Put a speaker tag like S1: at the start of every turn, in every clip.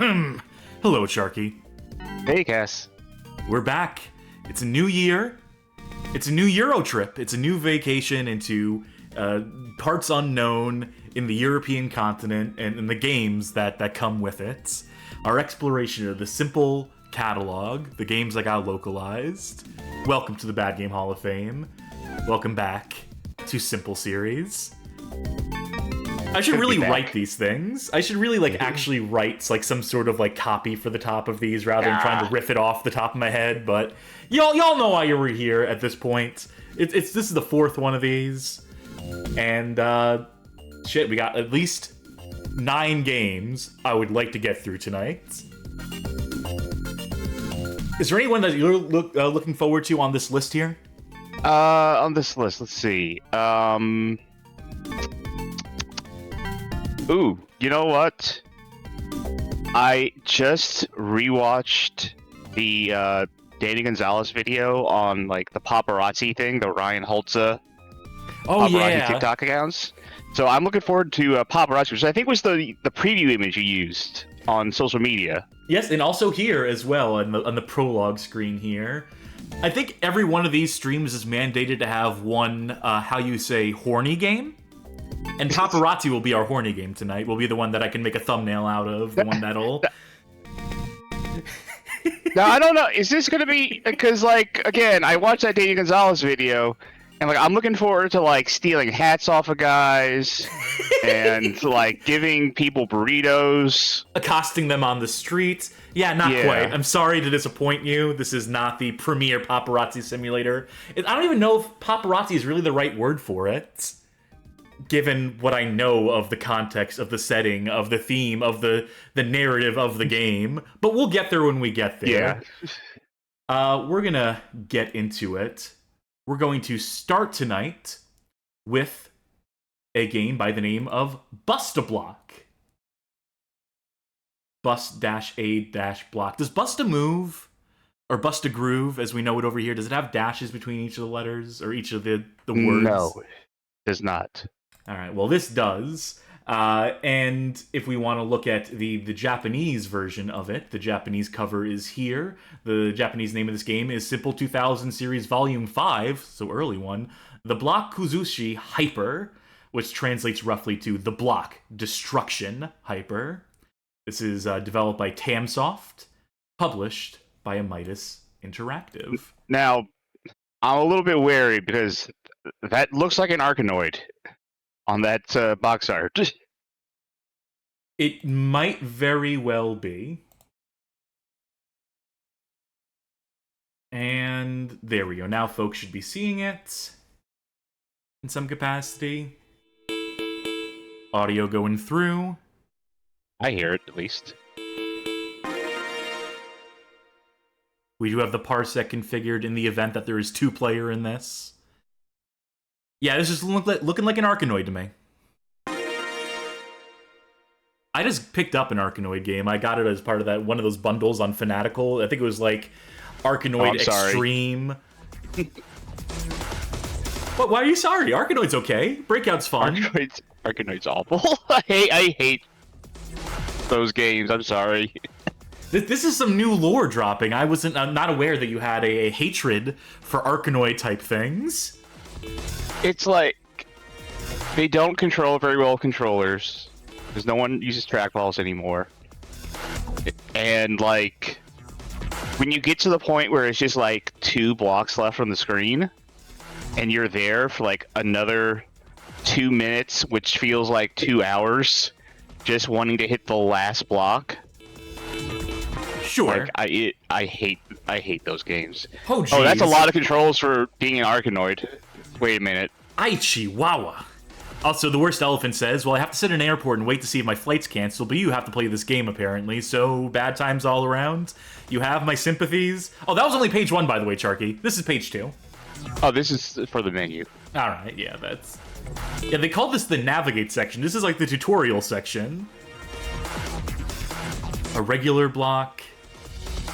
S1: Hello, Charkie.
S2: Hey, Cass.
S1: We're back. It's a new year. It's a new EuroTrip. It's a new vacation into parts unknown in the European continent and the games that come with it. Our exploration of the simple catalog, the games that got localized. Welcome to the Bad Game Hall of Fame. Welcome back to Simple Series. I should really write these things. I should really actually write some sort of copy for the top of these rather than trying to riff it off the top of my head. But y'all know why you were here at this point. This is the fourth one of these, and shit, we got at least 9 games I would like to get through tonight. Is there anyone that you're looking forward to on this list here?
S2: On this list, let's see. Ooh, you know what? I just rewatched the Danny Gonzalez video on the Paparazzi thing, the Ryan Holtza Paparazzi TikTok accounts. So I'm looking forward to Paparazzi, which I think was the preview image you used on social media. Yes,
S1: and also here as well on the prologue screen here. I think every one of these streams is mandated to have one, horny game. And Paparazzi will be our horny game tonight. Will be the one that I can make a thumbnail out of. The one that'll...
S2: Now, I don't know. Is this going to be... Because, again, I watched that Danny Gonzalez video, and, I'm looking forward to, stealing hats off of guys, and, giving people burritos.
S1: Accosting them on the street. Yeah, not quite. I'm sorry to disappoint you. This is not the premier Paparazzi simulator. I don't even know if Paparazzi is really the right word for it, given what I know of the context, of the setting, of the theme, of the narrative of the game. But we'll get there when we get there. Yeah. We're gonna get into it. We're going to start tonight with a game by the name of Bust-a-Bloc. Bust-a-block. Does Bust-a-move, or Bust-a-groove, as we know it over here, does it have dashes between each of the letters, or each of the words?
S2: No, it does not.
S1: All right, well, this does. And if we want to look at the Japanese version of it, the Japanese cover is here. The Japanese name of this game is Simple 2000 Series Volume 5, so early one, The Block Kuzushi Hyper, which translates roughly to The Block Destruction Hyper. This is developed by Tamsoft, published by Midas Interactive.
S2: Now, I'm a little bit wary because that looks like an Arkanoid on that box art.
S1: It might very well be. And there we go. Now folks should be seeing it in some capacity. Audio going through.
S2: I hear it, at least.
S1: We do have the parsec configured in the event that there is 2-player in this. Yeah, this is looking like an Arkanoid to me. I just picked up an Arkanoid game. I got it as part of one of those bundles on Fanatical. I think it was Arkanoid Extreme. What? Why are you sorry? Arkanoid's okay. Breakout's fun.
S2: Arkanoid's awful. I hate those games. I'm sorry.
S1: This is some new lore dropping. I'm not aware that you had a hatred for Arkanoid type things.
S2: It's they don't control very well controllers, because no one uses trackballs anymore. And when you get to the point where it's just 2 blocks left on the screen, and you're there for another 2 minutes, which feels like 2 hours, just wanting to hit the last block.
S1: Sure.
S2: I hate those games.
S1: Oh, geez.
S2: Oh, that's a lot of controls for being an Arkanoid. Wait a minute.
S1: Ay, chihuahua. Also, the worst elephant says, well, I have to sit in an airport and wait to see if my flight's canceled, but you have to play this game, apparently, so bad times all around. You have my sympathies. Oh, that was only page 1, by the way, Charkie. This is page 2.
S2: Oh, this is for the menu.
S1: Alright, yeah, that's... Yeah, they call this the navigate section. This is the tutorial section. A regular block,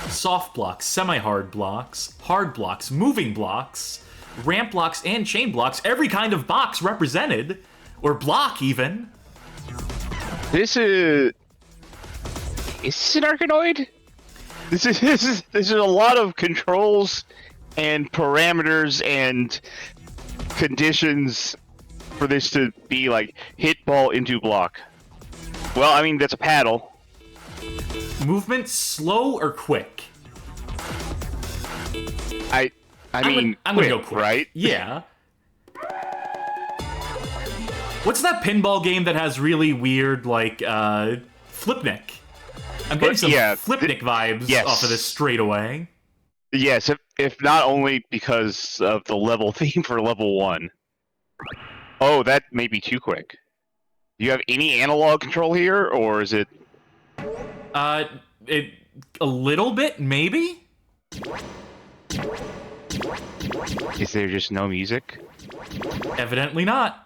S1: soft blocks, semi-hard blocks, hard blocks, moving blocks, ramp blocks, and chain blocks. Every kind of box represented. Or block, even.
S2: This is... is this an Arkanoid? This is a lot of controls and parameters and conditions for this to be like hit ball into block. Well, I mean that's a paddle.
S1: Movement slow or quick?
S2: I mean,
S1: I'm gonna go quick,
S2: right?
S1: Yeah. What's that pinball game that has really weird, like, Flipnik? I'm getting some Flipnik vibes off of this straight away.
S2: Yes, if not only because of the level theme for level 1. Oh, that may be too quick. Do you have any analog control here, or is it...
S1: A little bit, maybe?
S2: Is there just no music?
S1: Evidently not.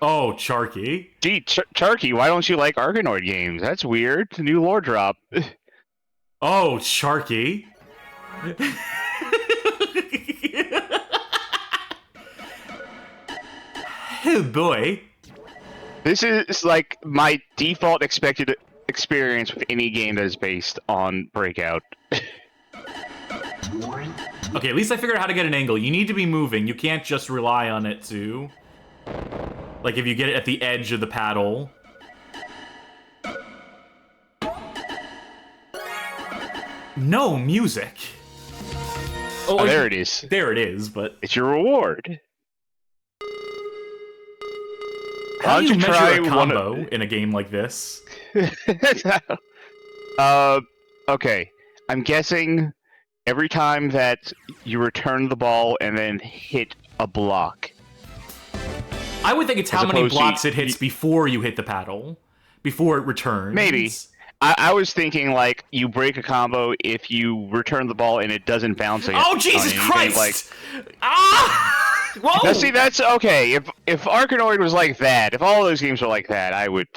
S1: Oh, Charkie.
S2: Gee, Charkie, why don't you like Arkanoid games? That's weird. New lore drop.
S1: Oh, Charkie. Oh, boy.
S2: This is like my default expected experience with any game that is based on Breakout.
S1: Okay, at least I figured out how to get an angle. You need to be moving. You can't just rely on it to... Like, if you get it at the edge of the paddle... No music.
S2: Oh, there it is.
S1: There it is, but...
S2: It's your reward.
S1: How do you measure a combo in a game like this?
S2: Okay. I'm guessing every time that you return the ball and then hit a block.
S1: I would think it's how many blocks it hits before you hit the paddle. Before it returns.
S2: Maybe. I was thinking, like, you break a combo if you return the ball and it doesn't bounce again.
S1: Oh, Jesus Christ! Like... Ah! Whoa!
S2: Now, see, that's okay. If Arkanoid was like that, if all those games were like that, I would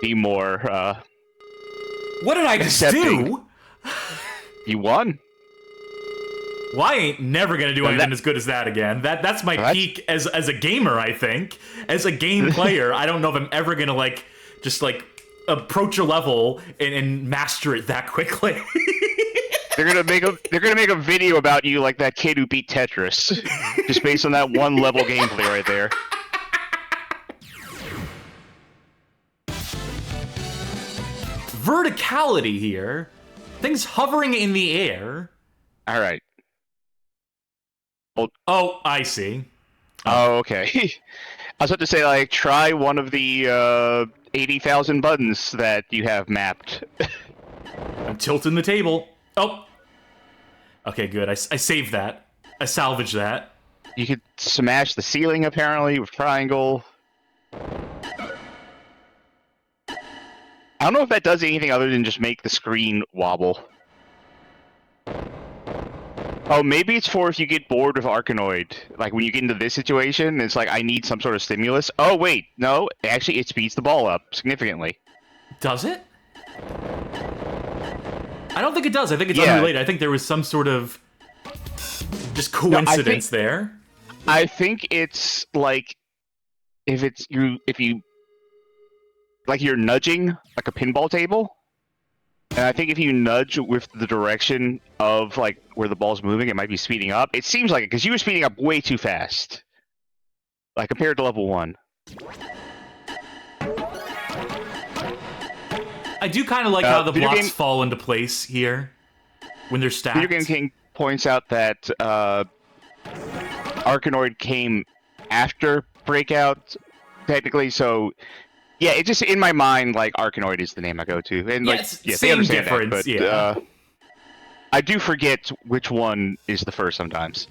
S2: be more,
S1: What did I just do?
S2: You won.
S1: Well, I ain't never gonna do anything as good as that again. That's my peak as a gamer, I think. As a game player, I don't know if I'm ever gonna, like, just, like, approach a level and master it that quickly.
S2: They're gonna make a video about you like that kid who beat Tetris, just based on that one level gameplay right there.
S1: Verticality here, things hovering in the air.
S2: All right.
S1: Oh, I see.
S2: Oh, okay. I was about to say, like, try one of the 80,000 buttons that you have mapped.
S1: I'm tilting the table. Oh. Okay, good. I saved that. I salvaged that.
S2: You could smash the ceiling, apparently, with triangle. I don't know if that does anything other than just make the screen wobble. Oh, maybe it's for if you get bored with Arkanoid. Like, when you get into this situation, it's like, I need some sort of stimulus. Oh, wait. No, actually, it speeds the ball up significantly.
S1: Does it? I don't think it does. I think it's unrelated. I think there was some sort of just coincidence there.
S2: I think it's like if you like you're nudging like a pinball table, and I think if you nudge with the direction of like where the ball's moving, it might be speeding up. It seems like it because you were speeding up way too fast, like compared to level 1.
S1: I do kind of like how the blocks fall into place here when they're stacked.
S2: Video Game King points out that Arkanoid came after Breakout, technically, so yeah, it just in my mind like Arkanoid is the name I go to, and like they understand that, but I do forget which one is the first sometimes.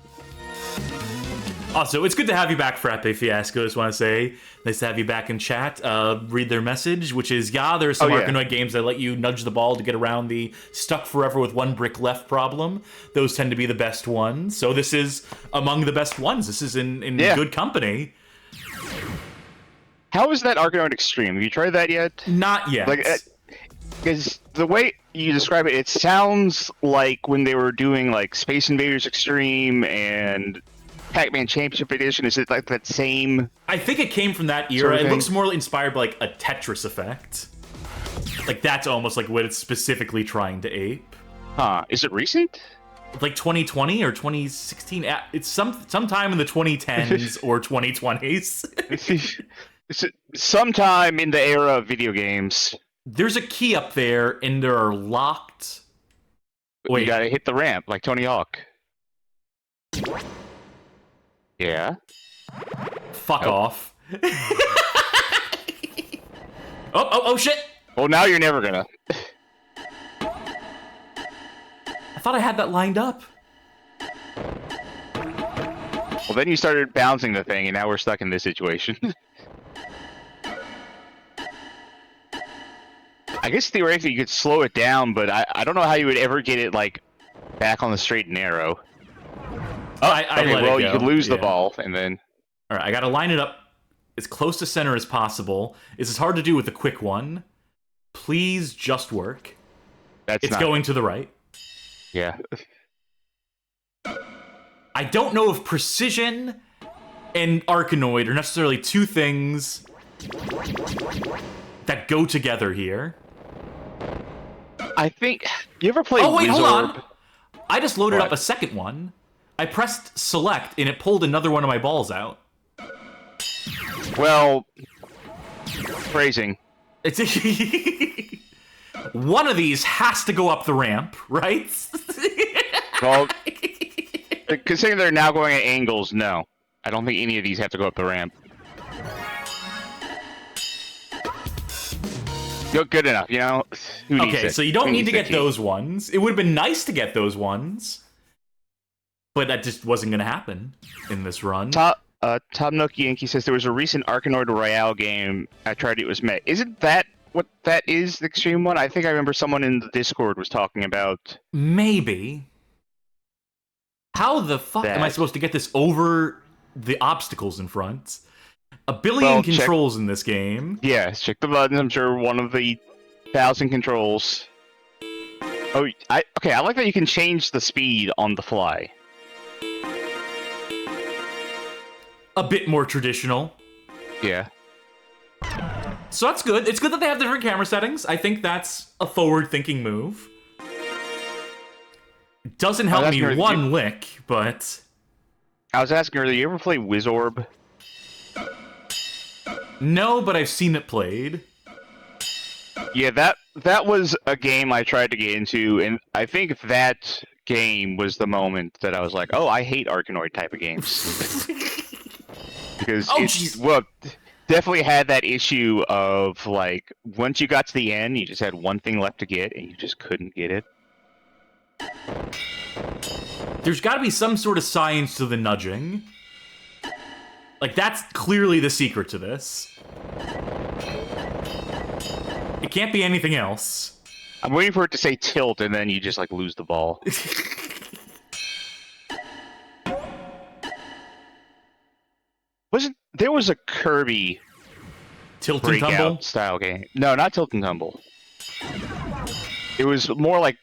S1: Also, it's good to have you back, Frappe Fiasco. I just want to say, nice to have you back in chat. Read their message, which is, there are some Arkanoid games that let you nudge the ball to get around the stuck forever with one brick left problem. Those tend to be the best ones. So this is among the best ones. This is in good company.
S2: How is that Arkanoid Extreme? Have you tried that yet?
S1: Not yet.
S2: Like, because the way you describe it, it sounds like when they were doing like Space Invaders Extreme and Pac-Man Championship Edition? Is it like that same?
S1: I think it came from that era.
S2: Sort of
S1: It
S2: thing?
S1: looks more inspired by like a Tetris effect. Like that's almost like what it's specifically trying to ape.
S2: Huh? Is it recent?
S1: Like 2020 or 2016. It's sometime in the 2010s or 2020s.
S2: Is it sometime in the era of video games?
S1: There's a key up there, and there are locked. Wait,
S2: You gotta hit the ramp like Tony Hawk. Yeah.
S1: fuck off. Oh shit!
S2: Well, now you're never gonna.
S1: I thought I had that lined up.
S2: Well, then you started bouncing the thing, and now we're stuck in this situation. I guess theoretically you could slow it down, but I don't know how you would ever get it like back on the straight and narrow.
S1: I
S2: Okay,
S1: let
S2: well
S1: it
S2: you
S1: go.
S2: could lose the
S1: Yeah.
S2: ball, and then
S1: All right, I gotta line it up as close to center as possible. This is hard to do with a quick one. Please just work.
S2: that's
S1: It's
S2: not.
S1: going to the right.
S2: Yeah.
S1: I don't know if precision and Arkanoid are necessarily two things that go together here.
S2: I think you ever played?
S1: Oh wait, hold
S2: Wizorb?
S1: on. I just loaded
S2: What?
S1: up a second one. I pressed select and it pulled another one of my balls out.
S2: Well, phrasing.
S1: It's one of these has to go up the ramp, right?
S2: Well, considering they're now going at angles, no. I don't think any of these have to go up the ramp. Good enough, you know? Who needs
S1: Okay,
S2: it?
S1: so you don't
S2: Who
S1: need
S2: needs
S1: to get
S2: 15?
S1: those ones. It would have been nice to get those ones, but that just wasn't going to happen in this run.
S2: Tom Nook Yankee says there was a recent Arkanoid Royale game I tried. It was met. Isn't that what that is? The extreme one? I think I remember someone in the Discord was talking about.
S1: Maybe. How the fuck am I
S2: That.
S1: supposed to get this over the obstacles in front? A billion
S2: Well, check-
S1: controls in this game.
S2: Yeah, check the buttons. I'm sure one of the 1,000 controls. Oh, okay. I like that you can change the speed on the fly.
S1: A bit more traditional.
S2: Yeah.
S1: So that's good. It's good that they have different camera settings. I think that's a forward-thinking move. It doesn't help
S2: that's
S1: me
S2: very-
S1: one lick, but...
S2: I was asking earlier, you ever play Wizorb?
S1: No, but I've seen it played.
S2: Yeah, that was a game I tried to get into, and I think that game was the moment that I was like, oh, I hate Arkanoid type of games. Because
S1: Oh,
S2: it's,
S1: jeez.
S2: well, definitely had that issue of, like, once you got to the end, you just had one thing left to get, and you just couldn't get it.
S1: There's got to be some sort of science to the nudging. Like, that's clearly the secret to this. It can't be anything else.
S2: I'm waiting for it to say tilt, and then you just, like, lose the ball. There was a Kirby
S1: Tilt and tumble?
S2: breakout style game. No, not tilt and tumble. It was more like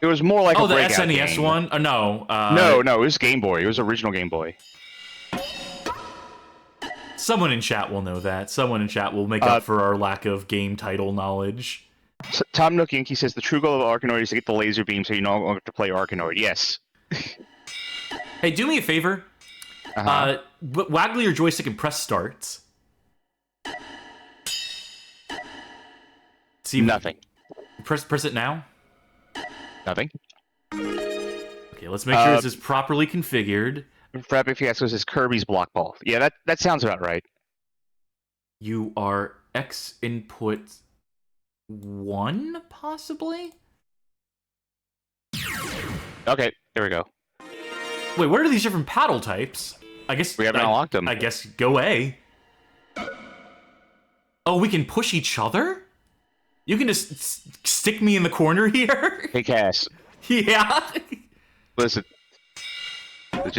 S1: Oh,
S2: a
S1: the
S2: breakout
S1: SNES
S2: game.
S1: one? No.
S2: No, it was Game Boy. It was original Game Boy.
S1: Someone in chat will know that. Someone in chat will make up for our lack of game title knowledge.
S2: Tom Nook Yankee says the true goal of Arkanoid is to get the laser beam so you no longer have to play Arkanoid. Yes.
S1: Hey, do me a favor.
S2: Uh-huh.
S1: Waggle your joystick and press start. See,
S2: Nothing.
S1: Press it now.
S2: Nothing.
S1: Okay, let's make sure this is properly configured.
S2: Frappy Fiasco says Kirby's block ball. Yeah, that sounds about right.
S1: You are X input 1, possibly?
S2: Okay, there we go.
S1: Wait, what are these different paddle types? I guess
S2: We haven't unlocked them.
S1: I guess go A. Oh, we can push each other? You can just stick me in the corner here?
S2: Hey, Cass.
S1: Yeah.
S2: Listen. Let's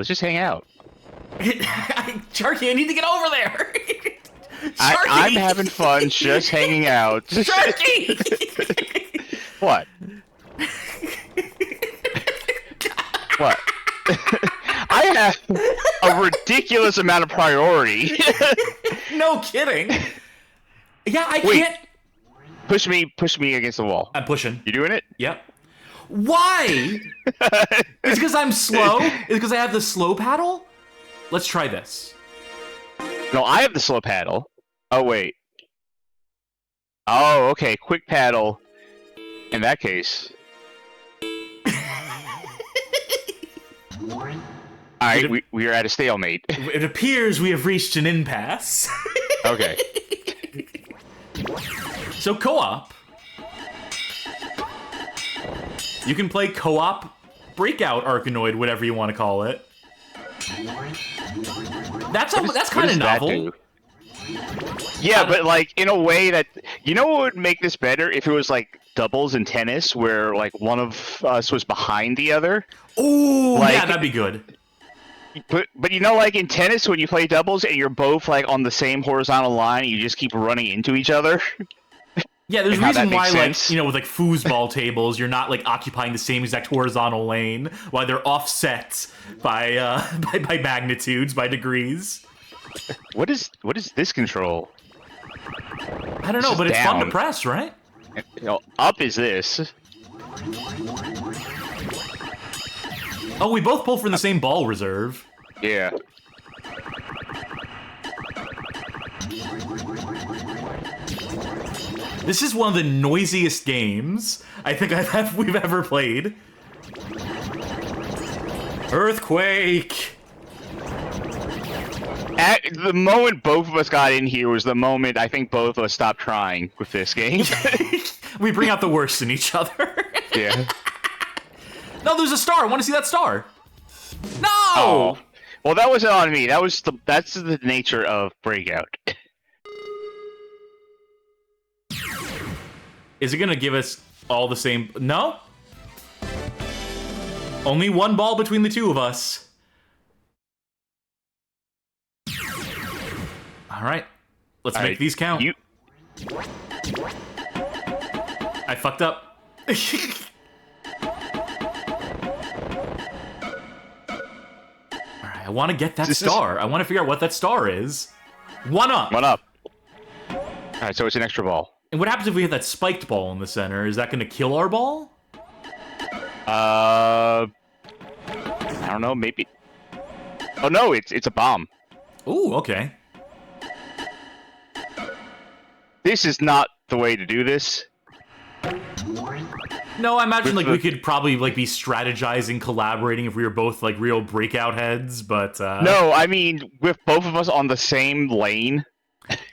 S2: just hang out.
S1: Charkie, I need to get over there.
S2: I'm having fun just hanging out.
S1: Charkie!
S2: What? What? I I have a ridiculous amount of priority.
S1: No kidding. Yeah, I
S2: Wait.
S1: can't.
S2: Push me against the wall.
S1: I'm pushing.
S2: You doing it?
S1: Yep. Why? It's because I'm slow? It's because I have the slow paddle? Let's try this.
S2: No, I have the slow paddle. Oh, wait. Oh, okay. Quick paddle. In that case. Alright, we are at a stalemate.
S1: It appears we have reached an impasse.
S2: Okay.
S1: So co-op. You can play co-op, breakout Arkanoid, whatever you want to call it. That's kind of novel.
S2: Yeah, but like in a way that what would make this better if it was like doubles in tennis, where like one of us was behind the other.
S1: Ooh, like, yeah, that'd be good.
S2: But like in tennis, when you play doubles and you're both like on the same horizontal line, you just keep running into each other.
S1: Yeah, there's a reason why, like, with like foosball tables, you're not like occupying the same exact horizontal lane, while they're offset by by magnitudes, by degrees.
S2: What is this control?
S1: I don't know, but it's fun to press, right?
S2: Up is this.
S1: Oh, we both pull from the same ball reserve.
S2: Yeah.
S1: This is one of the noisiest games I think we've ever played. Earthquake!
S2: At the moment both of us got in here was the moment I think both of us stopped trying with this game.
S1: We bring out the worst in each other.
S2: Yeah.
S1: No, there's a star. I want to see that star. No!
S2: Oh. Well, that wasn't on me. That's the nature of Breakout.
S1: Is it gonna give us all the same? No? Only one ball between the two of us. Alright. Let's make these count. I fucked up. Alright, I want to get that star. I want to figure out what that star is. One up.
S2: One up. Alright, so it's an extra ball.
S1: And what happens if we have that spiked ball in the center? Is that going to kill our ball?
S2: I don't know, maybe. Oh no, it's a bomb.
S1: Ooh, okay.
S2: This is not the way to do this.
S1: No, I imagine like we could probably like be strategizing, collaborating if we were both like real breakout heads, but
S2: No, I mean with both of us on the same lane.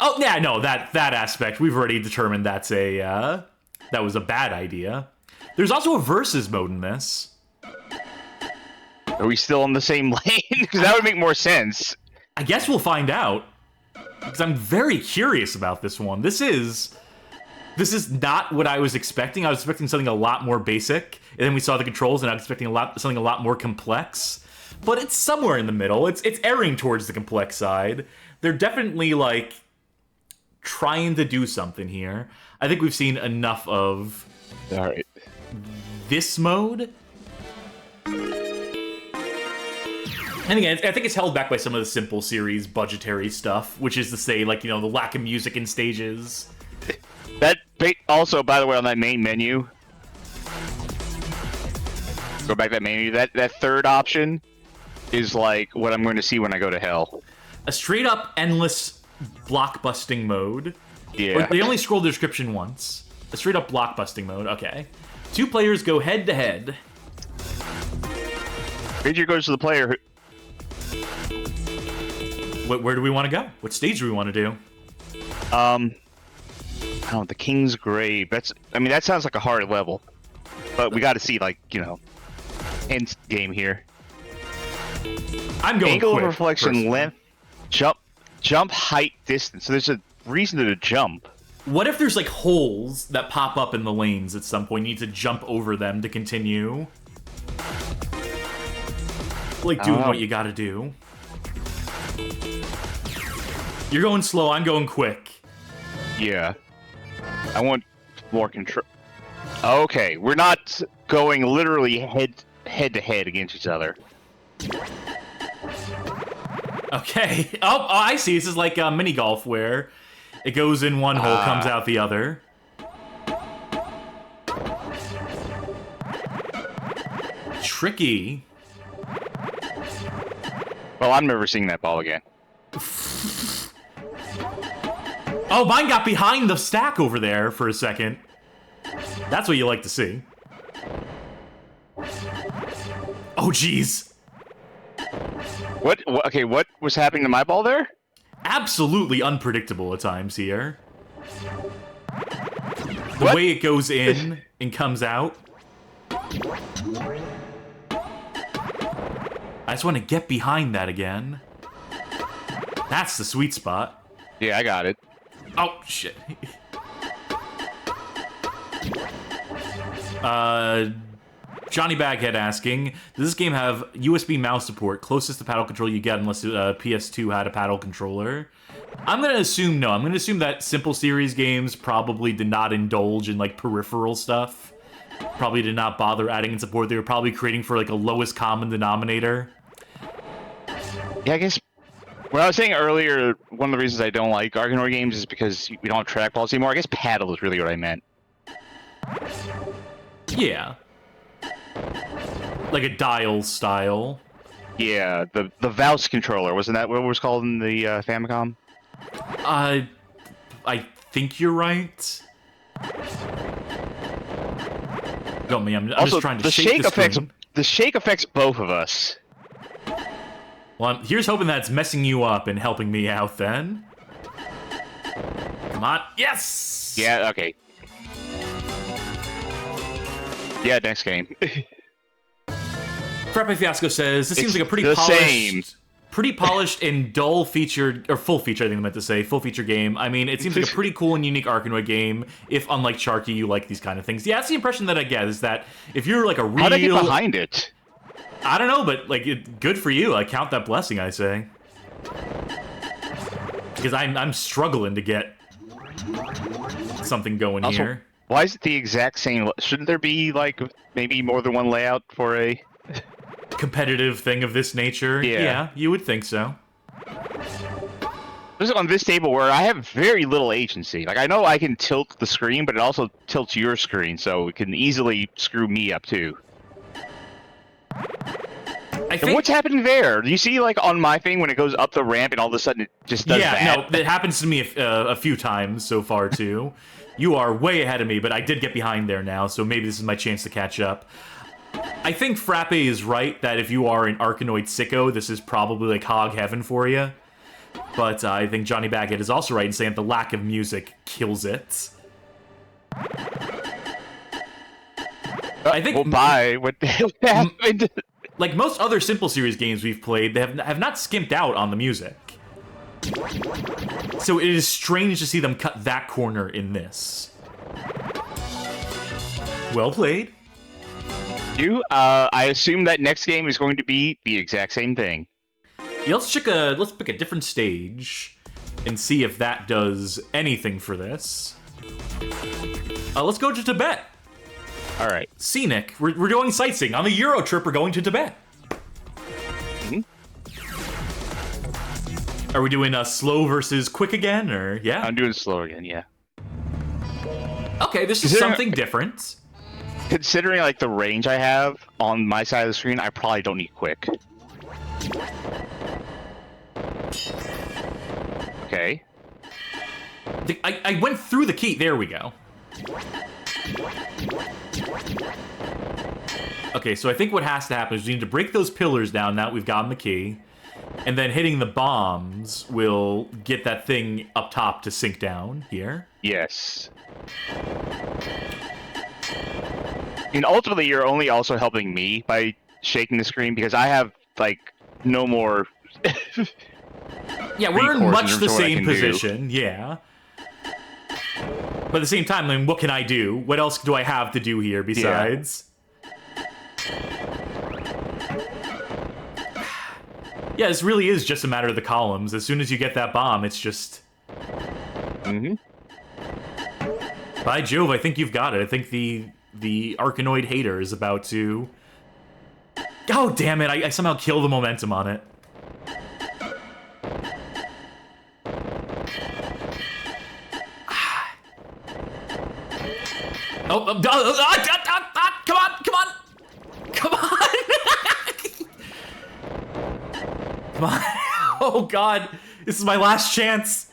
S1: Oh yeah, no, that aspect we've already determined that was a bad idea. There's also a versus mode in this.
S2: Are we still on the same lane? Because that would make more sense.
S1: I guess we'll find out. Because I'm very curious about this one. This is not what I was expecting. I was expecting something a lot more basic, and then we saw the controls, and I was expecting something a lot more complex. But it's somewhere in the middle. It's erring towards the complex side. They're definitely like trying to do something here. I think we've seen enough of this mode. And again, I think it's held back by some of the simple series budgetary stuff, which is to say, like, the lack of music in stages.
S2: That also, by the way, on that main menu. Go back to that menu. That third option is like what I'm going to see when I go to hell.
S1: A straight up endless block-busting mode.
S2: Yeah.
S1: They only scroll the description once. A straight up block-busting mode, okay. 2 players go head to head.
S2: Ranger goes to the player who...
S1: Where do we want to go? What stage do we want to do?
S2: I don't know, the King's Grave. That sounds like a hard level. But we got to see, like, end game here.
S1: I'm going
S2: Angle
S1: quick,
S2: of reflection,
S1: personally.
S2: length, jump, height, distance. So there's a reason to jump.
S1: What if there's, like, holes that pop up in the lanes at some point? You need to jump over them to continue. Like, doing what you gotta do. You're going slow, I'm going quick.
S2: Yeah. I want more control. Okay, we're not going literally head to head against each other.
S1: Okay. Oh, I see. This is like mini golf where it goes in one hole, comes out the other. Tricky.
S2: Well, I'm never seeing that ball again.
S1: Oh, mine got behind the stack over there for a second. That's what you like to see. Oh, jeez.
S2: What? Okay, what was happening to my ball there?
S1: Absolutely unpredictable at times here. The way it goes in and comes out. I just want to get behind that again. That's the sweet spot.
S2: Yeah, I got it.
S1: Oh, shit. Johnny Baghead asking, does this game have USB mouse support? Closest to paddle control you get unless PS2 had a paddle controller. I'm going to assume no. I'm going to assume that Simple Series games probably did not indulge in, like, peripheral stuff. Probably did not bother adding in support. They were probably creating for, like, a lowest common denominator.
S2: Yeah, I guess what I was saying earlier, one of the reasons I don't like Arkanoid games is because we don't have trackballs anymore. I guess paddle is really what I meant.
S1: Yeah. Like a dial style.
S2: Yeah, the Vouch controller, wasn't that what it was called in the Famicom?
S1: I think you're right. Go me, I'm
S2: Also,
S1: just trying to shake the screen.
S2: The shake affects both of us.
S1: Well, here's hoping that's messing you up and helping me out then. Come on. Yes!
S2: Yeah, okay. Yeah, next game.
S1: Frappe Fiasco says, this seems like a pretty polished and dull featured, or full feature, I think I meant to say, full feature game. I mean, it seems like a pretty cool and unique Arkanoid game, if unlike Charkie, you like these kind of things. Yeah, that's the impression that I get, is that if you're like a real...
S2: How'd I get behind it?
S1: I don't know, but like, good for you. I count that blessing, I say. Because I'm struggling to get something going
S2: also,
S1: here.
S2: Why is it the exact same? Shouldn't there be like maybe more than one layout for a
S1: competitive thing of this nature? Yeah, you would think so.
S2: Just on this table where I have very little agency. Like I know I can tilt the screen, but it also tilts your screen, so it can easily screw me up too. And what's happening there? Do you see, like, on my thing when it goes up the ramp and all of a sudden it just does that?
S1: Yeah, no, that happens to me a few times so far, too. You are way ahead of me, but I did get behind there now, so maybe this is my chance to catch up. I think Frappe is right that if you are an Arkanoid sicko, this is probably, like, hog heaven for you. But I think Johnny Baghead is also right in saying that the lack of music kills it. I think...
S2: Well, bye. What the hell happened?
S1: Like most other Simple Series games we've played, they have not skimped out on the music. So it is strange to see them cut that corner in this. Well played.
S2: I assume that next game is going to be the exact same thing.
S1: Yeah, let's pick a different stage and see if that does anything for this. Let's go to Tibet.
S2: All right.
S1: Scenic. We're doing sightseeing. On the EuroTrip, we're going to Tibet.
S2: Mm-hmm.
S1: Are we doing slow versus quick again, or yeah?
S2: I'm doing slow again, yeah.
S1: Okay, this is something different.
S2: Considering like the range I have on my side of the screen, I probably don't need quick. Okay.
S1: I went through the key. There we go. Okay, so I think what has to happen is we need to break those pillars down now that we've gotten the key. And then hitting the bombs will get that thing up top to sink down here.
S2: Yes. And ultimately, you're only also helping me by shaking the screen because I have, like, no more...
S1: Yeah, we're in much the same position, yeah. But at the same time, I mean, what can I do? What else do I have to do here besides? Yeah, this really is just a matter of the columns. As soon as you get that bomb, it's just...
S2: Mm-hmm.
S1: By Jove, I think you've got it. I think the Arkanoid hater is about to... Oh, damn it. I somehow kill the momentum on it. Come on, come on, come on, come on! Oh God, this is my last chance.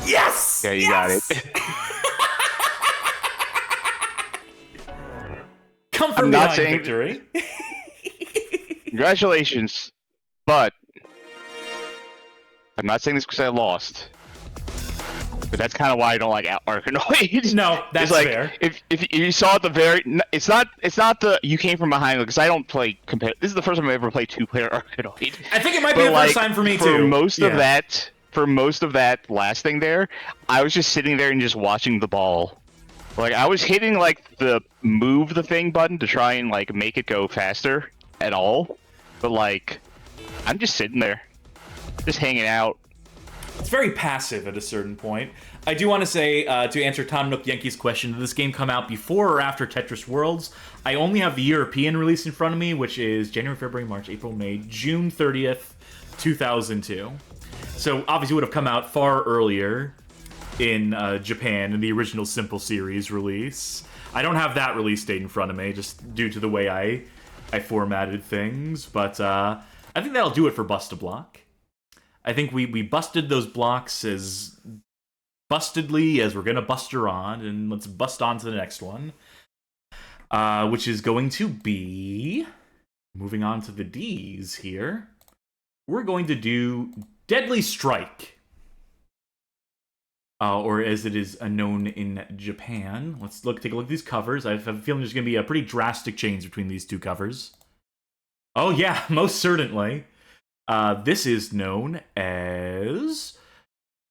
S1: Yes!
S2: Yeah, you got it.
S1: Come from behind victory.
S2: Congratulations, but I'm not saying this because I lost. But that's kind of why I don't like Arkanoid.
S1: No, that's
S2: like,
S1: fair.
S2: If you saw at the very, it's not the you came from behind because I don't play competitive. This is the first time I ever played 2-player Arkanoid.
S1: I think it might be the first time for me too.
S2: For most of that last thing there, I was just sitting there and just watching the ball. Like I was hitting like the move the thing button to try and like make it go faster at all, but like I'm just sitting there, just hanging out.
S1: It's very passive at a certain point. I do want to say, to answer Tom Nook Yankee's question, did this game come out before or after Tetris Worlds? I only have the European release in front of me, which is January, February, March, April, May, June 30th, 2002. So obviously it would have come out far earlier in Japan in the original Simple Series release. I don't have that release date in front of me, just due to the way I formatted things, but I think that'll do it for Bust-a-Bloc. I think we busted those blocks as bustedly as we're gonna buster on, and let's bust on to the next one, which is going to be, moving on to the D's here, we're going to do Deadly Strike, or as it is known in Japan. Let's take a look at these covers. I have a feeling there's gonna be a pretty drastic change between these two covers. Oh yeah, most certainly. This is known as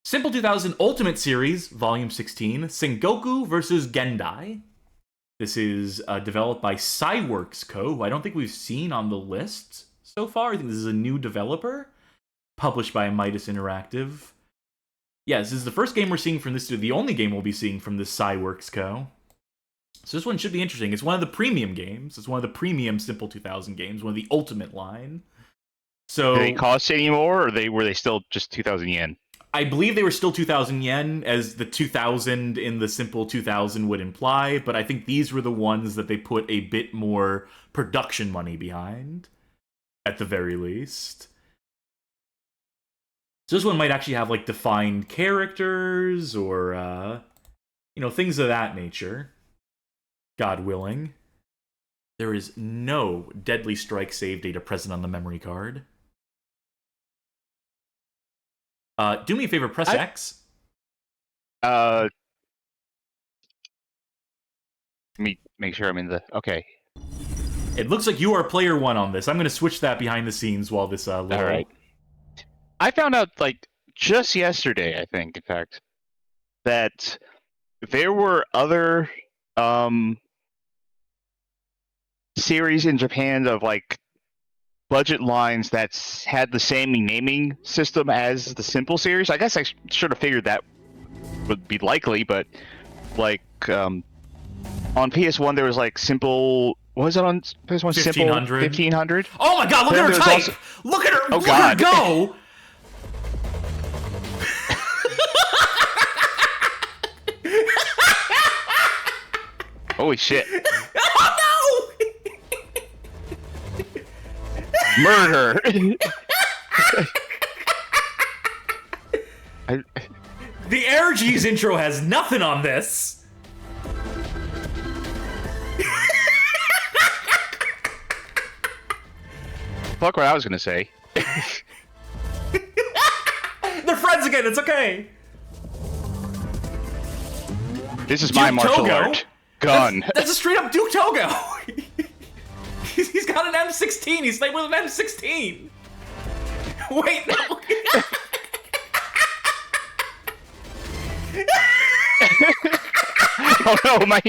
S1: Simple 2000 Ultimate Series, Volume 16, Sengoku vs. Gendai. This is developed by Cyworks Co., who I don't think we've seen on the list so far. I think this is a new developer, published by Midas Interactive. Yeah, this is the first game we're seeing from this, the only game we'll be seeing from this Cyworks Co. So this one should be interesting. It's one of the premium games. It's one of the premium Simple 2000 games, one of the Ultimate line. So,
S2: do they cost anymore, or were they still just 2,000 yen?
S1: I believe they were still 2,000 yen, as the 2,000 in the Simple 2000 would imply, but I think these were the ones that they put a bit more production money behind, at the very least. So this one might actually have, like, defined characters, or, things of that nature. God willing. There is no Deadly Strike save data present on the memory card. Do me a favor, press X.
S2: Let me make sure I'm in the... Okay.
S1: It looks like you are player one on this. I'm going to switch that behind the scenes while this little...
S2: All right. I found out, like, just yesterday, I think, in fact, that there were other series in Japan of, like, budget lines that had the same naming system as the Simple series. I guess I should have figured that would be likely, but like on PS1 there was like Simple. What was it on PS1?
S1: 1500.
S2: 1500.
S1: Oh my God! Look at her type. Also... Look at her.
S2: Oh
S1: look
S2: God!
S1: At her go.
S2: Holy shit!
S1: Oh no!
S2: Murder!
S1: The AirG's intro has nothing on this.
S2: Fuck what I was gonna say.
S1: They're friends again, it's okay.
S2: This is my martial art. Gun.
S1: That's a straight up Duke Togo. He's got an M16. He's like with an M16. Wait, no.
S2: Oh no, my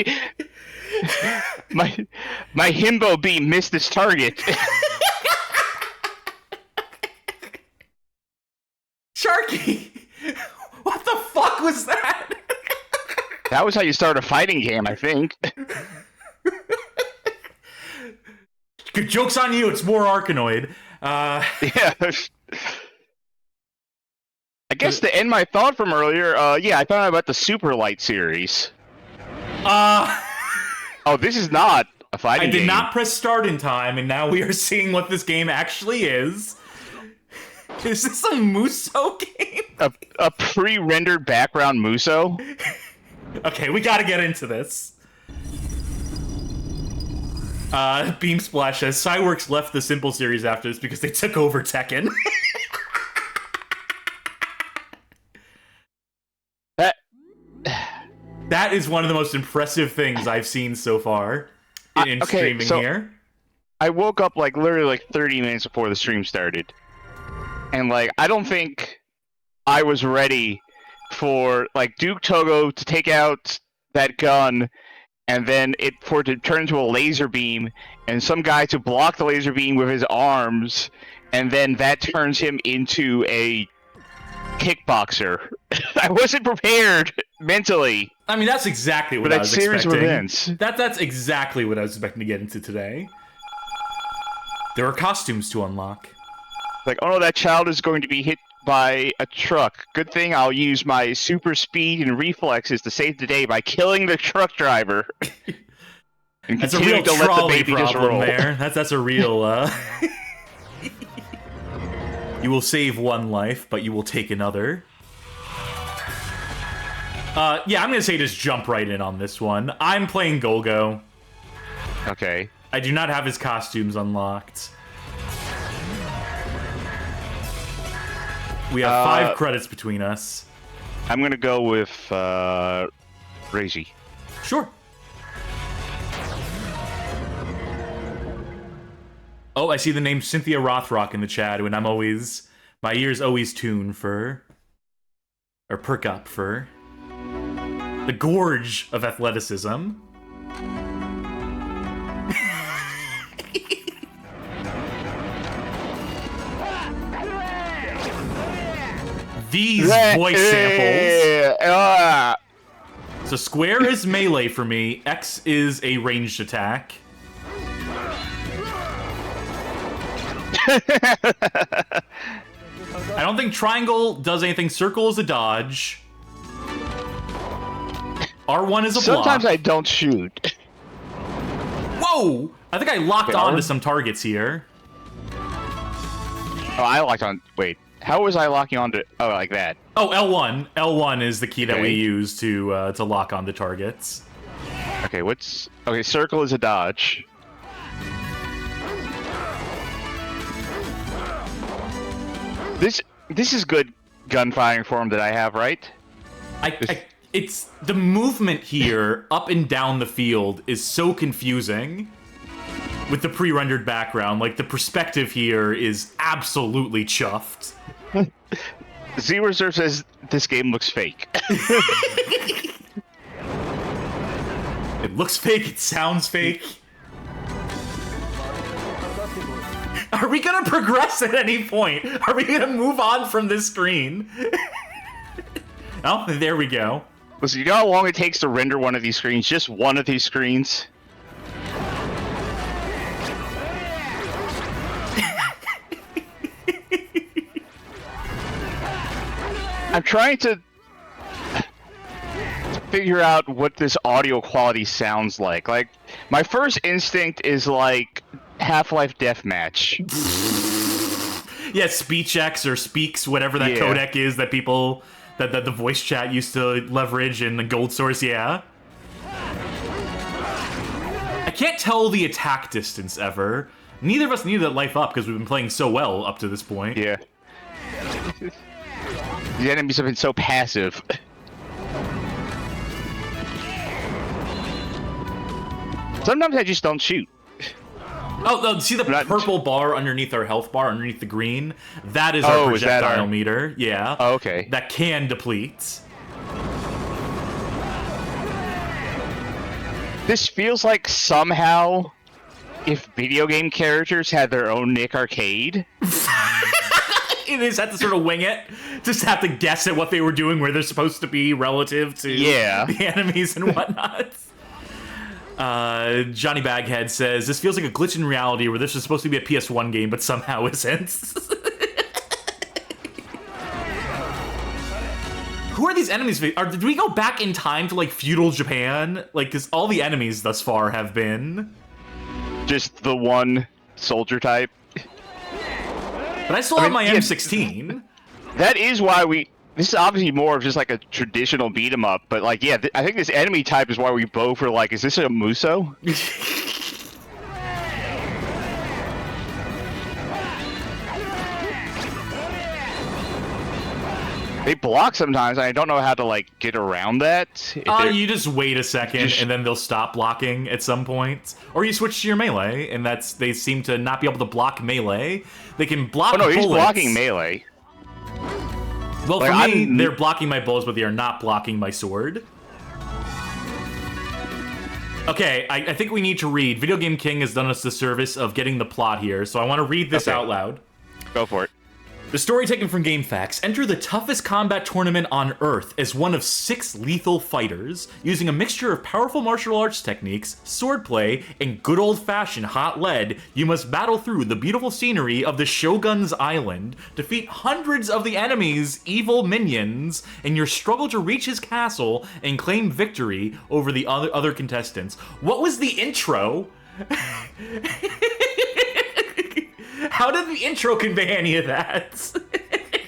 S2: himbo beam missed its target.
S1: Charkie, what the fuck was that?
S2: That was how you start a fighting game, I think.
S1: Good joke's on you. It's more Arkanoid.
S2: Yeah. I guess to end my thought from earlier, yeah, I thought about the Super Light series. Oh, this is not a fighting game.
S1: I did not press start in time, and now we are seeing what this game actually is. Is this a Muso game?
S2: A pre-rendered background Muso?
S1: Okay, we gotta get into this. Beam Splash says, Cyworks left the Simple series after this because they took over Tekken. That is one of the most impressive things I've seen so far in streaming here.
S2: I woke up like literally like 30 minutes before the stream started. And like I don't think I was ready for like Duke Togo to take out that gun and then for it to turn into a laser beam and some guy to block the laser beam with his arms and then that turns him into a kickboxer. I wasn't prepared mentally.
S1: I mean, that's exactly what I was
S2: series
S1: expecting.
S2: Of events.
S1: That's exactly what I was expecting to get into today. There are costumes to unlock.
S2: Like, oh no, that child is going to be hit by a truck. Good thing I'll use my super speed and reflexes to save the day by killing the truck driver. And
S1: that's a real
S2: to
S1: trolley
S2: let the baby
S1: problem there. That's a real, You will save one life, but you will take another. Yeah, I'm gonna say just jump right in on this one. I'm playing Golgo.
S2: Okay.
S1: I do not have his costumes unlocked. We have 5 credits between us.
S2: I'm gonna go with Reiji.
S1: Sure. Oh, I see the name Cynthia Rothrock in the chat, and my ears always tune for, or perk up for, the gorge of athleticism. These voice samples. So square is melee for me, X is a ranged attack. I don't think triangle does anything. Circle is a dodge. R1 is a block.
S2: Sometimes I don't shoot.
S1: Whoa! I think I locked on to some targets here.
S2: Oh, I locked on. Wait, how was I locking on to? Oh, like that.
S1: Oh, L1. L1 is the key that we use to lock on the targets.
S2: Okay, okay? Circle is a dodge. This is good gunfiring form that I have, right?
S1: It's the movement here up and down the field is so confusing with the pre-rendered background. Like the perspective here is absolutely chuffed.
S2: Z Reserve says this game looks fake.
S1: It looks fake. It sounds fake. Are we gonna progress at any point? Are we gonna move on from this screen? Oh, there we go.
S2: Listen, you know how long it takes to render one of these screens? Just one of these screens? I'm trying to figure out what this audio quality sounds like. Like, my first instinct is like Half-Life Deathmatch.
S1: Yeah, SpeechX or Speaks, whatever that codec is that people that the voice chat used to leverage in the Gold Source. Yeah. I can't tell the attack distance ever. Neither of us needed that life up because we've been playing so well up to this point.
S2: Yeah. The enemies have been so passive. Sometimes I just don't shoot.
S1: Oh, see the purple bar underneath our health bar, underneath the green? That is our projectile meter. Yeah.
S2: Oh, okay.
S1: That can deplete.
S2: This feels like somehow if video game characters had their own Nick Arcade.
S1: You just have to sort of wing it. Just have to guess at what they were doing, where they're supposed to be relative to the enemies and whatnot. Johnny Baghead says, this feels like a glitch in reality where this is supposed to be a PS1 game, but somehow isn't. these enemies? Did we go back in time to like feudal Japan? Like, because all the enemies thus far have been
S2: just the one soldier type.
S1: But I still have my M16.
S2: That is why this is obviously more of just like a traditional beat 'em up. But like, yeah, I think this enemy type is why we both were like, is this a Muso? They block sometimes, and I don't know how to, like, get around that.
S1: You just wait a second, and then they'll stop blocking at some point. Or you switch to your melee, and they seem to not be able to block melee. They can block bullets.
S2: Oh, no, he's blocking melee.
S1: Well, like, for me, they're blocking my bullets, but they are not blocking my sword. Okay, I think we need to read. Video Game King has done us the service of getting the plot here, so I want to read this out loud.
S2: Go for it.
S1: The story taken from GameFAQs. Enter the toughest combat tournament on Earth as one of 6 lethal fighters. Using a mixture of powerful martial arts techniques, swordplay, and good old-fashioned hot lead, you must battle through the beautiful scenery of the Shogun's Island, defeat hundreds of the enemy's evil minions, in your struggle to reach his castle and claim victory over the other contestants. What was the intro? How did the intro convey any of that?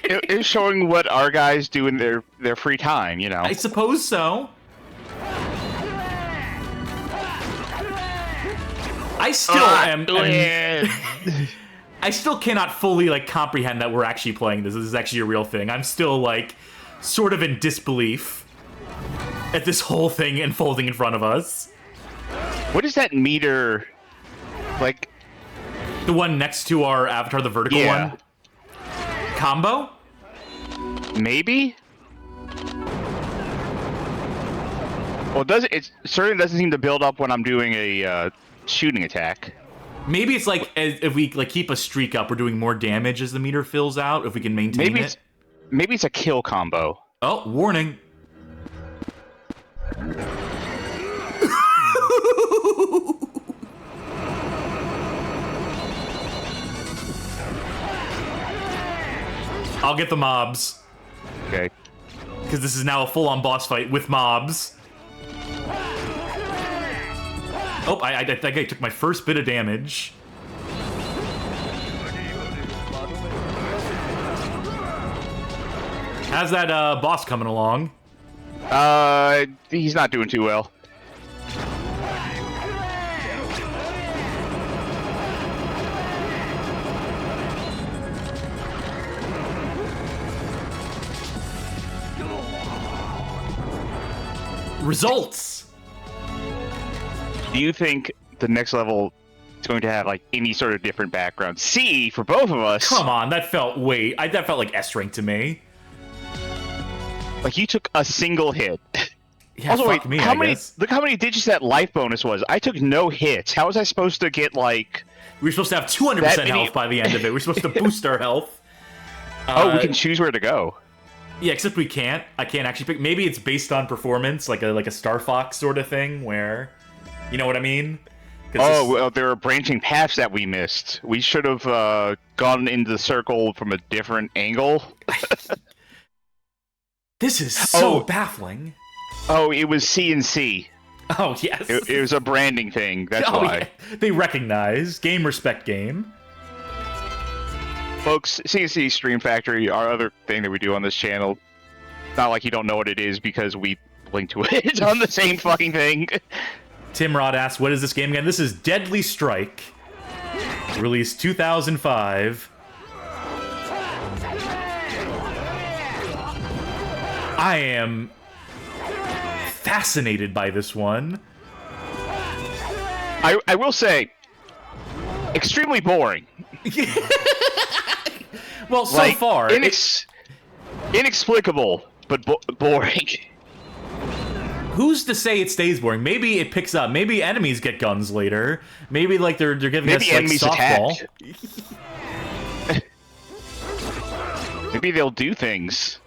S2: It's showing what our guys do in their free time, you know.
S1: I suppose so. I still I still cannot fully like comprehend that we're actually playing this. This is actually a real thing. I'm still like sort of in disbelief at this whole thing unfolding in front of us.
S2: What is that meter like?
S1: The one next to our avatar, the vertical one? Combo?
S2: Maybe? Well, it certainly doesn't seem to build up when I'm doing a shooting attack.
S1: Maybe it's like, if we like keep a streak up, we're doing more damage as the meter fills out, if we can maintain it.
S2: Maybe it's a kill combo.
S1: Oh, warning. I'll get the mobs.
S2: Okay.
S1: Because this is now a full-on boss fight with mobs. Oh, I think I took my first bit of damage. How's that boss coming along?
S2: He's not doing too well.
S1: Results!
S2: Do you think the next level is going to have like any sort of different background? C for both of us.
S1: Come on, that felt that felt like S rank to me.
S2: Like you took a single hit.
S1: Yeah, also, wait, me,
S2: look how many digits that life bonus was. I took no hits. How was I supposed to get like?
S1: We were supposed to have 200% health by the end of it. We're supposed to boost our health.
S2: Oh, we can choose where to go.
S1: Yeah, except we can't. I can't actually pick. Maybe it's based on performance, like a Star Fox sort of thing, where, you know what I mean?
S2: Oh, well, there are branching paths that we missed. We should have gone into the circle from a different angle.
S1: This is so baffling.
S2: Oh, it was C and C.
S1: Oh yes.
S2: It was a branding thing. That's why.
S1: Yeah. They recognize game respect game.
S2: Folks, CNC Stream Factory, our other thing that we do on this channel, not like you don't know what it is because we link to it. It's on the same fucking thing.
S1: Tim Rod asks, what is this game again? This is Deadly Strike, released 2005. I am fascinated by this one.
S2: I will say, extremely boring.
S1: Well, so far,
S2: inexplicable, but boring.
S1: Who's to say it stays boring? Maybe it picks up. Maybe enemies get guns later. Maybe like they're giving us like
S2: enemies
S1: softball.
S2: Maybe they'll do things.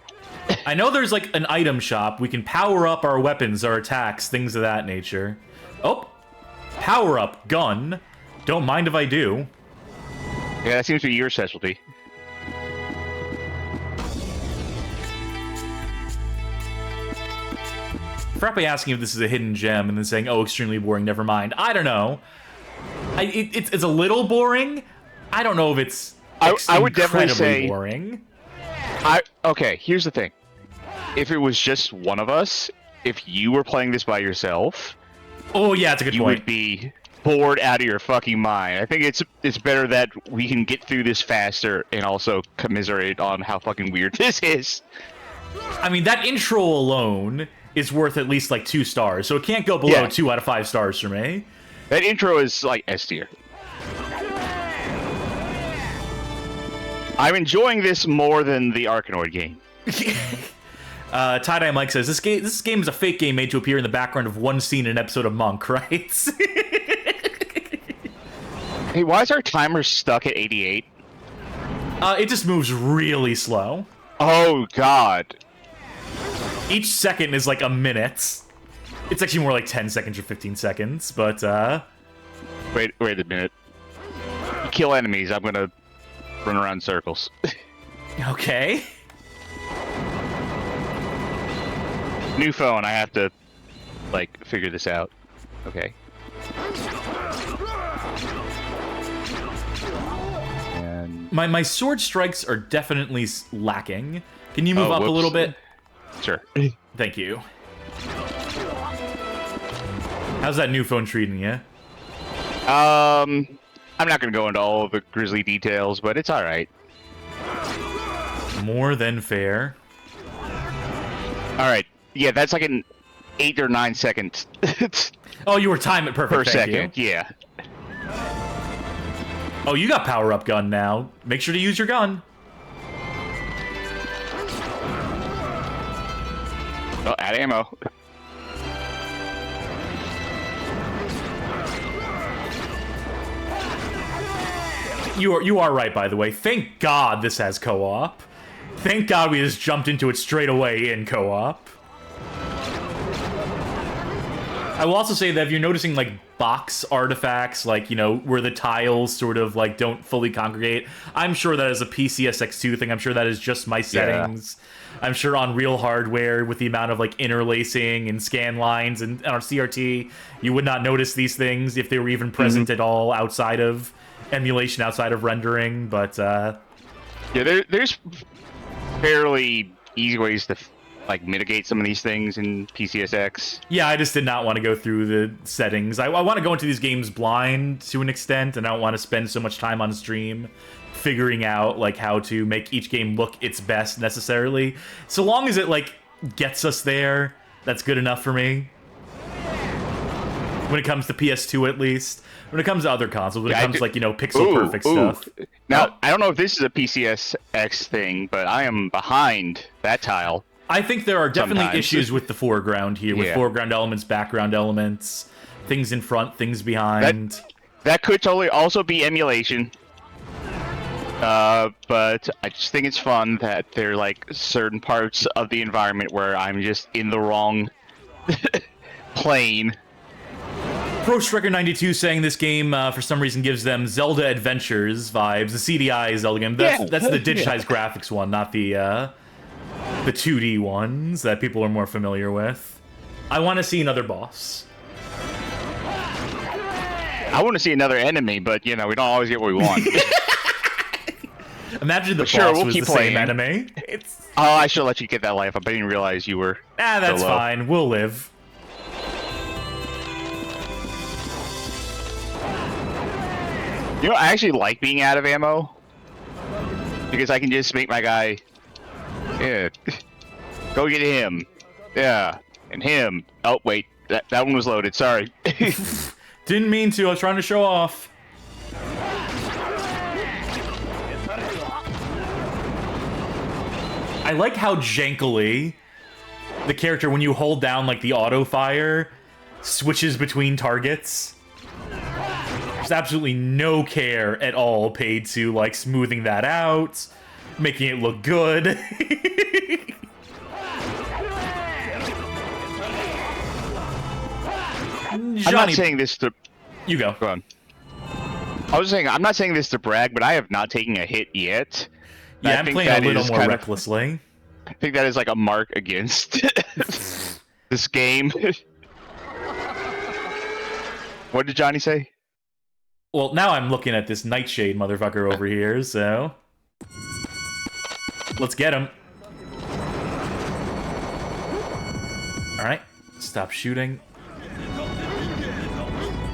S1: I know there's like an item shop. We can power up our weapons, our attacks, things of that nature. Oh, power up gun. Don't mind if I do.
S2: Yeah, that seems to be your specialty.
S1: Frappe asking if this is a hidden gem and then saying, oh, extremely boring, never mind. I don't know. It's a little boring. I don't know if it's
S2: I would definitely
S1: incredibly
S2: say
S1: boring.
S2: Okay, here's the thing. If it was just one of us, if you were playing this by yourself,
S1: Oh yeah, it's a good
S2: you
S1: point.
S2: would be bored out of your fucking mind. I think it's better that we can get through this faster and also commiserate on how fucking weird this is.
S1: I mean, that intro alone is worth at least like 2 stars, so it can't go below 2 out of 5 stars for me.
S2: That intro is like S tier. I'm enjoying this more than the Arkanoid game.
S1: Tie-Dye Mike says, this game is a fake game made to appear in the background of one scene in an episode of Monk, right?
S2: Hey, why is our timer stuck at 88?
S1: It just moves really slow.
S2: Oh, God.
S1: Each second is like a minute. It's actually more like 10 seconds or 15 seconds, but,
S2: Wait a minute. You kill enemies, I'm gonna run around in circles.
S1: Okay.
S2: New phone, I have to, like, figure this out. Okay. And...
S1: My sword strikes are definitely lacking. Can you move up a little bit?
S2: Sure.
S1: Thank you. How's that new phone treating you?
S2: I'm not gonna go into all of the grisly details, but it's alright.
S1: More than fair.
S2: Alright. Yeah, that's like an 8 or 9 seconds.
S1: Oh, you were timing it perfect.
S2: Per second, yeah.
S1: Oh, you got power-up gun now. Make sure to use your gun.
S2: Oh, add ammo.
S1: You are right, by the way. Thank God this has co-op. Thank God we just jumped into it straight away in co-op. I will also say that if you're noticing, like, box artifacts, like, you know, where the tiles sort of, like, don't fully congregate, I'm sure that is a PCSX2 thing. I'm sure that is just my settings. Yeah. I'm sure on real hardware, with the amount of, like, interlacing and scan lines and on CRT, you would not notice these things if they were even present at all outside of emulation, outside of rendering, but,
S2: Yeah, there's fairly easy ways to like mitigate some of these things in PCSX.
S1: Yeah, I just did not want to go through the settings. I want to go into these games blind to an extent, and I don't want to spend so much time on stream figuring out like how to make each game look its best necessarily. So long as it like gets us there, that's good enough for me. When it comes to PS2 at least. When it comes to other consoles, when it comes to, like, you know, pixel perfect stuff.
S2: Now, I don't know if this is a PCSX thing, but I am behind that tile.
S1: I think there are definitely issues with the foreground here, with foreground elements, background elements, things in front, things behind.
S2: That could totally also be emulation. But I just think it's fun that there are, like, certain parts of the environment where I'm just in the wrong plane.
S1: Pro Striker 92 saying this game, for some reason, gives them Zelda Adventures vibes. The CDI Zelda game. That's the digitized graphics one, not the 2D ones that people are more familiar with. I want to see another boss.
S2: I want to see another enemy, but, you know, we don't always get what we want.
S1: Imagine the boss was the same enemy.
S2: Oh, I should let you get that life up. I didn't realize you were
S1: that's so low. Fine. We'll live.
S2: You know, I actually like being out of ammo. Because I can just make my guy... Yeah. Go get him. Yeah. And him. Oh, wait. That one was loaded. Sorry.
S1: Didn't mean to. I was trying to show off. I like how jankily the character, when you hold down, like, the auto fire, switches between targets. There's absolutely no care at all paid to, like, smoothing that out, making it look good.
S2: I'm not saying this to...
S1: You go.
S2: Go on. I was saying, I'm not saying this to brag, but I have not taken a hit yet.
S1: Yeah, I'm playing a little more recklessly.
S2: I think that is like a mark against This game. What did Johnny say?
S1: Well, now I'm looking at this Nightshade motherfucker over here, so... Let's get him. Alright, stop shooting.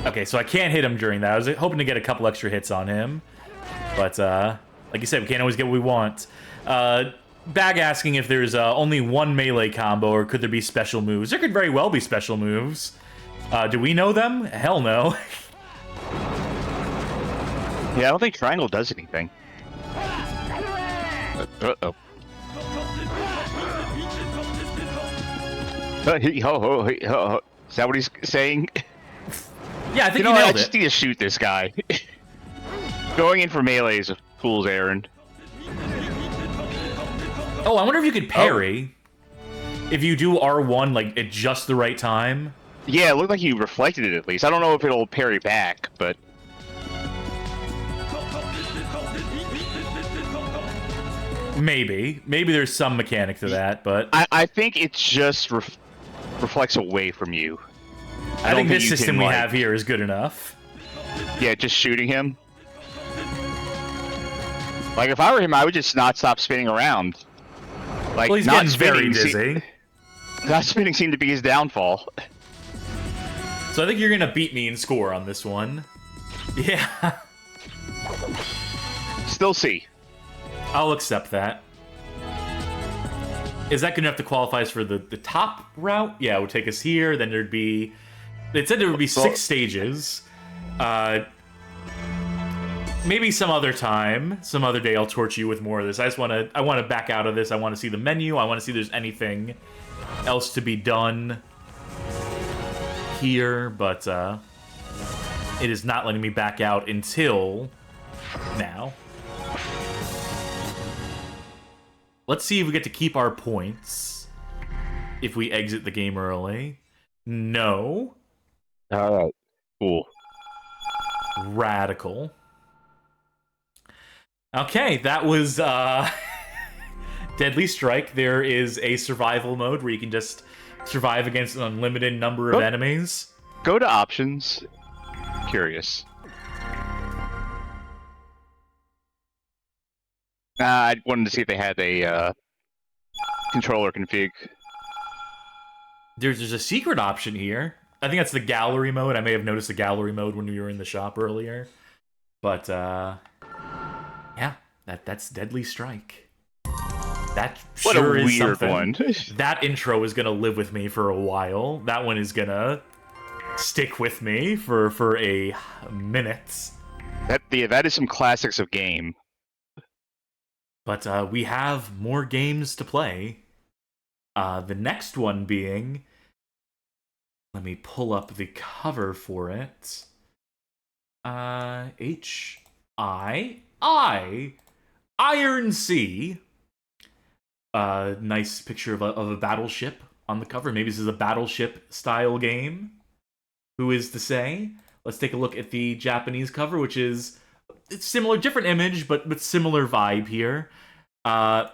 S1: Okay, so I can't hit him during that. I was hoping to get a couple extra hits on him. But, like you said, we can't always get what we want. Bag asking if there's only one melee combo, or could there be special moves? There could very well be special moves. Do we know them? Hell no.
S2: Yeah, I don't think triangle does anything. Uh-oh. Is that what he's saying?
S1: Yeah, I think
S2: you know,
S1: nailed
S2: I
S1: it.
S2: just need to shoot this guy. Going in for melee is a fool's errand.
S1: Oh, I wonder if you could parry. If you do R1, like, at just the right time.
S2: Yeah, it looked like you reflected it at least. I don't know if it'll parry back, but...
S1: Maybe. Maybe there's some mechanic to that, but...
S2: I think it just reflects away from you.
S1: I think this system we have here is good enough.
S2: Yeah, just shooting him. Like, if I were him, I would just not stop spinning around. Like,
S1: Well, he's
S2: not
S1: getting very
S2: spinning
S1: dizzy.
S2: Not spinning seemed to be his downfall.
S1: So I think you're gonna beat me in score on this one. Yeah.
S2: Still C.
S1: I'll accept that. Is that good enough to qualify us for the top route? Yeah, it would take us here, then there'd be... It said there would be 6 stages. Maybe some other time, some other day I'll torture you with more of this. I want to back out of this. I want to see the menu. I want to see if there's anything else to be done here, but it is not letting me back out until now. Let's see if we get to keep our points if we exit the game early. No.
S2: Alright. Cool.
S1: Radical. Okay, that was Deadly Strike. There is a survival mode where you can just survive against an unlimited number of enemies.
S2: Go to options. Curious. I wanted to see if they had a controller config.
S1: There's a secret option here. I think that's the gallery mode. I may have noticed the gallery mode when we were in the shop earlier. But, yeah, that's Deadly Strike. That
S2: What
S1: sure
S2: a
S1: is
S2: weird
S1: something.
S2: one.
S1: That intro is gonna live with me for a while. That one is gonna stick with me for a minute.
S2: That is some classics of game.
S1: But we have more games to play. The next one being... Let me pull up the cover for it. H-I-I. Iron Sea. Nice picture of a battleship on the cover. Maybe this is a battleship-style game. Who is to say? Let's take a look at the Japanese cover, which is... It's similar, different image, but similar vibe here.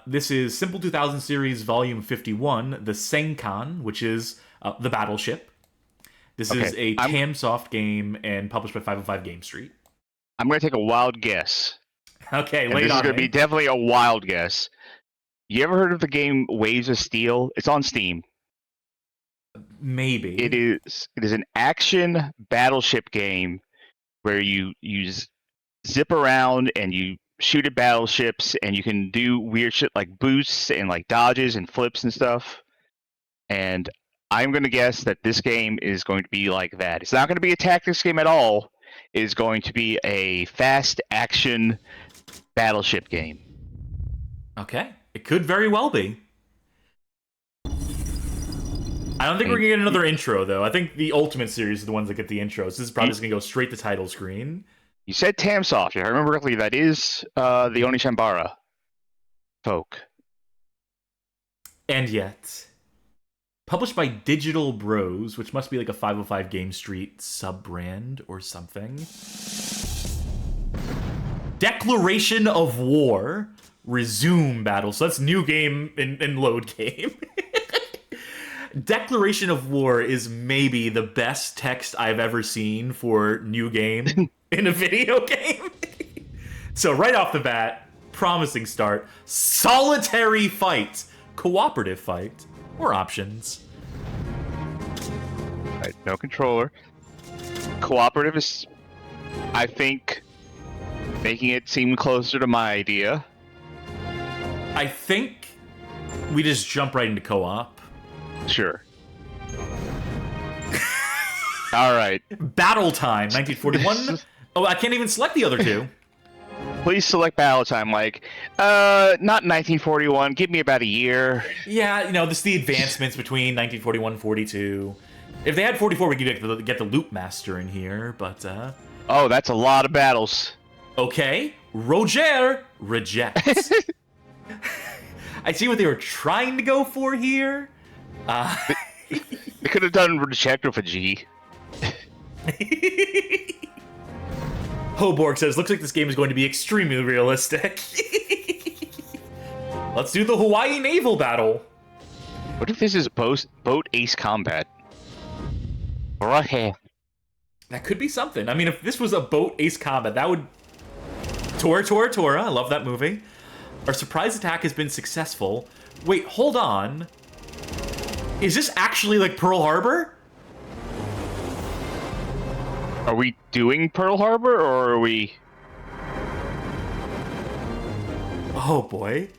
S1: This is Simple 2000 Series Volume 51, the Senkan, which is the battleship. This is a Tamsoft game and published by 505 Game Street.
S2: I'm going to take a wild guess.
S1: Okay,
S2: and
S1: late
S2: this
S1: on
S2: is going to be definitely a wild guess. You ever heard of the game Waves of Steel? It's on Steam.
S1: Maybe.
S2: It is an action battleship game where you zip around and you shoot at battleships and you can do weird shit like boosts and like dodges and flips and stuff. And I'm going to guess that this game is going to be like that. It's not going to be a tactics game at all. It is going to be a fast action battleship game.
S1: Okay. It could very well be. I don't think we're going to get another intro, though. I think the Ultimate Series are the ones that get the intros. This is probably just going to go straight to title screen.
S2: You said Tamsoft. If I remember correctly, that is the Onishambara folk.
S1: And yet, published by Digital Bros, which must be like a 505 Game Street sub-brand or something. Declaration of War. Resume battle. So that's new game in load game. Declaration of War is maybe the best text I've ever seen for new game in a video game. So right off the bat, promising start. Solitary fight, cooperative fight, or options.
S2: Right, no controller. Cooperative is, I think, making it seem closer to my idea.
S1: I think we just jump right into co-op.
S2: Sure. All right.
S1: Battle Time, 1941. Oh, I can't even select the other two.
S2: Please select Battle Time. Like, not 1941. Give me about a year.
S1: Yeah, you know, this is the advancements between 1941 and 42. If they had 44, we could get the Loop Master in here, but,
S2: Oh, that's a lot of battles.
S1: Okay. Roger rejects. I see what they were trying to go for here.
S2: They could have done reject with a G.
S1: Hoborg says, looks like this game is going to be extremely realistic. Let's do the Hawaii Naval Battle.
S2: What if this is boat ace combat? Right.
S1: That could be something. I mean, if this was a boat ace combat, that would... Tora, Tora, Tora. I love that movie. Our surprise attack has been successful. Wait, hold on. Is this actually like Pearl Harbor?
S2: Are we doing Pearl Harbor, or are we...
S1: Oh boy.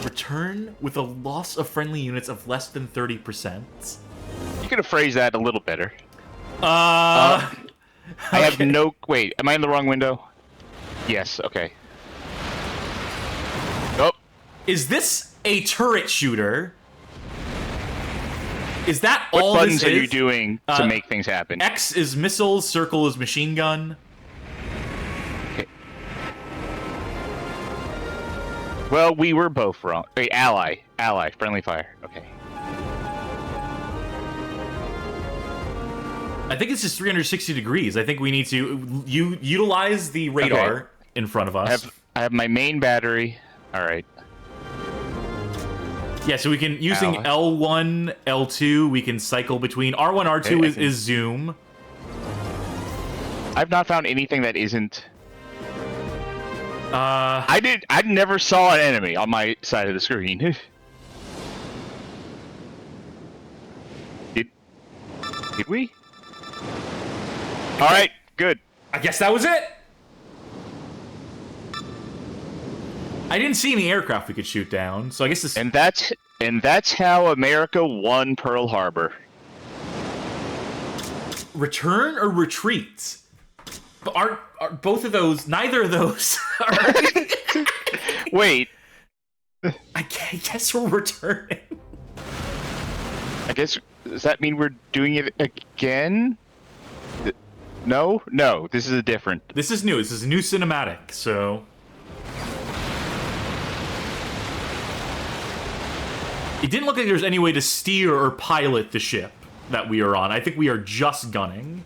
S1: Return with a loss of friendly units of less than 30%.
S2: You could have phrased that a little better.
S1: I
S2: have no... Wait, am I in the wrong window? Yes, okay. Oh.
S1: Is this a turret shooter? Is that
S2: What
S1: all
S2: buttons
S1: this
S2: are
S1: is?
S2: you doing to make things happen?
S1: X is missiles, circle is machine gun.
S2: Okay. Well, we were both wrong. Wait, ally, friendly fire. Okay.
S1: I think it's just 360 degrees. I think we need to utilize the radar in front of us.
S2: I have my main battery. All right.
S1: Yeah, so we can, using L1, L2, we can cycle between... R1, R2 is zoom.
S2: I've not found anything that isn't... I never saw an enemy on my side of the screen. Did we? Alright, good.
S1: I guess that was it! I didn't see any aircraft we could shoot down, so I guess this...
S2: And that's how America won Pearl Harbor.
S1: Return or retreat? But are both of those... Neither of those are...
S2: Wait.
S1: I guess we're returning.
S2: I guess... Does that mean we're doing it again? No? No, this is a different...
S1: This is new. This is a new cinematic, so... It didn't look like there was any way to steer or pilot the ship that we are on. I think we are just gunning.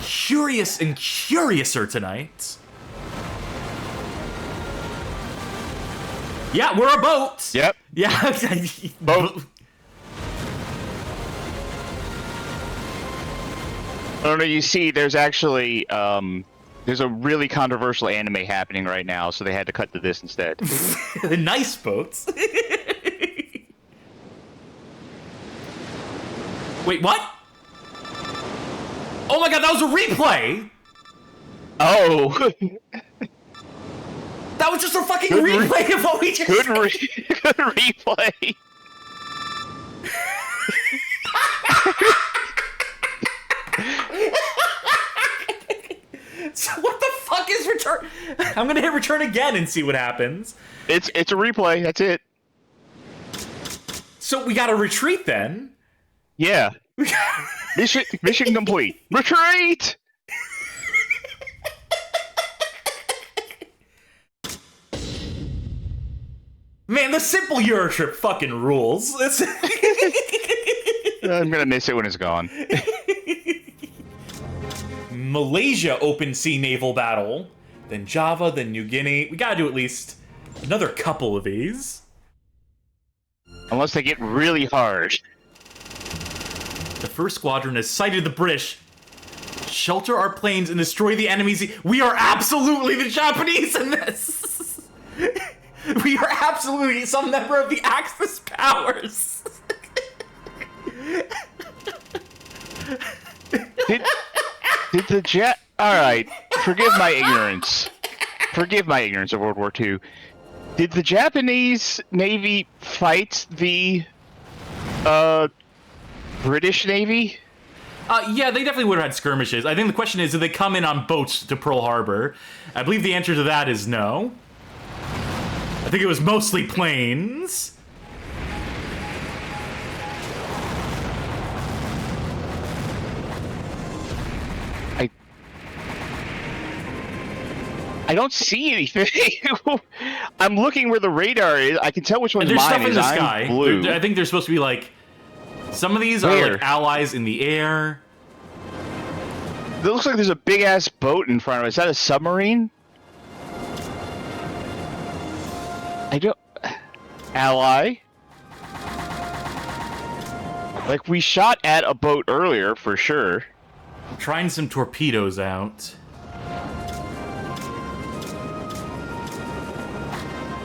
S1: Curious and curiouser tonight. Yeah, we're a boat.
S2: Yep.
S1: Yeah.
S2: Boat. Oh no, you see, there's actually, there's a really controversial anime happening right now, so they had to cut to this instead.
S1: Nice boats. Wait, what? Oh my god, that was a replay!
S2: Oh!
S1: That was just a fucking replay of what we just
S2: Good,
S1: said.
S2: good replay!
S1: So what the fuck is return? I'm gonna hit return again and see what happens.
S2: It's a replay, that's it.
S1: So we gotta retreat then?
S2: Yeah. Mission complete. Retreat!
S1: Man, the simple EuroTrip fucking rules.
S2: I'm gonna miss it when it's gone.
S1: Malaysia open sea naval battle, then Java, then New Guinea. We gotta do at least Another couple of these.
S2: Unless they get really hard.
S1: The first squadron has sighted the British. Shelter our planes and destroy the enemies. We are absolutely the Japanese in this. We are absolutely some member of the Axis powers.
S2: Did the Alright, forgive my ignorance. Forgive my ignorance of World War II. Did the Japanese Navy fight the British Navy?
S1: Yeah, they definitely would have had skirmishes. I think the question is, did they come in on boats to Pearl Harbor? I believe the answer to that is no. I think it was mostly planes.
S2: I don't see anything. I'm looking where the radar is. I can tell which one's
S1: There's
S2: mine
S1: stuff in
S2: is.
S1: the
S2: I'm
S1: sky.
S2: blue.
S1: I think there's supposed to be like... Some of these are like allies in the air.
S2: It looks like there's a big-ass boat in front of us. Is that a submarine? I don't... Ally? Like, we shot at a boat earlier, for sure.
S1: I'm trying some torpedoes out.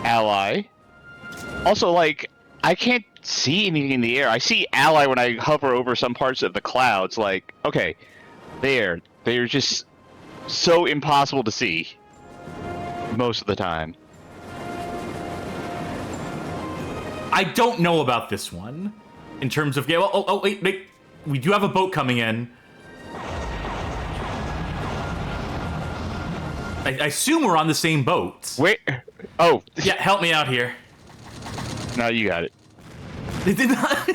S2: Ally. Also, like, I can't see anything in the air. I see Ally when I hover over some parts of the clouds. Like, okay, they're just so impossible to see most of the time.
S1: I don't know about this one in terms of... Oh, wait. We do have a boat coming in. I assume we're on the same boat.
S2: Wait. Oh.
S1: Yeah, help me out here.
S2: No, you got it.
S1: They did not...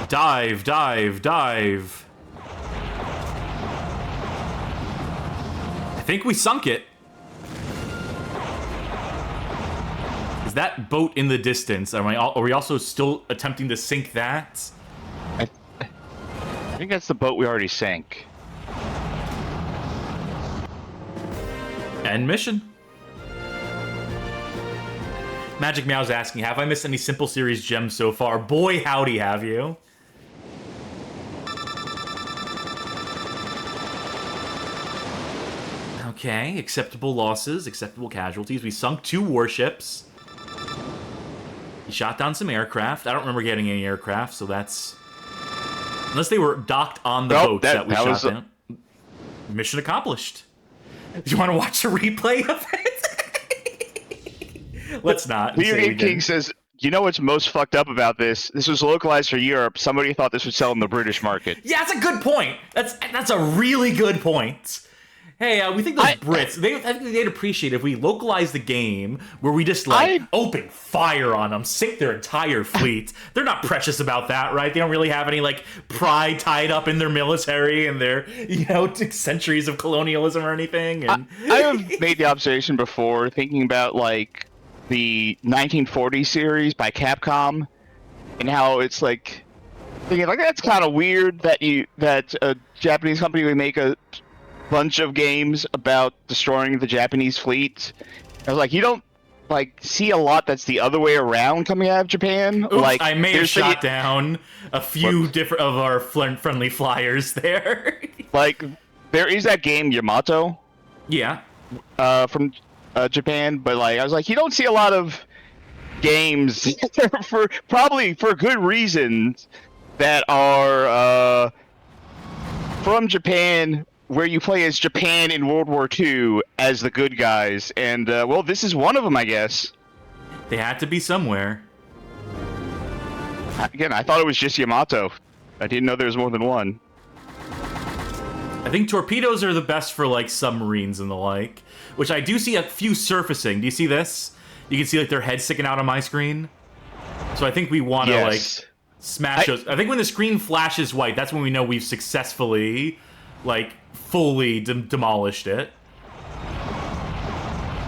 S1: Dive, dive, dive. I think we sunk it. Is that boat in the distance? Are we also still attempting to sink that?
S2: I think that's the boat we already sank.
S1: End mission. Magic Meow's asking, have I missed any Simple Series gems so far? Boy, howdy, have you. Okay, acceptable losses, acceptable casualties. We sunk 2 warships. He shot down some aircraft. I don't remember getting any aircraft, so that's... Unless they were docked on the boats that we shot down. Mission accomplished. Do you want to watch a replay of it? Let's not.
S2: Video Game King says, you know what's most fucked up about this? This was localized for Europe. Somebody thought this would sell in the British market.
S1: Yeah, that's a good point. That's a really good point. Hey, we think those Brits, I think they'd appreciate if we localize the game where we just, like, open fire on them, sink their entire fleet. They're not precious about that, right? They don't really have any, like, pride tied up in their military and their, centuries of colonialism or anything. And...
S2: I have made the observation before, thinking about, like, the 1940 series by Capcom, and how it's, like, thinking, like, that's kind of weird that a Japanese company would make a bunch of games about destroying the Japanese fleet. I was like, you don't see a lot that's the other way around coming out of Japan.
S1: Oops,
S2: like,
S1: I may have shot down a few different of our friendly flyers there.
S2: Like, there is that game Yamato.
S1: Yeah.
S2: From Japan, but like I was like, you don't see a lot of games probably for good reasons that are from Japan, where you play as Japan in World War II as the good guys, and well, this is one of them, I guess.
S1: They had to be somewhere.
S2: Again, I thought it was just Yamato. I didn't know there was more than one.
S1: I think torpedoes are the best for, like, submarines and the like, which I do see a few surfacing. Do you see this? You can see, like, their head sticking out on my screen. So I think we want to, like, smash those. I think when the screen flashes white, that's when we know we've successfully, like, fully demolished it.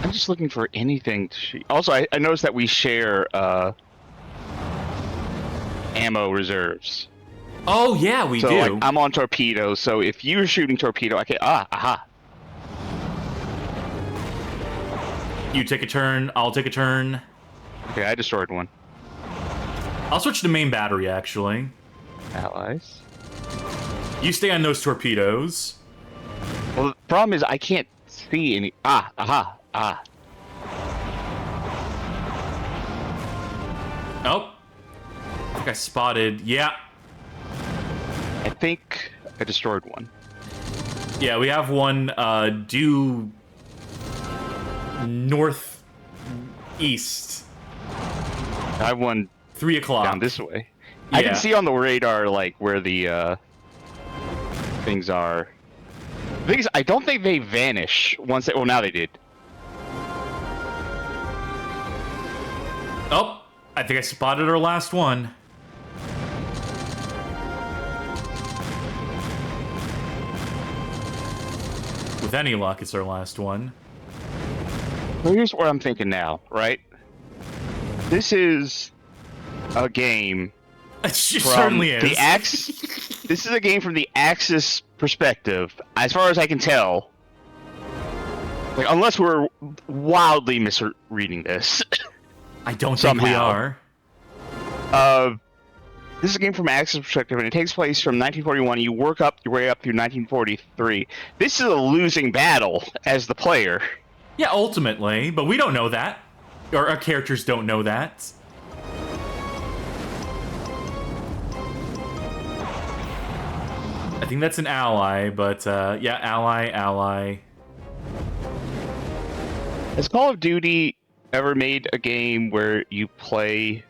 S2: I'm just looking for anything to shoot. Also, I noticed that we share ammo reserves.
S1: Oh yeah, we
S2: So
S1: do.
S2: like, I'm on torpedo, so if you're shooting torpedo, I can aha.
S1: You take a turn. I'll take a turn.
S2: Okay, I destroyed one.
S1: I'll switch to main battery actually.
S2: Allies.
S1: You stay on those torpedoes.
S2: Well, the problem is I can't see any. Aha.
S1: Oh. I think I spotted. Yeah.
S2: I think I destroyed one.
S1: Yeah, we have one due northeast.
S2: I have one
S1: 3 o'clock.
S2: down this way.
S1: Yeah.
S2: I can see on the radar like where the things are. The thing is, I don't think they vanish once they. Well, now they did.
S1: Oh, I think I spotted our last one. With any luck, it's our last one.
S2: Well, here's what I'm thinking now, right? This is a game
S1: It
S2: from
S1: certainly is.
S2: the This is a game from the Axis perspective, as far as I can tell. Like, unless we're wildly misreading this.
S1: I don't think we
S2: somehow.
S1: are.
S2: This is a game from Axis perspective, and it takes place from 1941. You work up your way up through 1943. This is a losing battle as the player.
S1: Yeah, ultimately, but we don't know that. Or our characters don't know that. I think that's an ally, but yeah, ally.
S2: Has Call of Duty ever made a game where you play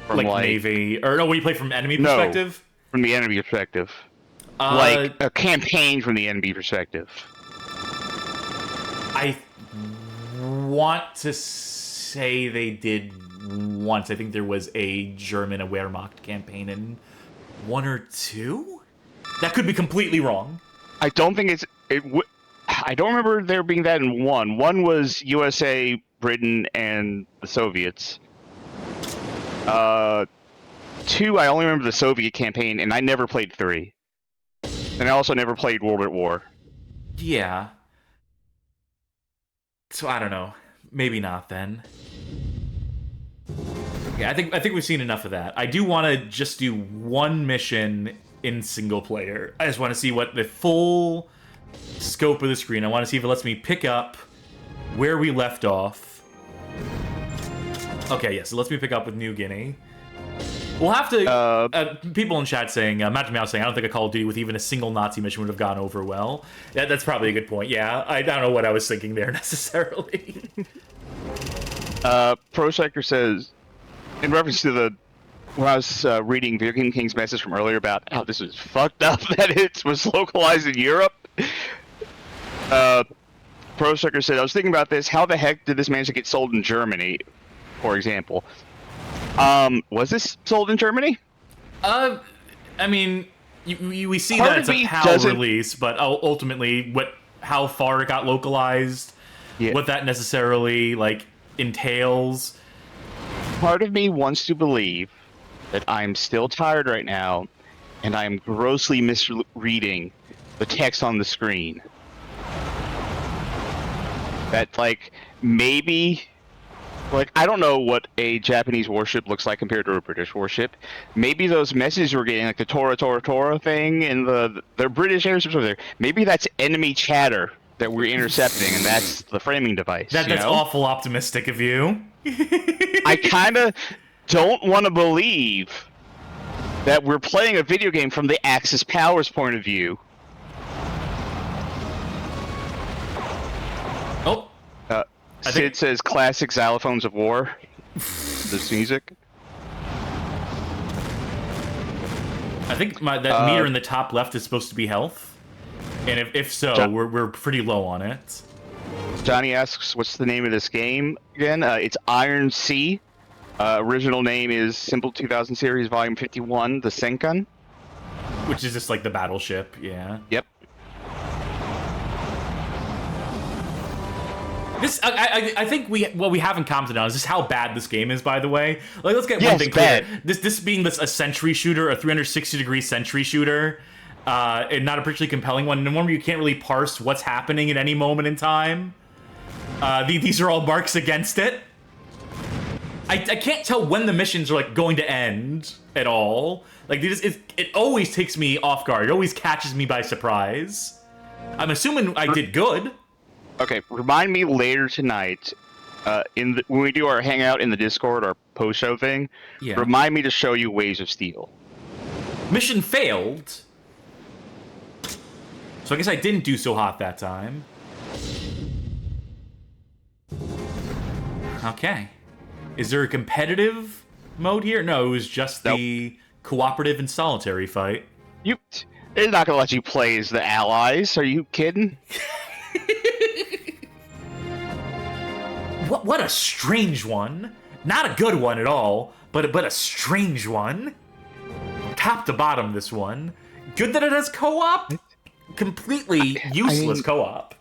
S2: from
S1: Like Navy, or no, we play from enemy
S2: No.
S1: perspective?
S2: From the enemy perspective. Like a campaign from the enemy perspective.
S1: I want to say they did once. I think there was a German Wehrmacht campaign in 1 or 2? That could be completely wrong.
S2: I don't think it's... I don't remember there being that in 1. 1 was USA, Britain, and the Soviets. 2, I only remember the Soviet campaign, and I never played 3. And I also never played World at War.
S1: Yeah. So I don't know. Maybe not then. Yeah, I think we've seen enough of that. I do want to just do one mission in single player. I just want to see what the full scope of the screen. I want to see if it lets me pick up where we left off. Okay, yes, it lets me pick up with New Guinea. We'll have to... people in chat saying, Magic Mouse saying, I don't think a Call of Duty with even a single Nazi mission would have gone over well. That's probably a good point. Yeah, I don't know what I was thinking there necessarily.
S2: Pro Sector says, in reference to when I was reading Video Game King's message from earlier about how this is fucked up that it was localized in Europe, Pro Sector said, I was thinking about this, how the heck did this manage to get sold in Germany, for example? Was this sold in Germany?
S1: I mean, we see
S2: Part
S1: that
S2: of
S1: it's a
S2: me
S1: PAL
S2: doesn't-
S1: release, but ultimately, how far it got localized,
S2: Yeah.
S1: what that necessarily like entails.
S2: Part of me wants to believe that I'm still tired right now, and I'm grossly misreading the text on the screen. That, like, maybe... Like, I don't know what a Japanese warship looks like compared to a British warship. Maybe those messages we're getting, like the Tora thing, and the British airships over there, maybe that's enemy chatter that we're intercepting, and that's the framing device.
S1: That's awful optimistic of you.
S2: I kind of don't want to believe that we're playing a video game from the Axis powers point of view.
S1: Oh.
S2: Sid says classic xylophones of war. This music.
S1: I think that meter in the top left is supposed to be health, and if so, we're pretty low on it.
S2: Johnny asks, "What's the name of this game again?" It's Iron Sea. Original name is Simple 2000 Series Volume 51, The Senkan.
S1: Which is just like the battleship, yeah.
S2: Yep.
S1: I think what we haven't commented on is just how bad this game is. By the way, like let's get
S2: Yes,
S1: one thing clear.
S2: bad.
S1: This being a century shooter, a 360-degree century shooter, and not a particularly compelling one, and one where you can't really parse what's happening at any moment in time. These are all marks against it. I can't tell when the missions are like going to end at all. Like it always takes me off guard. It always catches me by surprise. I'm assuming I did good.
S2: Okay, remind me later tonight, when we do our hangout in the Discord, our post-show thing.
S1: Yeah.
S2: Remind me to show you Waves of Steel.
S1: Mission failed. So I guess I didn't do so hot that time. Okay. Is there a competitive mode here? No, it was just the cooperative and solitary fight.
S2: They're not gonna let you play as the allies. Are you kidding?
S1: What a strange one. Not a good one at all, but a strange one. Top to bottom, this one. Good that it has co-op. Completely useless co-op.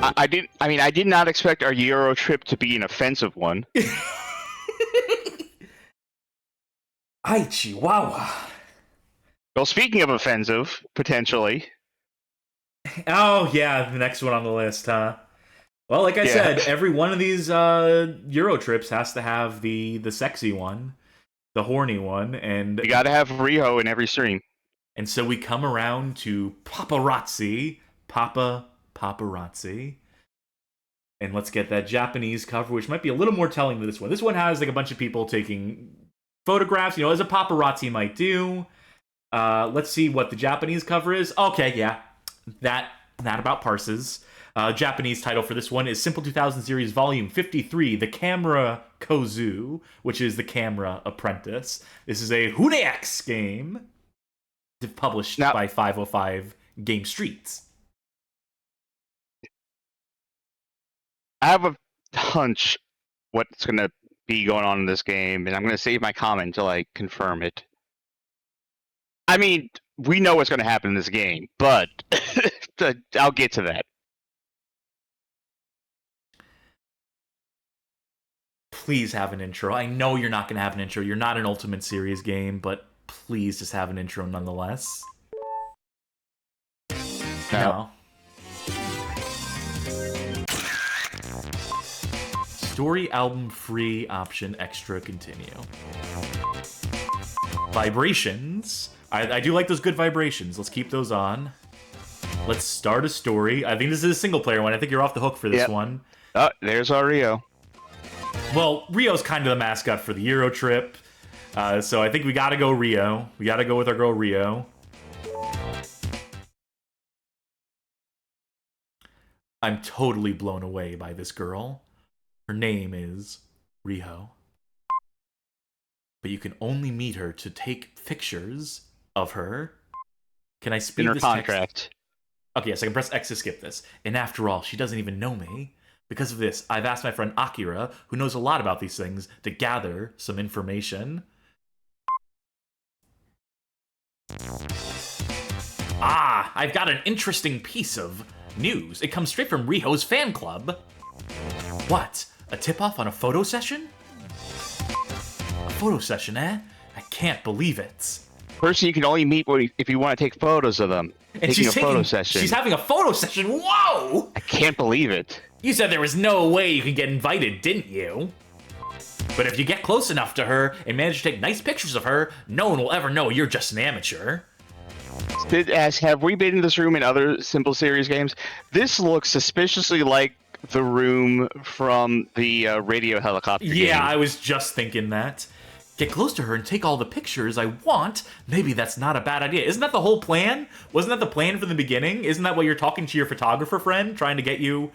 S2: I did not expect our EuroTrip to be an offensive one.
S1: Ay, Chihuahua.
S2: Well, speaking of offensive, potentially.
S1: Oh, yeah, the next one on the list, huh? Well, like I said, every one of these EuroTrips has to have the sexy one, the horny one, and...
S2: You gotta have Rio in every stream.
S1: And so we come around to Paparazzi, Paparazzi. And let's get that Japanese cover, which might be a little more telling than this one. This one has like a bunch of people taking photographs, you know, as a paparazzi might do. Let's see what the Japanese cover is. Okay, yeah, that about parses. Japanese title for this one is Simple 2000 Series Volume 53, The Camera Kozu, which is the Camera Apprentice. This is a Hunex game published by 505 Game Streets.
S2: I have a hunch what's going to be going on in this game, and I'm going to save my comment until I confirm it. I mean, we know what's going to happen in this game, but I'll get to that.
S1: Please have an intro. I know you're not going to have an intro. You're not an Ultimate Series game, but please just have an intro nonetheless. No. Story album free option extra continue. Vibrations. I do like those good vibrations. Let's keep those on. Let's start a story. I think this is a single player one. I think you're off the hook for this one.
S2: Oh, there's our Rio.
S1: Well, Rio's kind of the mascot for the EuroTrip. So I think we gotta go Rio. We gotta go with our girl Rio. I'm totally blown away by this girl. Her name is Riho. But you can only meet her to take pictures of her. Can I speed this
S2: contract?
S1: Text? Okay, yes, I can press X to skip this. And after all, she doesn't even know me. Because of this, I've asked my friend Akira, who knows a lot about these things, to gather some information. Ah, I've got an interesting piece of news. It comes straight from Riho's fan club. What? A tip-off on a photo session? A photo session, eh? I can't believe it.
S2: Person you can only meet if you want to take photos of them.
S1: And she's taking a photo session. She's having a photo session. Whoa!
S2: I can't believe it.
S1: You said there was no way you could get invited, didn't you? But if you get close enough to her and manage to take nice pictures of her, no one will ever know you're just an amateur.
S2: Have we been in this room in other Simple Series games? This looks suspiciously like the room from the radio helicopter game.
S1: I was just thinking that. Get close to her and take all the pictures I want. Maybe that's not a bad idea. Isn't that the whole plan? Wasn't that the plan from the beginning? Isn't that what you're talking to your photographer friend, trying to get you...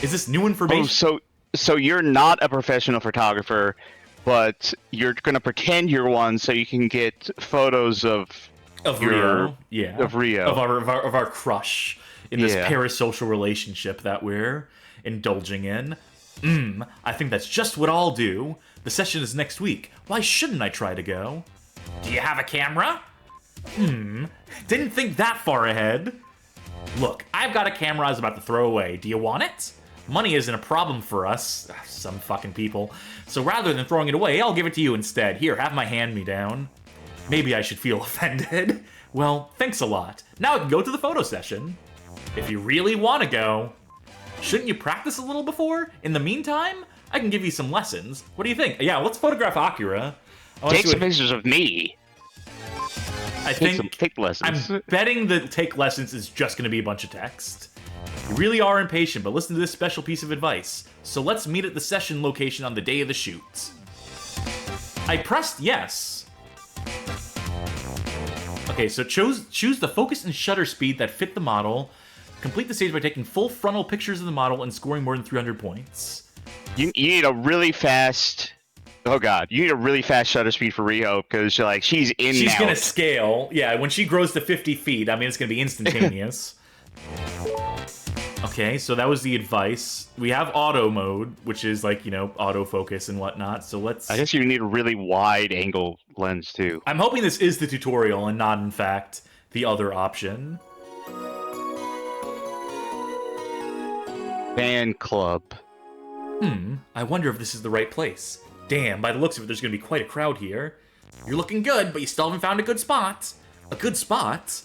S1: Is this new information?
S2: Oh, so you're not a professional photographer, but you're gonna pretend you're one so you can get photos of
S1: Rio. Yeah.
S2: Of Rio.
S1: Of our crush in this parasocial relationship that we're indulging in. I think that's just what I'll do. The session is next week. Why shouldn't I try to go? Do you have a camera? Didn't think that far ahead. Look, I've got a camera I was about to throw away. Do you want it? Money isn't a problem for us, some fucking people. So rather than throwing it away, I'll give it to you instead. Here, have my hand-me-down. Maybe I should feel offended. Well, thanks a lot. Now I can go to the photo session. If you really want to go. Shouldn't you practice a little before? In the meantime, I can give you some lessons. What do you think? Yeah, let's photograph Akira.
S2: Take some pictures of me.
S1: I think
S2: take lessons.
S1: I'm betting that take lessons is just going to be a bunch of text. You really are impatient, but listen to this special piece of advice. So let's meet at the session location on the day of the shoot. I pressed yes. Okay, so choose the focus and shutter speed that fit the model. Complete the stage by taking full frontal pictures of the model and scoring more than 300 points.
S2: You need a really fast... Oh god, you need a really fast shutter speed for Riho, because she's in
S1: She's
S2: now.
S1: Gonna scale. Yeah, when she grows to 50 feet, I mean, it's gonna be instantaneous. Okay, so that was the advice. We have auto mode, which is autofocus and whatnot, so let's...
S2: I guess you need a really wide angle lens, too.
S1: I'm hoping this is the tutorial and not, in fact, the other option.
S2: Fan club.
S1: I wonder if this is the right place. Damn, by the looks of it, there's gonna be quite a crowd here. You're looking good, but you still haven't found a good spot. A good spot?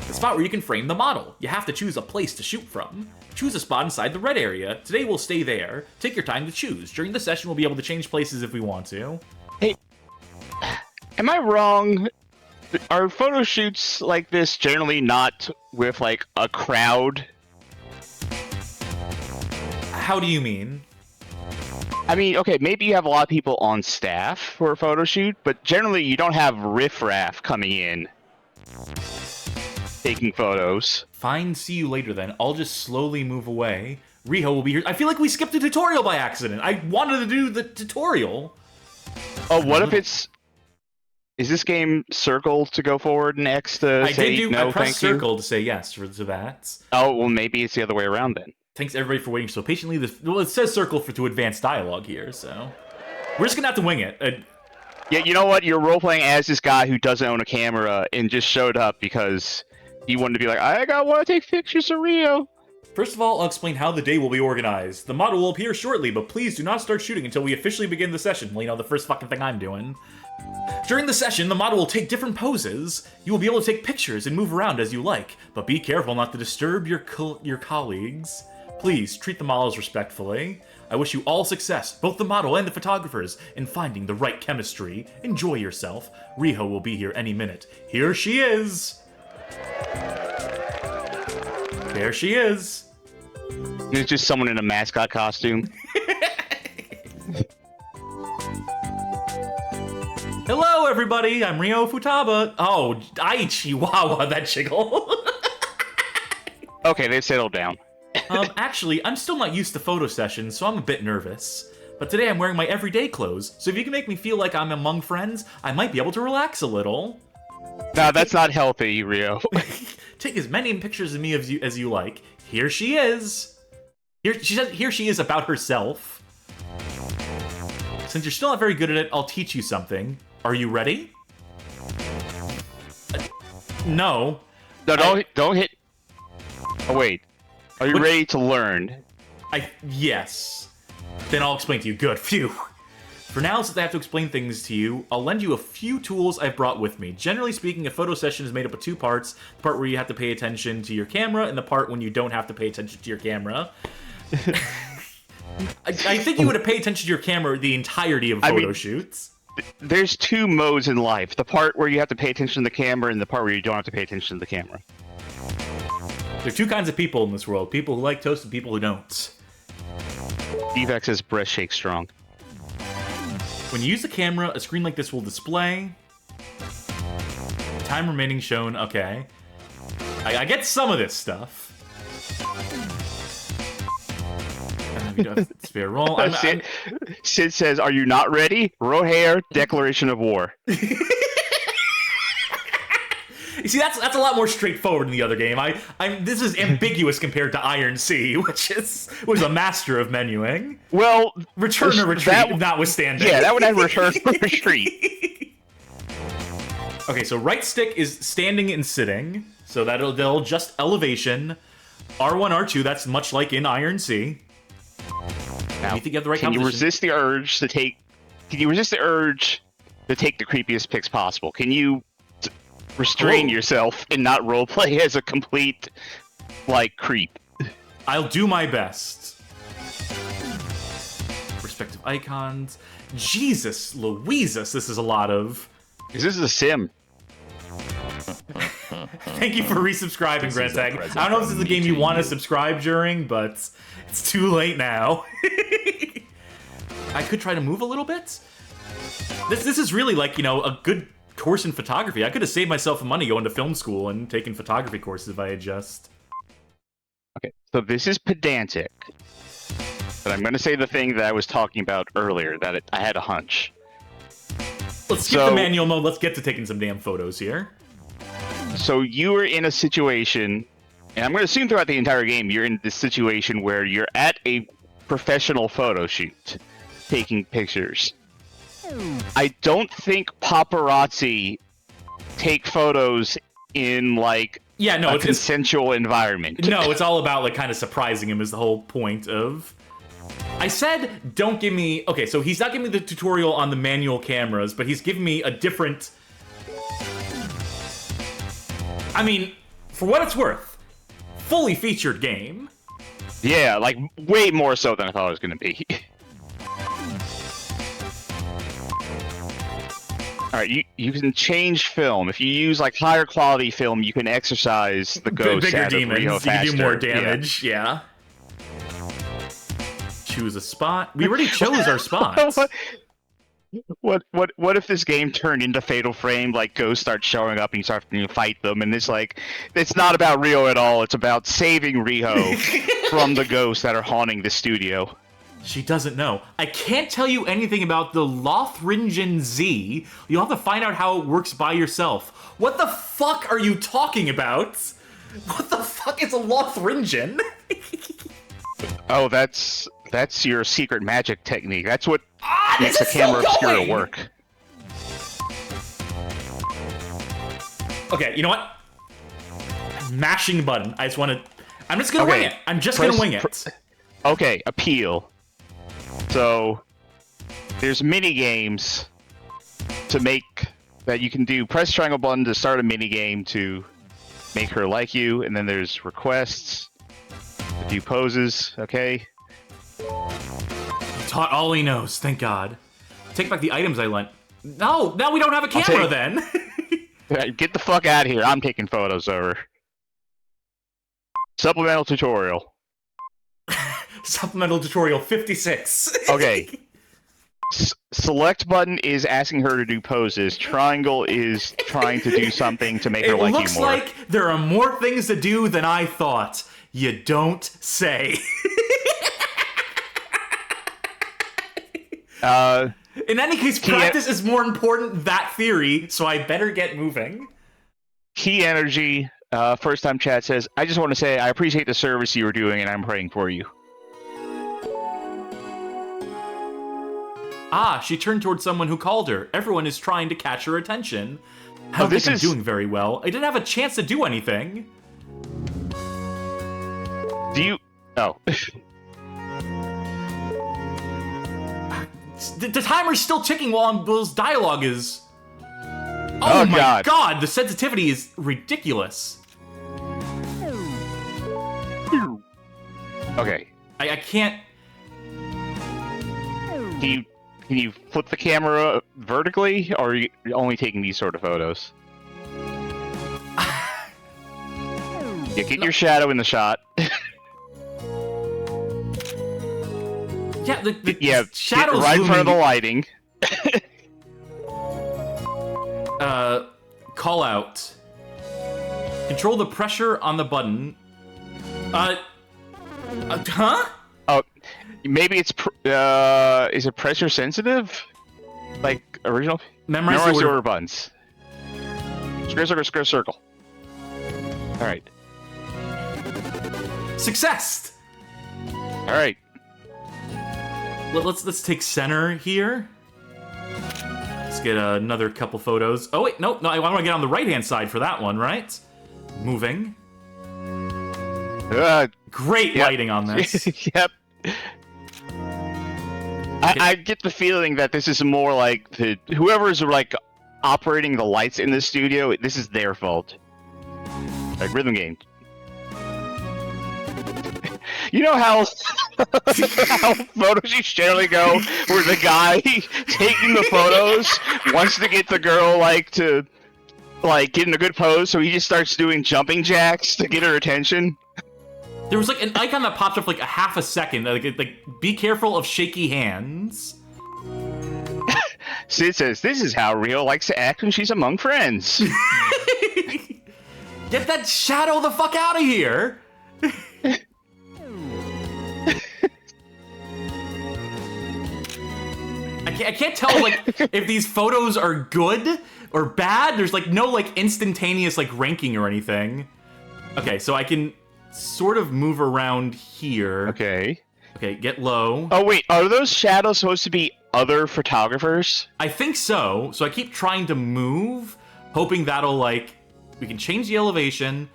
S1: The spot where you can frame the model. You have to choose a place to shoot from. Choose a spot inside the red area. Today we'll stay there. Take your time to choose. During the session, we'll be able to change places if we want to.
S2: Hey, am I wrong? Are photo shoots like this generally not with, a crowd?
S1: How do you mean?
S2: I mean, okay, maybe you have a lot of people on staff for a photo shoot, but generally you don't have riffraff coming in taking photos.
S1: Fine, see you later then. I'll just slowly move away. Riho will be here. I feel like we skipped a tutorial by accident. I wanted to do the tutorial.
S2: Oh, what if it's... Is this game circle to go forward and X to say no,
S1: I pressed
S2: thank you?
S1: Circle to say yes to that.
S2: Oh, well, maybe it's the other way around then.
S1: Thanks everybody for waiting so patiently. Well, it says circle to advance dialogue here, so... We're just gonna have to wing it.
S2: Yeah, you know what? You're role-playing as this guy who doesn't own a camera and just showed up because he wanted to be like, I want to take pictures of Rio.
S1: First of all, I'll explain how the day will be organized. The model will appear shortly, but please do not start shooting until we officially begin the session. Well, you know, the first fucking thing I'm doing. During the session, the model will take different poses. You will be able to take pictures and move around as you like, but be careful not to disturb your colleagues. Please, treat the models respectfully. I wish you all success, both the model and the photographers, in finding the right chemistry. Enjoy yourself. Riho will be here any minute. Here she is! There she is!
S2: It's just someone in a mascot costume.
S1: Hello, everybody! I'm Ryo Futaba. Oh, Aichiwawa, that jiggle.
S2: Okay, they've settled down.
S1: Actually, I'm still not used to photo sessions, so I'm a bit nervous. But today I'm wearing my everyday clothes, so if you can make me feel like I'm among friends, I might be able to relax a little.
S2: No, that's not healthy, Rio.
S1: Take as many pictures of me as you like. Here she is. Here she is about herself. Since you're still not very good at it, I'll teach you something. Are you ready? No.
S2: No, don't hit... Oh, wait. Are you ready to learn?
S1: Yes. Then I'll explain to you. Good. Phew. For now, since I have to explain things to you, I'll lend you a few tools I've brought with me. Generally speaking, a photo session is made up of two parts. The part where you have to pay attention to your camera, and the part when you don't have to pay attention to your camera. I think you would have paid attention to your camera the entirety of photo shoots.
S2: There's two modes in life. The part where you have to pay attention to the camera, and the part where you don't have to pay attention to the camera.
S1: There are two kinds of people in this world. People who like toast and people who don't.
S2: Evex says breast shake strong.
S1: When you use the camera, a screen like this will display. Time remaining shown. Okay. I get some of this stuff. And we do have spare roll.
S2: Sid says, are you not ready? Rohair, declaration of war.
S1: You see, that's a lot more straightforward in the other game. This is ambiguous compared to Iron Sea, which was a master of menuing.
S2: Well,
S1: return or retreat, notwithstanding.
S2: Yeah, that would have return or retreat.
S1: Okay, so right stick is standing and sitting. So they'll adjust elevation. R1, R2, that's much like in Iron Sea.
S2: Now,
S1: you think you have the right
S2: can you
S1: composition?
S2: resist the urge to take... Can you resist the urge to take the creepiest pics possible? Can you restrain yourself and not roleplay as a complete, like, creep?
S1: I'll do my best. Respective icons. Jesus Louises, this is a lot of...
S2: This is a sim.
S1: Thank you for resubscribing, Grantag. I don't know if this is the game you want to subscribe during, but it's too late now. I could try to move a little bit. This is really like, you know, a good course in photography. I could have saved myself money going to film school and taking photography courses if I had just...
S2: Okay, so this is pedantic. But I'm going to say the thing that I was talking about earlier, that I had a hunch.
S1: Let's skip the manual mode. Let's get to taking some damn photos here.
S2: So you were in a situation, and I'm going to assume throughout the entire game, you're in this situation where you're at a professional photo shoot, taking pictures. I don't think paparazzi take photos in, like, a consensual environment.
S1: No, it's all about, like, kind of surprising him is the whole point of... I said, don't give me... Okay, so he's not giving me the tutorial on the manual cameras, but he's giving me a different... I mean, for what it's worth, fully featured game.
S2: Yeah, like, way more so than I thought it was going to be. Alright, you can change film. If you use, like, higher quality film, you can exercise the ghost
S1: bigger
S2: out of
S1: demons.
S2: Rio
S1: You
S2: faster.
S1: can do more damage, yeah. Choose a spot. We already chose our spots.
S2: What if this game turned into Fatal Frame, like ghosts start showing up and you start to fight them, and it's like, it's not about Rio at all, it's about saving Rio from the ghosts that are haunting the studio.
S1: She doesn't know. I can't tell you anything about the Lothringen Z. You'll have to find out how it works by yourself. What the fuck are you talking about? What the fuck is a Lothringen?
S2: Oh, that's your secret magic technique. That's what makes the camera obscura work.
S1: Okay, you know what? Mashing button. I'm just gonna wing it. I'm just gonna wing it.
S2: Okay, appeal. So, there's mini games to make that you can do. Press triangle button to start a mini game to make her like you, and then there's requests, a few poses. Okay.
S1: Taught all he knows. Thank God. Take back the items I lent. No, now we don't have a camera then.
S2: Get the fuck out of here. I'm taking photos over. Supplemental tutorial.
S1: Supplemental tutorial 56.
S2: Okay. Select button is asking her to do poses. Triangle is trying to do something to make her like you more. It
S1: looks like there are more things to do than I thought. You don't say. In any case, practice is more important, that theory, so I better get moving.
S2: Key energy. First time chat says, I just want to say I appreciate the service you were doing and I'm praying for you.
S1: Ah, she turned towards someone who called her. Everyone is trying to catch her attention. I don't think I'm doing very well. I didn't have a chance to do anything.
S2: Do you... Oh.
S1: The timer's still ticking while Bill's dialogue is... Oh my God, the sensitivity is ridiculous.
S2: Okay.
S1: I can't...
S2: Can you flip the camera vertically, or are you only taking these sort of photos? Yeah, get your shadow in the shot.
S1: Yeah, the
S2: shadow's right in front of the lighting.
S1: Call out. Control the pressure on the button. Huh?
S2: Oh, maybe it's is it pressure sensitive? Like original? Memorize the order buttons. Square, circle, square, circle. All right.
S1: Success.
S2: All right.
S1: Let's take center here. Let's get another couple photos. Oh wait, no, I want to get on the right-hand side for that one, right? Moving.
S2: Yep.
S1: Great lighting on this.
S2: Yep. I get the feeling that this is more like whoever's like operating the lights in the studio. This is their fault. Like rhythm game. You know how how photos used generally go, where the guy taking the photos wants to get the girl to get in a good pose, so he just starts doing jumping jacks to get her attention.
S1: There was like an icon that popped up like a half a second. Like be careful of shaky hands.
S2: Sid says, "This is how Rio likes to act when she's among friends."
S1: Get that shadow the fuck out of here! I can't tell like if these photos are good or bad. There's like no like instantaneous like ranking or anything. Okay, so I can sort of move around here.
S2: Okay.
S1: Okay, get low.
S2: Oh wait, are those shadows supposed to be other photographers?
S1: I think so. So I keep trying to move, hoping that'll like we can change the elevation.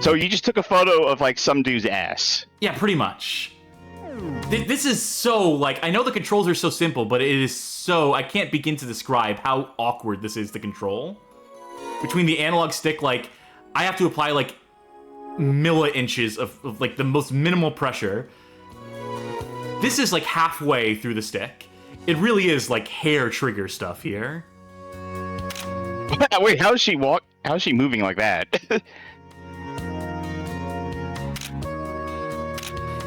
S2: So you just took a photo of like some dude's ass.
S1: Yeah, pretty much. This is so, like, I know the controls are so simple, but it is so, I can't begin to describe how awkward this is to control. Between the analog stick, like, I have to apply, like, milli-inches of like, the most minimal pressure. This is, like, halfway through the stick. It really is, like, hair trigger stuff here.
S2: Wait, how is she moving like that?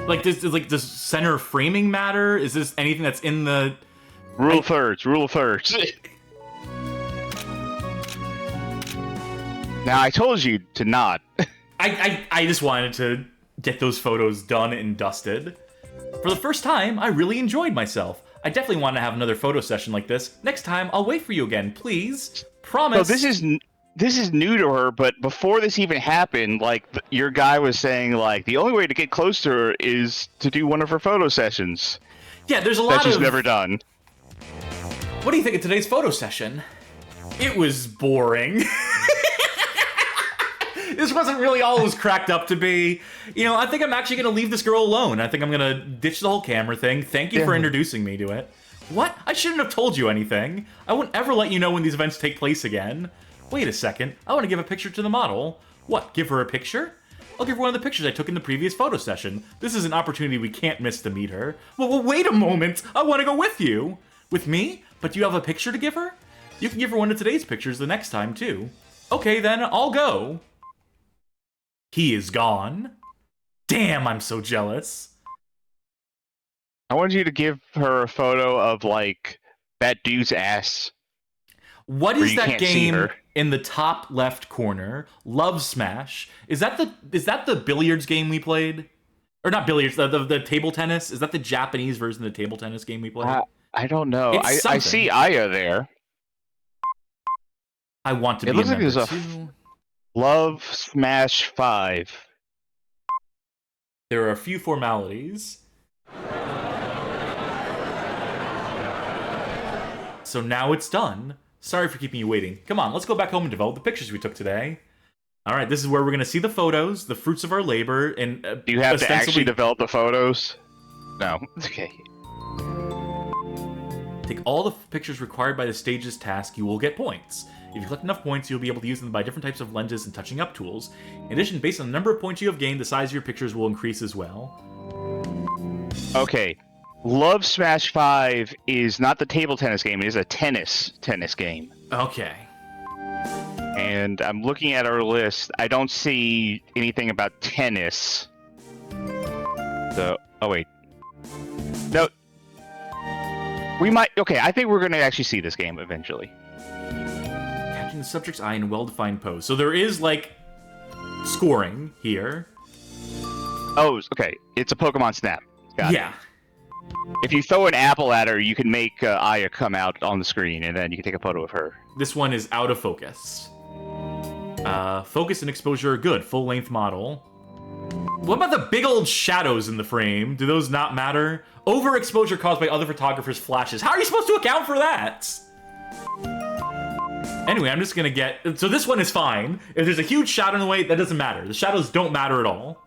S1: Like, does center framing matter? Is this anything that's in the...
S2: Rule of thirds. Now, I told you to not.
S1: I just wanted to get those photos done and dusted. For the first time, I really enjoyed myself. I definitely want to have another photo session like this. Next time, I'll wait for you again, please. Promise.
S2: So this is new to her, but before this even happened, like, your guy was saying, like, the only way to get close to her is to do one of her photo sessions.
S1: Yeah, there's a lot
S2: that she's never done.
S1: What do you think of today's photo session? It was boring. This wasn't really all it was cracked up to be. You know, I think I'm actually going to leave this girl alone. I think I'm going to ditch the whole camera thing. Thank you for introducing me to it. What? I shouldn't have told you anything. I wouldn't ever let you know when these events take place again. Wait a second, I want to give a picture to the model. What, give her a picture? I'll give her one of the pictures I took in the previous photo session. This is an opportunity we can't miss to meet her. Well, wait a moment, I want to go with you. With me? But do you have a picture to give her? You can give her one of today's pictures the next time, too. Okay, then, I'll go. He is gone. Damn, I'm so jealous.
S2: I wanted you to give her a photo of, like, that dude's ass.
S1: What is that game in the top left corner? Love Smash. Is that the billiards game we played? Or not billiards, the table tennis? Is that the Japanese version of the table tennis game we played?
S2: I don't know. I see Aya there.
S1: I want to be a member too. Like there's a
S2: Love Smash 5.
S1: There are a few formalities. So now it's done. Sorry for keeping you waiting. Come on, let's go back home and develop the pictures we took today. All right, this is where we're going to see the photos, the fruits of our labor, and
S2: do you have to actually develop the photos? No. Okay.
S1: Take all the pictures required by the stage's task, you will get points. If you collect enough points, you'll be able to use them by different types of lenses and touching up tools. In addition, based on the number of points you have gained, the size of your pictures will increase as well.
S2: Okay. Love Smash 5 is not the table tennis game, it is a tennis game.
S1: Okay.
S2: And I'm looking at our list, I don't see anything about tennis. So, oh wait. No. We might, okay, I think we're going to actually see this game eventually.
S1: Catching the subject's eye in a well-defined pose. So there is, like, scoring here.
S2: Oh, okay. It's a Pokemon Snap. Got it. If you throw an apple at her, you can make Aya come out on the screen, and then you can take a photo of her.
S1: This one is out of focus. Focus and exposure are good. Full-length model. What about the big old shadows in the frame? Do those not matter? Overexposure caused by other photographers' flashes. How are you supposed to account for that? Anyway, I'm just gonna get... So this one is fine. If there's a huge shadow in the way, that doesn't matter. The shadows don't matter at all.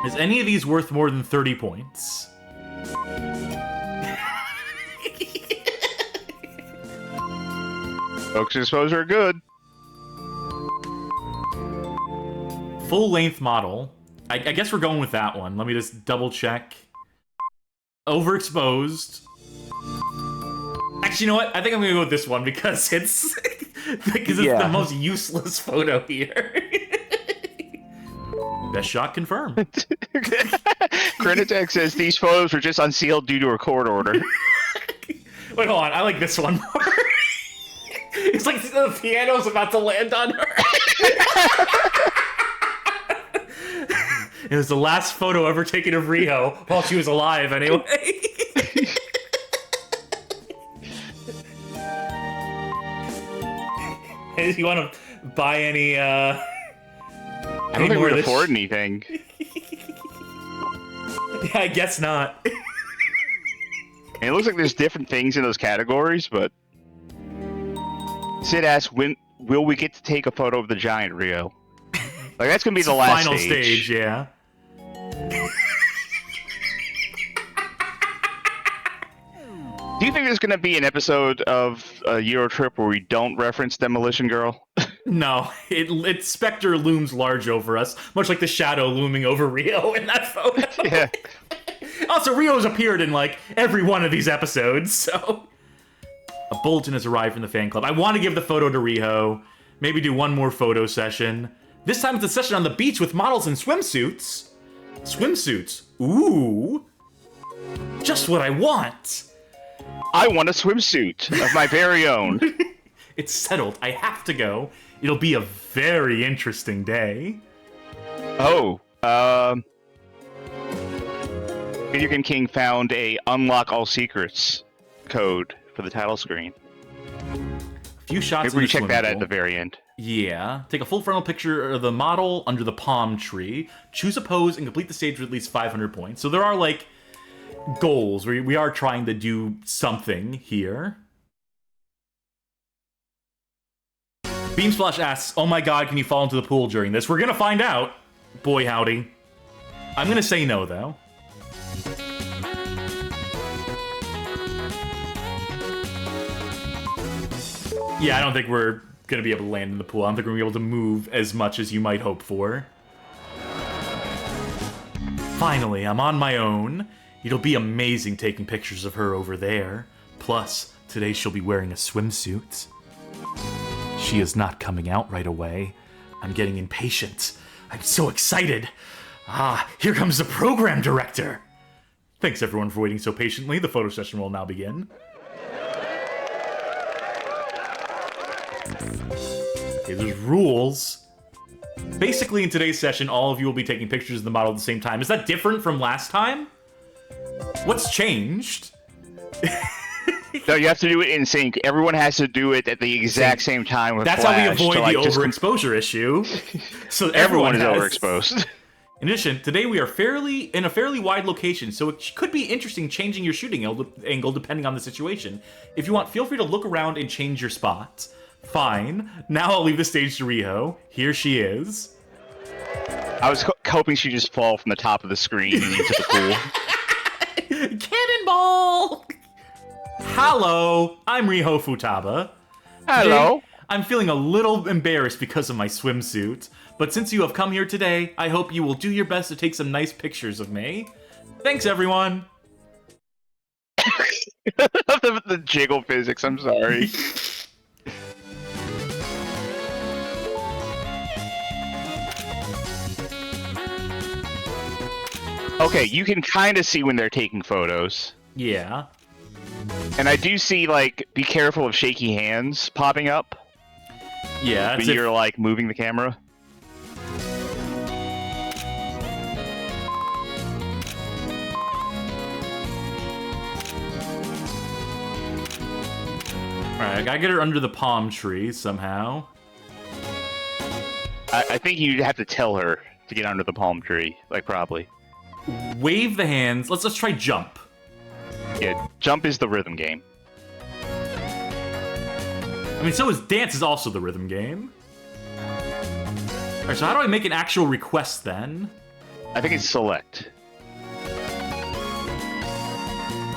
S1: Is any of these worth more than 30 points?
S2: Focus exposure, good.
S1: Full-length model. I guess we're going with that one. Let me just double-check. Overexposed. Actually, you know what? I think I'm gonna go with this one because it's the most useless photo here. Best shot confirmed.
S2: Creditech says these photos were just unsealed due to a court order.
S1: Wait, hold on. I like this one more. It's like the piano's about to land on her. It was the last photo ever taken of Rio while she was alive, anyway. Hey, do you want to buy any,
S2: I don't think we can afford anything.
S1: Yeah, I guess not.
S2: It looks like there's different things in those categories, but... Sid asks, when will we get to take a photo of the giant, Rio? Like, that's gonna be the last
S1: final stage, yeah.
S2: Do you think there's gonna be an episode of EuroTrip where we don't reference Demolition Girl?
S1: No, its specter looms large over us, much like the shadow looming over Rio in that photo.
S2: Yeah.
S1: Also, Rio's appeared in, like, every one of these episodes, so... A bulletin has arrived from the fan club. I want to give the photo to Riho. Maybe do one more photo session. This time it's a session on the beach with models in swimsuits. Swimsuits. Ooh. Just what I want.
S2: I want a swimsuit of my very own.
S1: It's settled. I have to go. It'll be a very interesting day.
S2: Oh, Video Game King found a unlock all secrets code for the title screen.
S1: A few shots.
S2: Maybe we check that at the very end.
S1: Yeah. Take a full frontal picture of the model under the palm tree. Choose a pose and complete the stage with at least 500 points. So there are, like, goals. We are trying to do something here. Beamsplash asks, oh my god, can you fall into the pool during this? We're gonna find out. Boy howdy. I'm gonna say no, though. Yeah, I don't think we're gonna be able to land in the pool. I don't think we're gonna be able to move as much as you might hope for. Finally, I'm on my own. It'll be amazing taking pictures of her over there. Plus, today she'll be wearing a swimsuit. She is not coming out right away. I'm getting impatient. I'm so excited. Ah, here comes the program director. Thanks everyone for waiting so patiently. The photo session will now begin. Okay, there's rules. Basically, in today's session, all of you will be taking pictures of the model at the same time. Is that different from last time? What's changed?
S2: No, you have to do it in sync. Everyone has to do it at the exact same time with
S1: That's
S2: Flash,
S1: how we avoid
S2: to, like,
S1: the overexposure issue. So
S2: everyone is
S1: has...
S2: overexposed.
S1: In addition, today we are in a fairly wide location, so it could be interesting changing your shooting angle depending on the situation. If you want, feel free to look around and change your spot. Fine. Now I'll leave the stage to Riho. Here she is.
S2: I was hoping she'd just fall from the top of the screen into the pool.
S1: Cannonball! Hello, I'm Riho Futaba.
S2: Hello.
S1: Today, I'm feeling a little embarrassed because of my swimsuit, but since you have come here today, I hope you will do your best to take some nice pictures of me. Thanks, everyone.
S2: the jiggle physics, I'm sorry. Okay, you can kind of see when they're taking photos.
S1: Yeah.
S2: And I do see, like, be careful of shaky hands popping up.
S1: Yeah,
S2: when you're, like, moving the camera.
S1: Alright, I gotta get her under the palm tree somehow.
S2: I think you have to tell her to get under the palm tree, like, probably.
S1: Wave the hands. Let's try jump.
S2: Yeah, jump is the rhythm game.
S1: I mean, so is dance is also the rhythm game. Alright, so how do I make an actual request then?
S2: I think it's select.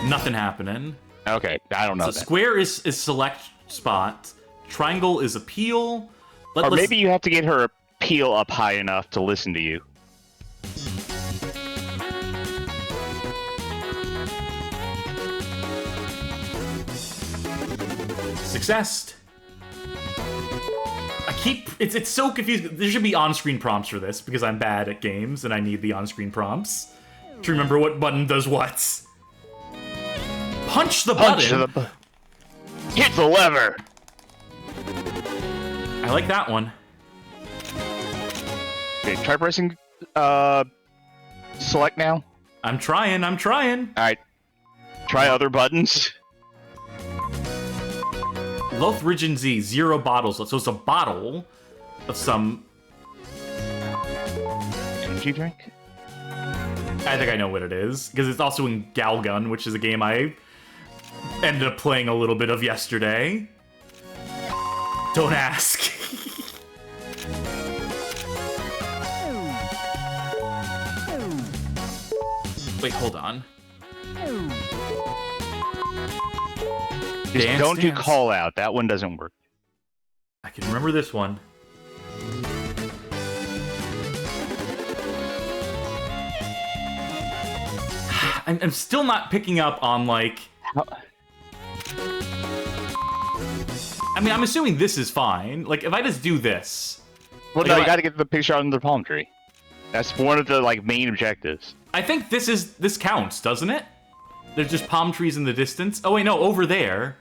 S1: Nothing happening.
S2: Okay, I don't know.
S1: So square is select spot. Triangle is appeal.
S2: Or maybe you have to get her appeal up high enough to listen to you.
S1: Success. It's so confusing. There should be on-screen prompts for this because I'm bad at games and I need the on-screen prompts to remember what button does what. Punch the button.
S2: Hit the lever.
S1: I like that one.
S2: Okay, try pressing select now.
S1: I'm trying.
S2: Alright. Try other buttons.
S1: Lothringen Z, 0 bottles. So it's a bottle of some...
S2: Energy drink?
S1: I think I know what it is. Because it's also in Galgun, which is a game I ended up playing a little bit of yesterday. Don't ask. Wait, hold on.
S2: Just don't do call out. That one doesn't work.
S1: I can remember this one. I'm still not picking up on, like... I mean, I'm assuming this is fine. Like, if I just do this...
S2: Well,
S1: like,
S2: no, you gotta get the picture under the palm tree. That's one of the, like, main objectives.
S1: I think this counts, doesn't it? There's just palm trees in the distance. Oh, wait, no, over there.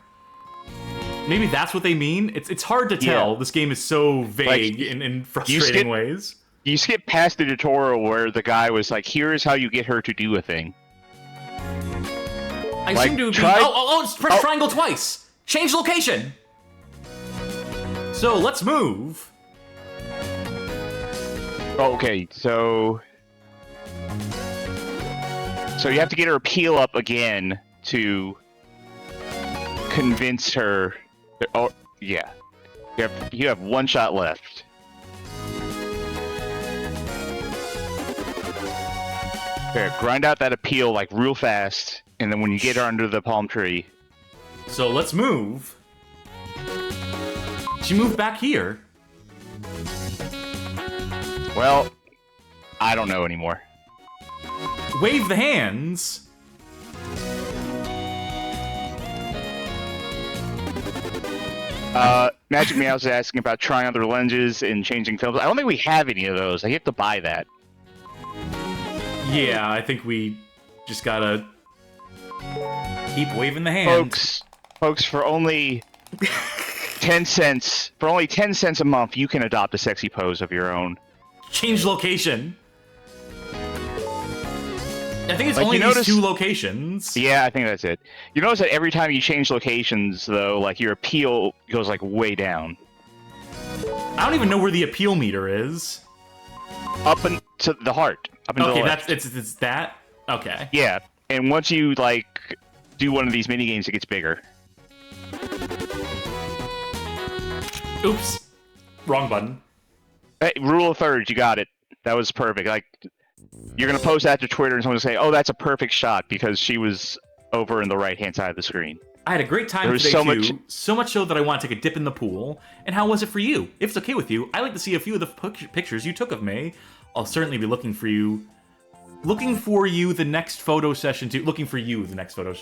S1: Maybe that's what they mean? It's hard to tell. Yeah. This game is so vague in frustrating ways.
S2: You skip past the tutorial where the guy was like, here's how you get her to do a thing.
S1: I seem to be... Oh, press triangle twice! Change location! So, let's move.
S2: Okay, so you have to get her appeal up again to convince her. Oh, yeah. You have one shot left. Okay, grind out that appeal like real fast, and then when you get her under the palm tree.
S1: So let's move. She moved back here.
S2: Well, I don't know anymore.
S1: Wave the hands.
S2: Magic Meow's asking about trying other lenses and changing films. I don't think we have any of those. I have to buy that.
S1: Yeah, I think we just gotta keep waving the hands.
S2: Folks, for only 10 cents, a month, you can adopt a sexy pose of your own.
S1: Change location. I think it's like only these 2 locations.
S2: Yeah, I think that's it. You notice that every time you change locations, though, like your appeal goes like way down.
S1: I don't even know where the appeal meter is.
S2: Up into the heart. Up into the left.
S1: It's that. Okay.
S2: Yeah, and once you like do one of these mini games, it gets bigger.
S1: Oops, wrong button.
S2: Hey, rule of thirds, you got it. That was perfect. Like, you're gonna post that to Twitter and someone's gonna say, "Oh, that's a perfect shot," because she was over in the right-hand side of the screen.
S1: I had a great time today too. So much so that I want to take a dip in the pool. And how was it for you? If it's okay with you, I'd like to see a few of the pictures you took of me. I'll certainly be looking for you the next photo session too. Looking for you the next photo.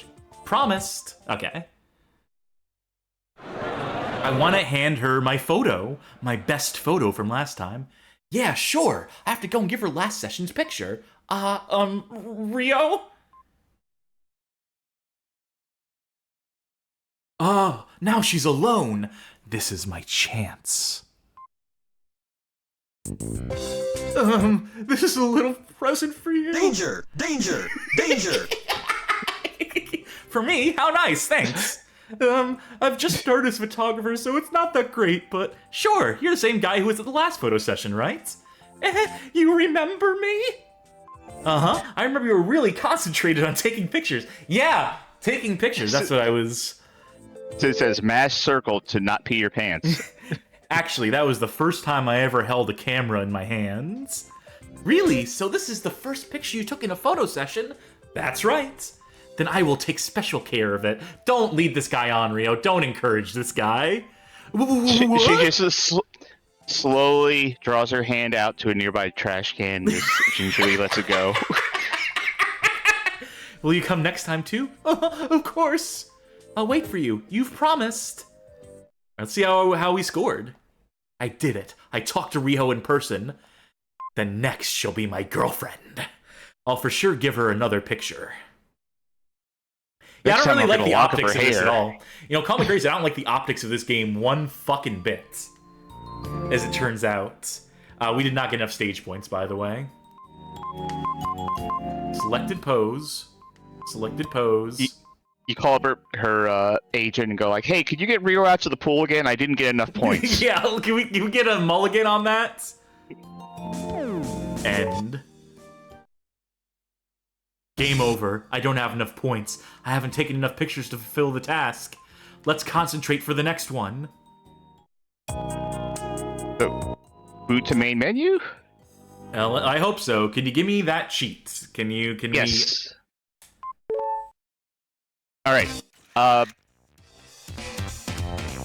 S1: Promised. Okay. I want to hand her my photo, my best photo from last time. Yeah, sure. I have to go and give her last session's picture. Rio? Oh, now she's alone. This is my chance. This is a little present for you.
S3: Danger! Danger! Danger!
S1: For me? How nice, thanks. I've just started as a photographer, so it's not that great, but sure, you're the same guy who was at the last photo session, right? You remember me? Uh-huh. I remember you were really concentrated on taking pictures. Yeah, taking pictures, that's what I was
S2: It says mass circle to not pee your pants.
S1: Actually, that was the first time I ever held a camera in my hands. Really? So this is the first picture you took in a photo session? That's right. Then I will take special care of it. Don't lead this guy on, Rio. Don't encourage this guy.
S2: She just slowly draws her hand out to a nearby trash can and just gingerly lets it go.
S1: Will you come next time too? Of course. I'll wait for you. You've promised. Let's see how we scored. I did it. I talked to Riho in person. Then next she'll be my girlfriend. I'll for sure give her another picture. Yeah, I don't really like the optics of this at all. You know, call me crazy, I don't like the optics of this game one fucking bit. As it turns out. We did not get enough stage points, by the way. Selected pose. Selected pose.
S2: You call up her agent and go like, "Hey, could you get Rio out to the pool again? I didn't get enough points."
S1: Yeah, can we get a mulligan on that? End. Game over. I don't have enough points. I haven't taken enough pictures to fulfill the task. Let's concentrate for the next one.
S2: So, boot to main menu?
S1: I hope so. Can you give me that cheat? Can
S2: Yes. Alright.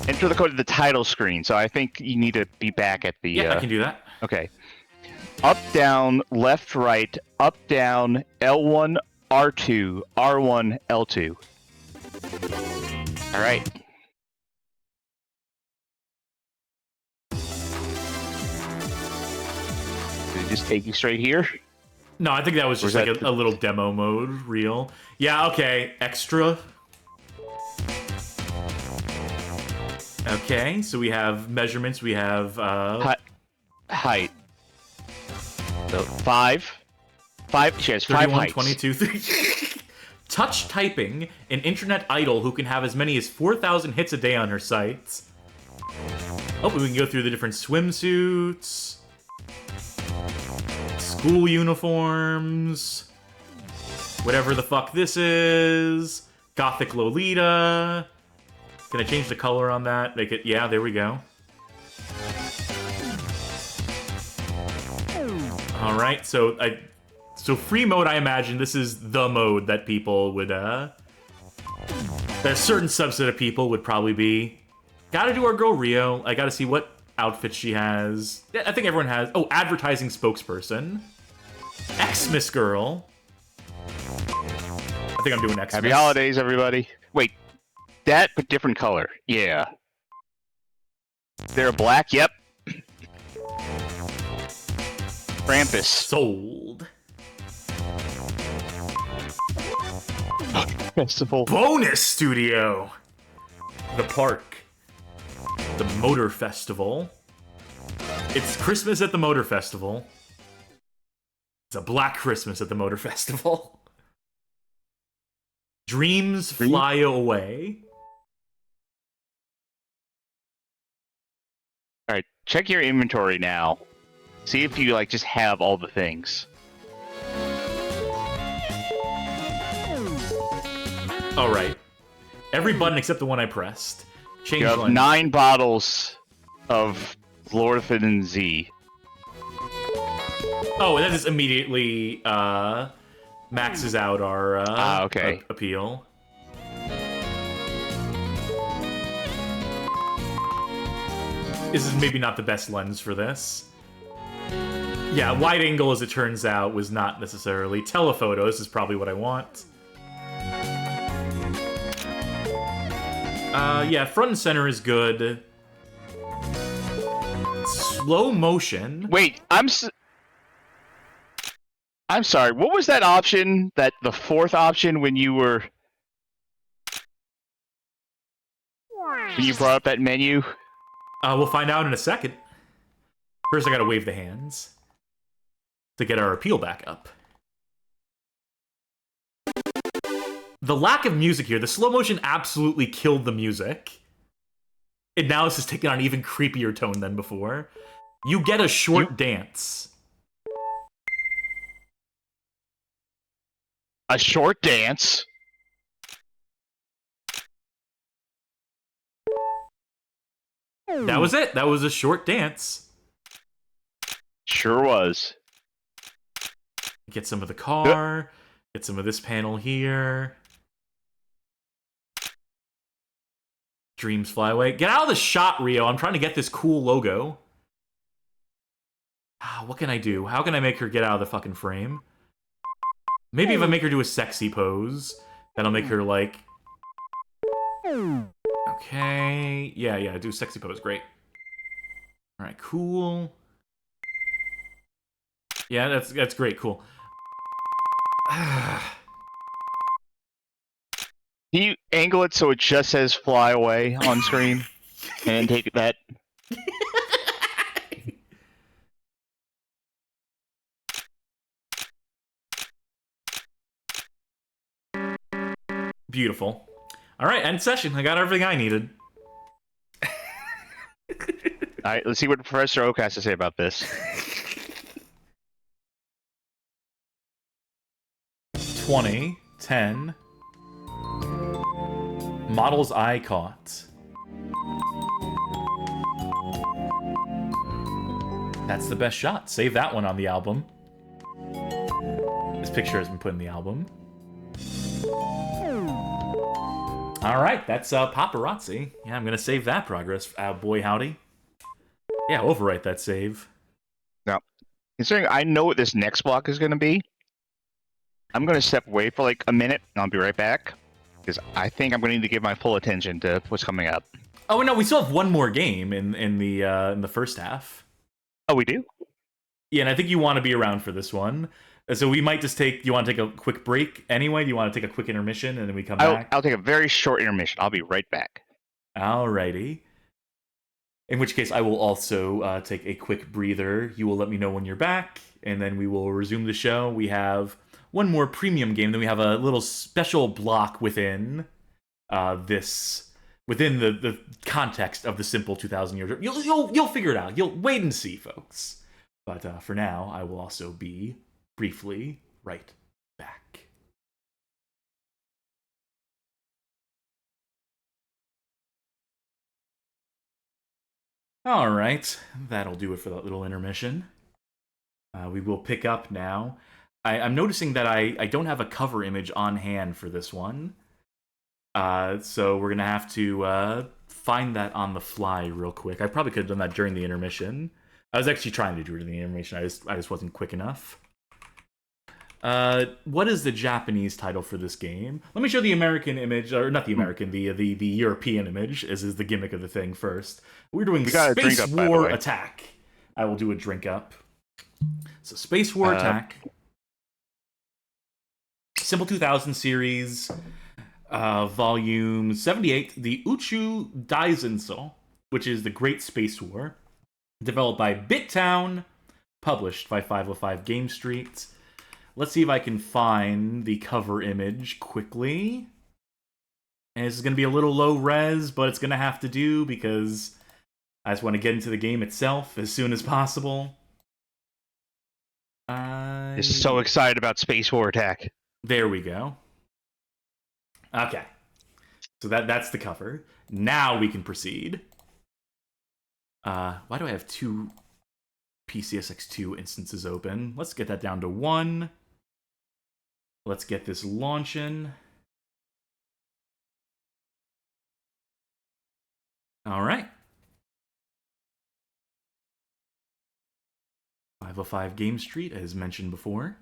S2: Enter the code to the title screen, so I think you need to be back at the...
S1: Yeah, I can do that.
S2: Okay. Up, down, left, right, up, down, L1, R2, R1, L2. Alright. Did it just take you straight here?
S1: No, I think that was just like a little demo mode reel. Yeah, okay. Extra. Okay, so we have measurements. We have...
S2: Height. So 5. She has 5 heights.
S1: 22, 3. Touch typing, an internet idol who can have as many as 4,000 hits a day on her site. Oh, we can go through the different swimsuits. School uniforms. Whatever the fuck this is. Gothic Lolita. Can I change the color on that? Make it... Yeah, there we go. Alright, so free mode, I imagine this is the mode that people would, that a certain subset of people would probably be. Gotta do our girl Rio. I gotta see what outfit she has. I think everyone has... Oh, advertising spokesperson. Xmas girl. I think I'm doing Xmas.
S2: Happy holidays, everybody. Wait, that, but different color. Yeah. They're black? Yep. Krampus.
S1: Sold.
S2: Festival.
S1: Bonus studio. The park. The Motor Festival. It's Christmas at the Motor Festival. It's a Black Christmas at the Motor Festival. Dreams fly away.
S2: Alright, check your inventory now. See if you, like, just have all the things.
S1: Alright. Every button except the one I pressed. Change
S2: You have
S1: lens.
S2: 9 bottles of Lorthin Z.
S1: Oh, and that just immediately maxes out our
S2: okay.
S1: appeal. This is maybe not the best lens for this. Yeah, wide angle, as it turns out, was not necessarily. Telephoto, this is probably what I want. Yeah, front and center is good. Slow motion.
S2: Wait, I'm sorry, what was that option, the 4th option when you brought up that menu?
S1: We'll find out in a second. First, I gotta wave the hands to get our appeal back up. The lack of music here, the slow motion absolutely killed the music. It now is just taking on an even creepier tone than before. You get a short dance.
S2: A short dance?
S1: That was it. That was a short dance.
S2: Sure was.
S1: Get some of the car. Get some of this panel here. Dreams fly away. Get out of the shot, Rio. I'm trying to get this cool logo. What can I do? How can I make her get out of the fucking frame? Maybe if I make her do a sexy pose, that'll make her, like... Okay. Yeah, do a sexy pose. Great. Alright, cool. Yeah, that's great. Cool.
S2: Can you angle it so it just says fly away on screen? And take that.
S1: Beautiful. Alright, end session. I got everything I needed.
S2: Alright, let's see what Professor Oak has to say about this.
S1: 20, 10. Models I caught. That's the best shot. Save that one on the album. This picture has been put in the album. Alright, that's Paparazzi. Yeah, I'm gonna save that progress. Boy howdy. Yeah, overwrite that save.
S2: Now, considering I know what this next block is gonna be, I'm gonna step away for like a minute and I'll be right back. Because I think I'm gonna need to give my full attention to what's coming up.
S1: Oh no, we still have one more game in the first half.
S2: Oh, we do?
S1: Yeah, and I think you want to be around for this one. So we might just take... You want to take a quick break anyway? Do you want to take a quick intermission and then we come back?
S2: I'll take a very short intermission. I'll be right back.
S1: Alrighty. In which case, I will also take a quick breather. You will let me know when you're back, and then we will resume the show. We have one more premium game, then we have a little special block within within the context of the simple 2,000 year trip. You'll figure it out. You'll wait and see, folks. But for now, I will also be briefly right back. All right, that'll do it for that little intermission. We will pick up now. I'm noticing that I don't have a cover image on hand for this one. So we're going to have to find that on the fly real quick. I probably could have done that during the intermission. I was actually trying to do it in the intermission. I just wasn't quick enough. What is the Japanese title for this game? Let me show the American image, or not the American, the European image, as is the gimmick of the thing first. We're doing Space War Attack. I will do a drink up. So Space War Attack. Simple 2000 series, volume 78, the Uchu Daizenso, which is the Great Space War, developed by BitTown, published by 505 Game Street. Let's see if I can find the cover image quickly. And this is going to be a little low res, but it's going to have to do because I just want to get into the game itself as soon as possible.
S2: I'm so excited about Space War Attack.
S1: There we go. Okay. So that's the cover. Now we can proceed. Why do I have two PCSX2 instances open? Let's get that down to 1. Let's get this launching. All right. 505 Game Street, as mentioned before.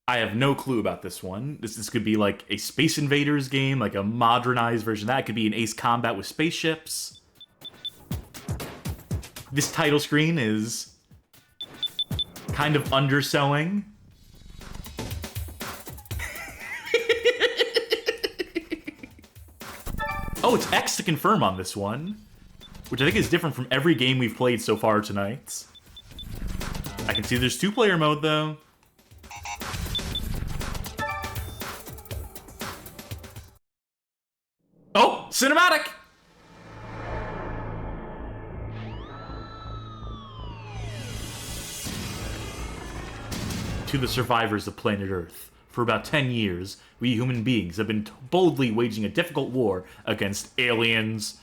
S1: I have no clue about this one. This could be like a Space Invaders game, like a modernized version of that. It could be an Ace Combat with spaceships. This title screen is kind of underselling. Oh, it's X to confirm on this one, which I think is different from every game we've played so far tonight. I can see there's 2-player mode, though. Oh, cinematic! to the survivors of planet Earth. For about 10 years, we human beings have been boldly waging a difficult war against aliens,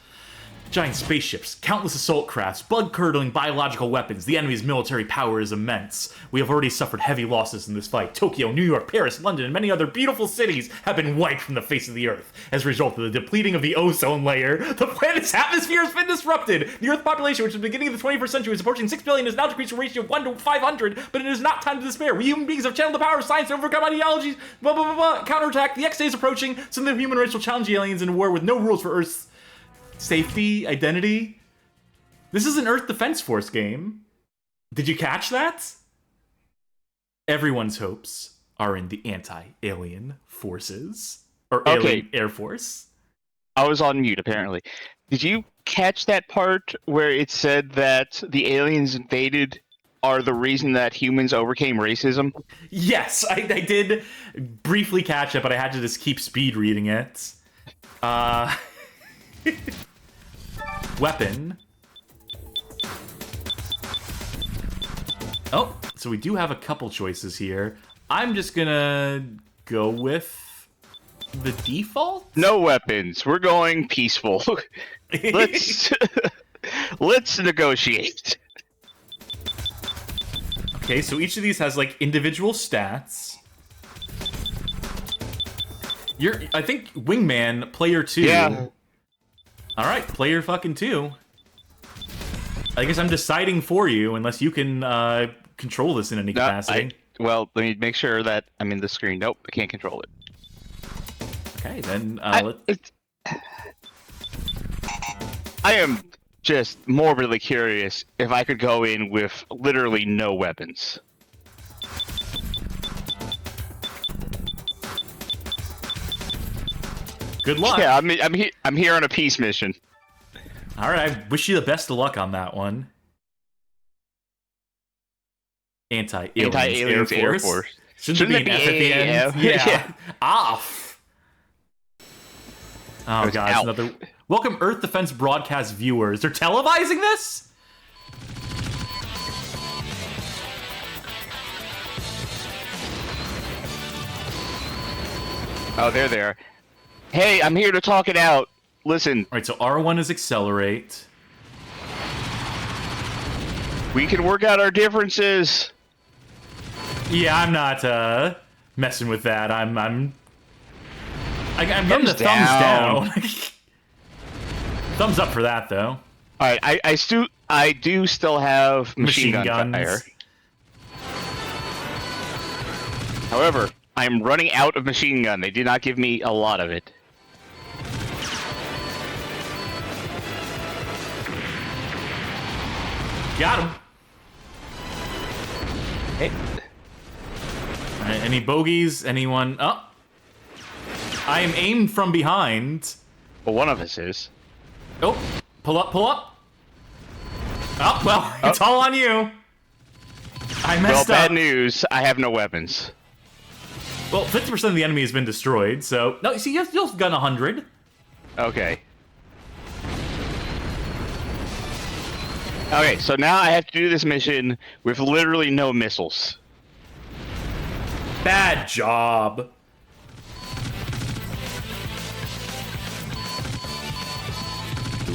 S1: giant spaceships, countless assault crafts, blood-curdling biological weapons. The enemy's military power is immense. We have already suffered heavy losses in this fight. Tokyo, New York, Paris, London, and many other beautiful cities have been wiped from the face of the Earth. As a result of the depleting of the ozone layer, the planet's atmosphere has been disrupted. The Earth population, which at the beginning of the 21st century was approaching 6 billion, has now decreased to a ratio of 1 to 500, but it is not time to despair. We human beings have channeled the power of science to overcome ideologies, blah, blah, blah, blah, counterattack. The X day is approaching, so the human race will challenge the aliens in a war with no rules for Earth's safety, identity. This is an Earth Defense Force game. Did you catch that? Everyone's hopes are in the anti-alien forces. Or alien Air Force.
S2: I was on mute, apparently. Did you catch that part where it said that the aliens invaded are the reason that humans overcame racism?
S1: Yes, I did briefly catch it, but I had to just keep speed reading it. Weapon. Oh, so we do have a couple choices here. I'm just gonna go with the default?
S2: No weapons. We're going peaceful. Let's negotiate.
S1: Okay, so each of these has like individual stats. I think Wingman, player 2.
S2: Yeah.
S1: Alright, player fucking 2. I guess I'm deciding for you, unless you can control this in any capacity.
S2: Well, let me make sure that I'm in the screen. Nope, I can't control it.
S1: Okay, then
S2: I am just morbidly curious if I could go in with literally no weapons.
S1: Good luck.
S2: Yeah, I'm here on a peace mission.
S1: All right, I wish you the best of luck on that one. Anti-aliens Air Force. Shouldn't there be an F at the end? Yeah. Off. Oh god, another. Welcome, Earth Defense broadcast viewers. They're televising this?
S2: Oh, they're there. Hey, I'm here to talk it out. Listen.
S1: All right, so R1 is accelerate.
S2: We can work out our differences.
S1: Yeah, I'm not messing with that. I'm getting the thumbs down. Thumbs up for that, though.
S2: All right, I do still have machine gun fire. However, I'm running out of machine gun. They did not give me a lot of it.
S1: Got him.
S2: Hey.
S1: All right, any bogeys? Anyone? Oh. I am aimed from behind.
S2: Well, one of us is.
S1: Oh, pull up, pull up. Oh, well, it's all on you. I messed up.
S2: Well, bad news. I have no weapons.
S1: Well, 50% of the enemy has been destroyed, so... No, see, you'll gun 100.
S2: Okay. Okay, so now I have to do this mission with literally no missiles.
S1: Bad job.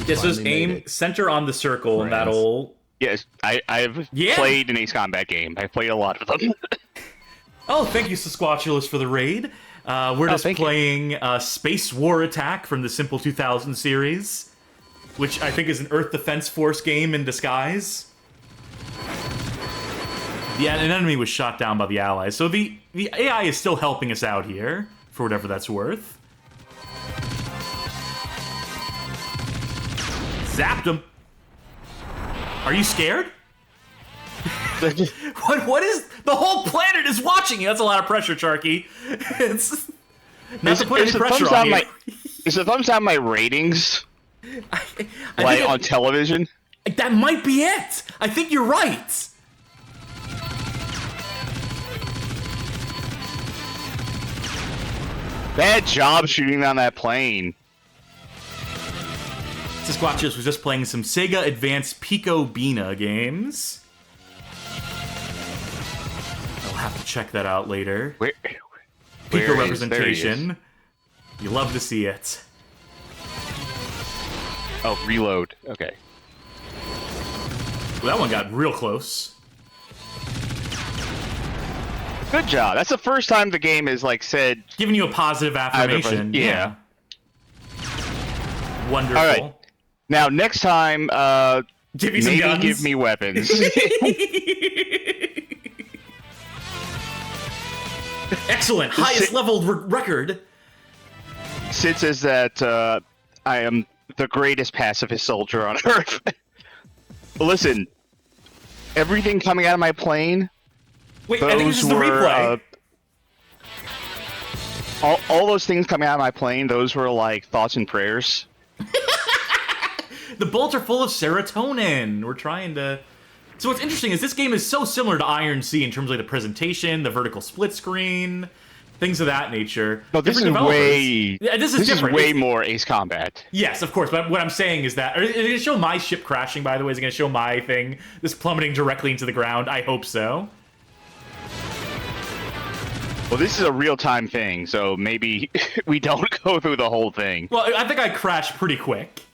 S1: This is aim center on the circle, and that'll...
S2: Yes, I've played an Ace Combat game. I've played a lot of them.
S1: Oh, thank you, Sasquatchulus, for the raid. We're just playing Space War Attack from the Simple 2000 series, which I think is an Earth Defense Force game in disguise. Yeah, an enemy was shot down by the Allies, so the AI is still helping us out here, for whatever that's worth. Zapped him. Are you scared? What is... The whole planet is watching you! That's a lot of pressure, Charkie. It's... Not to put any pressure on you.
S2: Is the thumbs down my ratings? Like, on television?
S1: That might be it! I think you're right!
S2: Bad job shooting down that plane.
S1: Sasquatchus was just playing some Sega Advanced Pico Bina games. I'll have to check that out later.
S2: Where
S1: Pico
S2: is-
S1: representation. You love to see it.
S2: Oh, reload. Okay.
S1: Well, that one got real close.
S2: Good job. That's the first time the game has like said.
S1: Giving you a positive affirmation.
S2: Yeah.
S1: Wonderful.
S2: All right. Now next time,
S1: Give you some
S2: maybe
S1: guns.
S2: give me weapons.
S1: Excellent. Highest leveled record.
S2: Sid says that I am the greatest pacifist soldier on Earth. Listen, everything coming out of my plane.
S1: Wait, I think this is the replay.
S2: All those things coming out of my plane, those were like thoughts and prayers.
S1: The bullets are full of serotonin. We're trying to... So what's interesting is this game is so similar to Iron Sea in terms of like the presentation, the vertical split screen, things of that nature.
S2: No, this is
S1: Different developers.
S2: way...
S1: Yeah, this is
S2: This is
S1: different.
S2: way more Ace Combat.
S1: Yes, of course, but what I'm saying is that... Is it going to show my ship crashing, by the way? Is it going to show my thing, this plummeting directly into the ground? I hope so.
S2: Well, this is a real-time thing, so maybe we don't go through the whole thing.
S1: Well, I think I crashed pretty quick.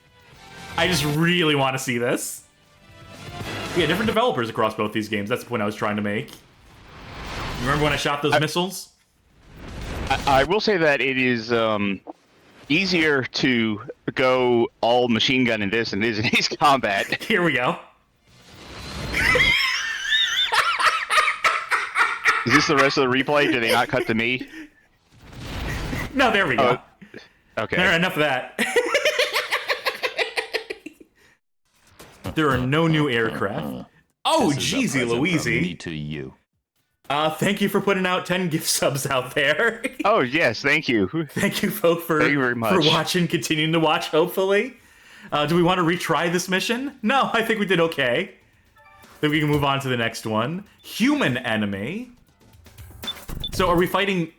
S1: I just really want to see this. Yeah, different developers across both these games. That's the point I was trying to make. You remember when I shot those missiles?
S2: I will say that it is easier to go all machine gun in this than it is in Ace Combat.
S1: Here we go.
S2: Is this the rest of the replay? Did they not cut to me?
S1: No, there we go.
S2: Okay.
S1: There, enough of that. There are no new aircraft. Oh,
S4: This is a
S1: jeezy
S4: present from
S1: Louise.
S4: me to you.
S1: Thank you for putting out 10 gift subs out there.
S2: Oh, yes, thank you.
S1: Thank you, folk, for
S2: Thank you very much.
S1: watching, continuing to watch, hopefully. Do we want to retry this mission? No, I think we did okay. Then we can move on to the next one. Human enemy. So are we fighting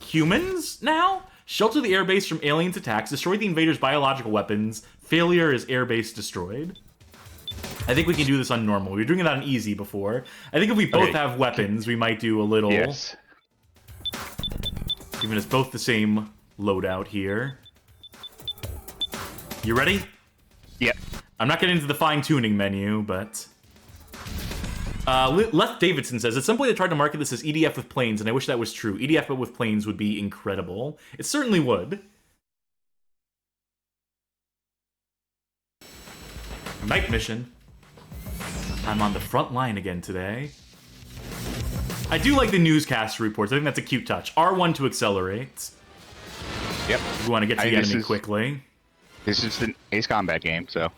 S1: humans now? Shelter the airbase from aliens' attacks. Destroy the invaders' biological weapons. Failure is airbase destroyed. I think we can do this on normal. We were doing it on easy before. I think if we both have weapons, we might do a little...
S2: Yes.
S1: Giving us both the same loadout here. You ready?
S2: Yep.
S1: I'm not getting into the fine-tuning menu, but... Left Davidson says, at some point I tried to market this as EDF with planes, and I wish that was true. EDF but with planes would be incredible. It certainly would. Night mission. I'm on the front line again today. I do like the newscast reports. I think that's a cute touch. R1 to accelerate.
S2: Yep.
S1: We want to get to the enemy quickly.
S2: This is an Ace Combat game, so...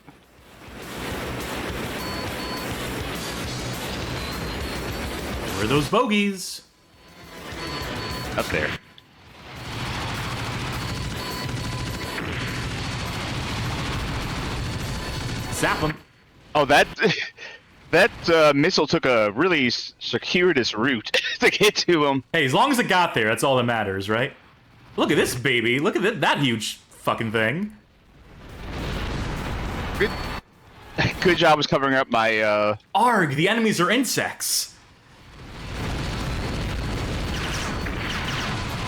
S1: Where are those bogeys?
S2: Up there.
S1: Zap them.
S2: Oh, that missile took a really circuitous route to get to him.
S1: Hey, as long as it got there, that's all that matters, right? Look at this baby. Look at that huge fucking thing.
S2: Good job was covering up my,
S1: Arg, the enemies are insects.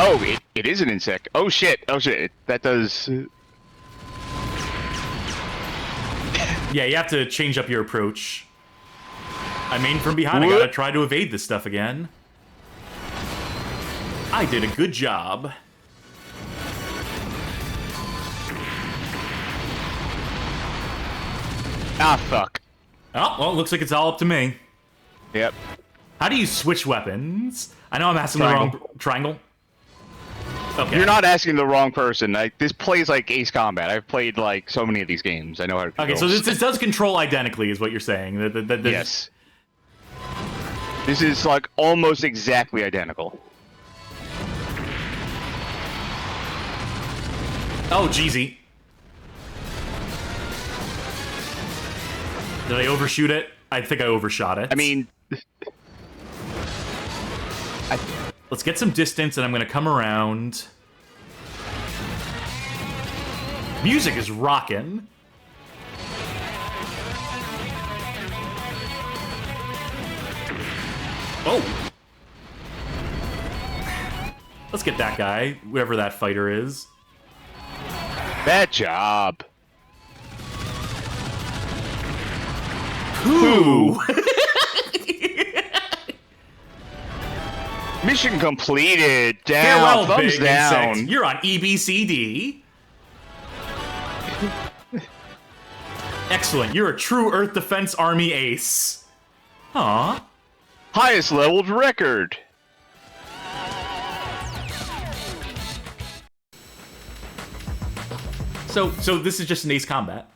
S2: Oh, it is an insect. Oh, shit. Oh, shit. That does...
S1: Yeah, you have to change up your approach. I mean, from behind, I gotta try to evade this stuff again. I did a good job.
S2: Ah, fuck.
S1: Oh, well, looks like it's all up to me.
S2: Yep.
S1: How do you switch weapons? I know I'm asking the wrong... Triangle? Okay.
S2: You're not asking the wrong person. This plays like Ace Combat. I've played, like, so many of these games. I know how to control.
S1: Okay, so this does control identically, is what you're saying.
S2: Yes. This is, like, almost exactly identical.
S1: Oh, jeezy. Did I overshoot it? I think I overshot it.
S2: I mean...
S1: Let's get some distance, and I'm going to come around. Music is rocking. Oh. Let's get that guy, whoever that fighter is.
S2: Bad job.
S1: Who?
S2: Mission completed. Down.
S1: Farewell,
S2: Thumbs
S1: big
S2: down.
S1: insect. You're on EBCD. Excellent. You're a true Earth Defense Army ace. Aw.
S2: Highest leveled record.
S1: So this is just an ace combat.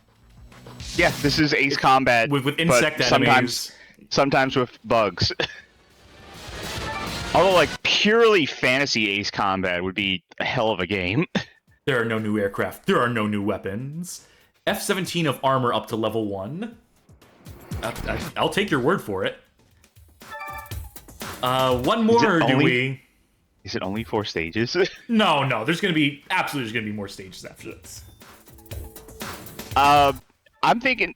S2: Yeah, this is Ace Combat
S1: With insect
S2: but
S1: enemies.
S2: Sometimes with bugs. Although, like, purely fantasy Ace Combat would be a hell of a game.
S1: There are no new aircraft. There are no new weapons. F-17 of armor up to level 1. I'll take your word for it. One more, or do we?
S2: Is it only 4 stages?
S1: No, there's gonna be more stages after this.
S2: I'm thinking...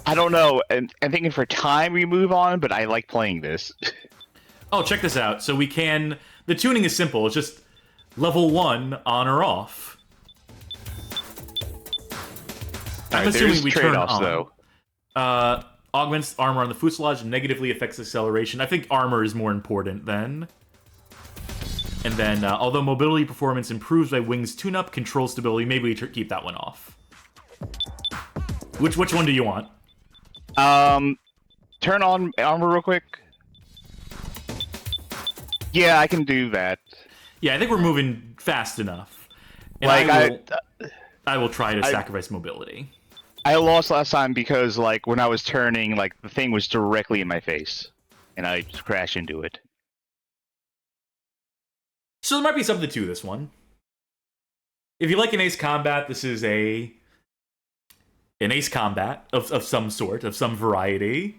S2: I don't know. I'm thinking for time we move on, but I like playing this.
S1: Oh, check this out. So we can... The tuning is simple. It's just level 1 on or off. I'm assuming we turn on. Though. Augments armor on the fuselage and negatively affects acceleration. I think armor is more important then. And then, although mobility performance improves by wings tune-up, control stability, maybe we keep that one off. Which one do you want?
S2: Turn on armor real quick. Yeah, I can do that.
S1: Yeah, I think we're moving fast enough. And
S2: like
S1: I will try to sacrifice mobility.
S2: I lost last time because, like, when I was turning, like, the thing was directly in my face, and I just crashed into it.
S1: So there might be something to this one. If you like an ace combat, this is an ace combat of some sort, of some variety.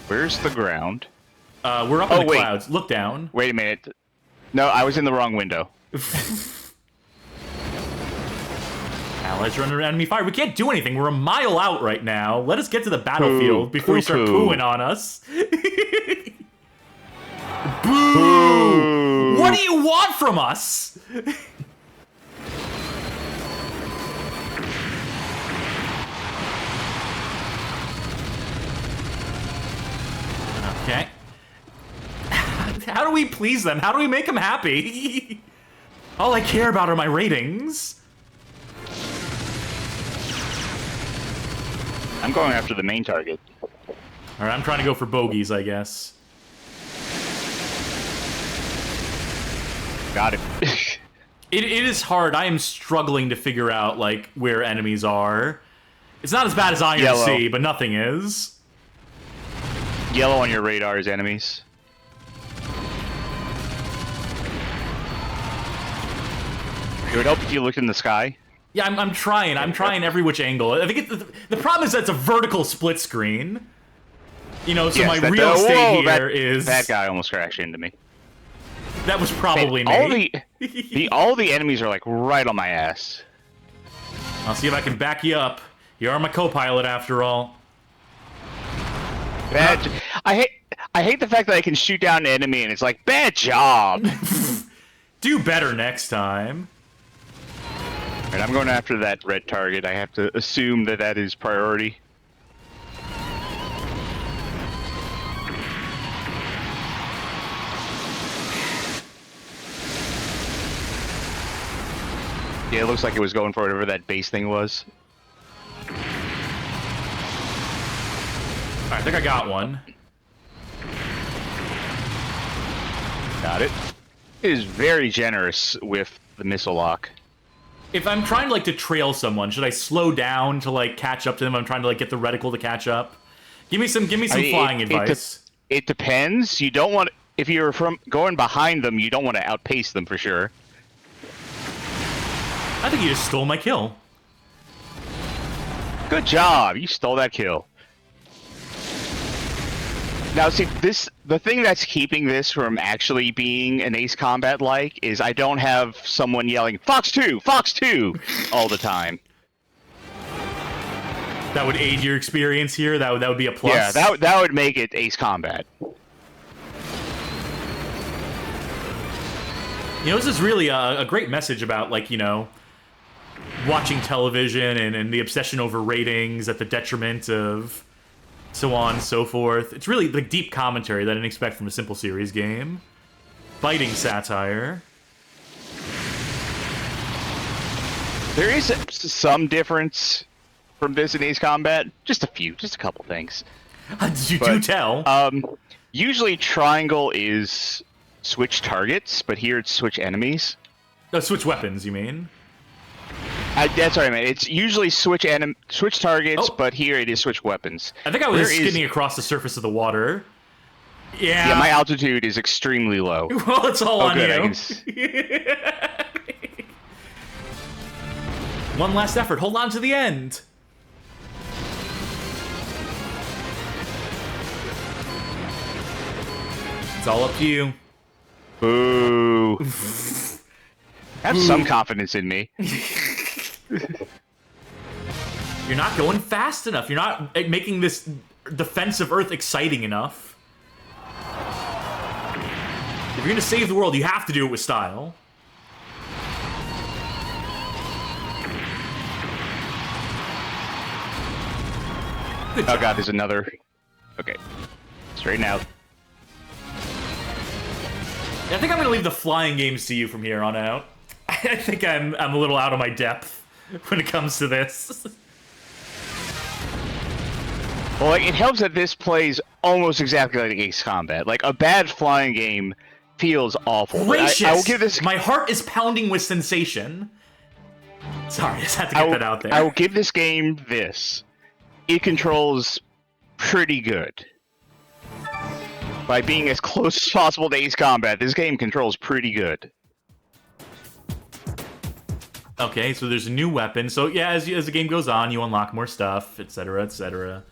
S2: Where's the ground?
S1: We're up in the clouds. Look down.
S2: Wait a minute. No, I was in the wrong window.
S1: Allies are under enemy fire. We can't do anything. We're a mile out right now. Let us get to the battlefield before you start pooing on us. Boo! What do you want from us? Okay. How do we please them? How do we make them happy? All I care about are my ratings.
S2: I'm going after the main target.
S1: Alright, I'm trying to go for bogeys, I guess.
S2: Got it.
S1: It is hard. I am struggling to figure out, like, where enemies are. It's not as bad as Iron Sea, but nothing is.
S2: Yellow on your radar is enemies. It would help if you looked in the sky.
S1: Yeah, I'm trying. I'm trying every which angle. I think the problem is that it's a vertical split screen. You know, so
S2: yes,
S1: my real estate here is...
S2: That guy almost crashed into me.
S1: That was probably me.
S2: All the enemies are, like, right on my ass.
S1: I'll see if I can back you up. You are my co-pilot, after all.
S2: I hate the fact that I can shoot down an enemy and it's like, bad job!
S1: Do better next time.
S2: Alright, I'm going after that red target. I have to assume that that is priority. Yeah, it looks like it was going for whatever that base thing was.
S1: Alright, I think I got one.
S2: Got it. It is very generous with the missile lock.
S1: If I'm trying, like, to trail someone, should I slow down to, like, catch up to them? I'm trying to, like, get the reticle to catch up. Give me some flying advice.
S2: It depends. You don't want... If you're going behind them, you don't want to outpace them for sure.
S1: I think you just stole my kill.
S2: Good job. You stole that kill. Now, see, the thing that's keeping this from actually being an Ace Combat-like is I don't have someone yelling, Fox 2! Fox 2! all the time.
S1: that would aid your experience here. That would be a plus.
S2: Yeah, that would make it Ace Combat.
S1: You know, this is really a great message about, like, you know, watching television and the obsession over ratings at the detriment of so on and so forth. It's really the deep commentary that I didn't expect from a simple series game. Biting satire.
S2: There is some difference from this and Ace Combat. Just a couple things.
S1: You do tell.
S2: Usually triangle is switch targets, but here it's switch enemies.
S1: Oh, switch weapons, you mean?
S2: That's what I meant. It's usually switch targets,
S1: Oh.
S2: but here it is switch weapons.
S1: I think I was skimming across the surface of the water. Yeah.
S2: Yeah, my altitude is extremely low.
S1: Well, it's all on
S2: good,
S1: you. One last effort. Hold on to the end. It's all up to you.
S2: Boo. Have some confidence in me.
S1: You're not going fast enough. You're not making this defense of Earth exciting enough. If you're gonna save the world, you have to do it with style. Good job.
S2: Oh god, there's another. Okay. Straighten out.
S1: I think I'm gonna leave the flying games to you from here on out. I think I'm a little out of my depth when it comes to this.
S2: Well, like, it helps that this plays almost exactly like Ace Combat. Like, a bad flying game feels awful.
S1: Gracious!
S2: I will give this.
S1: My heart is pounding with sensation. Sorry, I just had to get that out there.
S2: I will give this game this. It controls pretty good. By being as close as possible to Ace Combat, this game controls pretty good.
S1: Okay, so there's a new weapon. So yeah, as the game goes on, you unlock more stuff, etc., etc.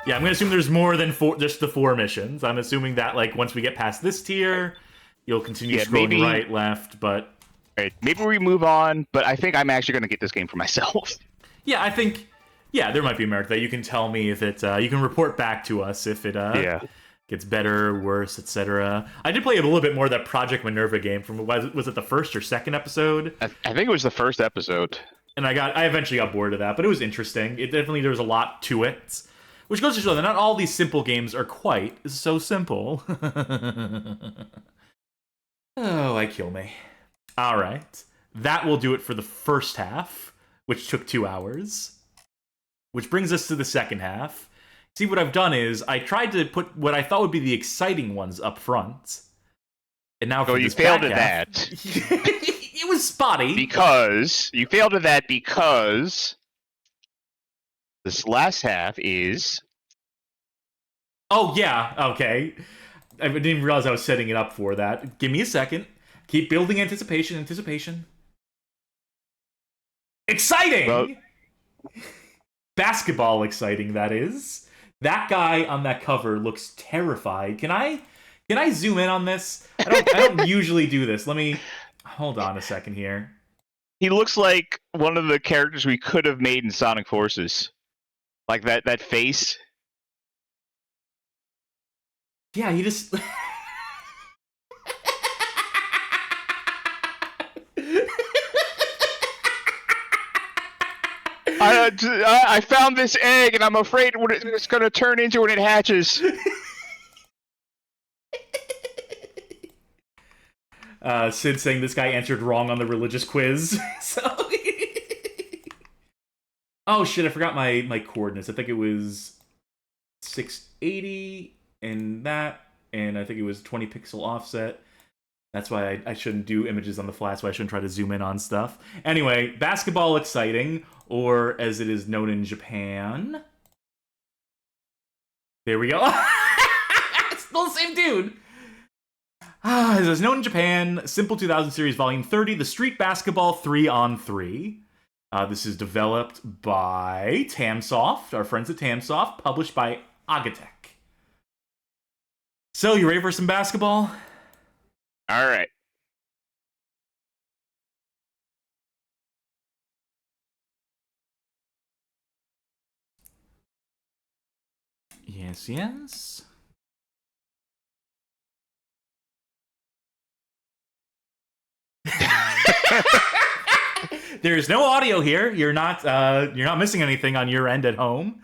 S1: Yeah, I'm gonna assume there's more than just the 4 missions. I'm assuming that, like, once we get past this tier, you'll continue scrolling right, left, but...
S2: Right, maybe we move on, but I think I'm actually gonna get this game for myself.
S1: Yeah, I think... Yeah, there might be merit that you can tell me if it... you can report back to us if it gets better, worse, etc. I did play a little bit more of that Project Minerva game from... Was it the first or second episode?
S2: I think it was the first episode.
S1: And I eventually got bored of that, but it was interesting. There was a lot to it. Which goes to show that not all these simple games are quite so simple. Oh, I kill me. Alright. That will do it for the first half, which took 2 hours. Which brings us to the second half. See, what I've done is, I tried to put what I thought would be the exciting ones up front. And now for
S2: you
S1: this
S2: failed
S1: back
S2: at
S1: half,
S2: that.
S1: It was spotty.
S2: Because you failed at that because this last half is...
S1: Oh, yeah, okay. I didn't even realize I was setting it up for that. Give me a second. Keep building anticipation. Exciting!
S2: Well,
S1: Basketball exciting, that is. That guy on that cover looks terrified. Can I zoom in on this? I don't usually do this. Let me... Hold on a second here.
S2: he looks like one of the characters we could have made in Sonic Forces. Like that face.
S1: Yeah, he just...
S2: I found this egg, and I'm afraid what it's going to turn into when it hatches.
S1: Sid saying this guy answered wrong on the religious quiz. So... Oh shit, I forgot my coordinates. I think it was 680 and that, and I think it was 20 pixel offset. That's why I shouldn't do images on the fly, so I shouldn't try to zoom in on stuff. Anyway, Basketball Xciting, or as it is known in Japan. There we go. It's still the same dude. As is known in Japan, Simple 2000 Series Volume 30, The Street Basketball 3-on-3. This is developed by Tamsoft, our friends at Tamsoft, published by Agatech. So, you ready for some basketball?
S2: All right.
S1: Yes, yes. There's no audio here. You're not missing anything on your end at home.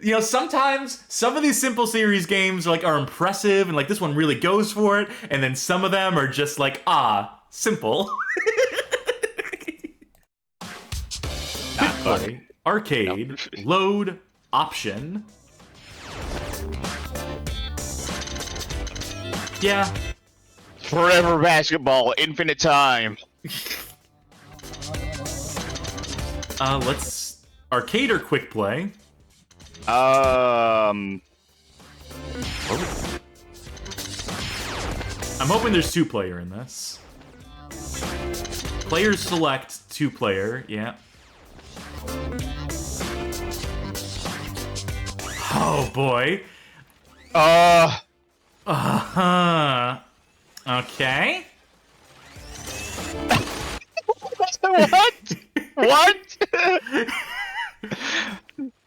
S1: You know, sometimes some of these simple series games are impressive and like this one really goes for it, and then some of them are just like, simple. Play, arcade, load, option. Yeah.
S2: Forever basketball, infinite time.
S1: Let's arcade or quick play.
S2: I'm
S1: hoping there's 2-player in this. Players select 2-player, yeah. Oh boy. Okay.
S2: What? What?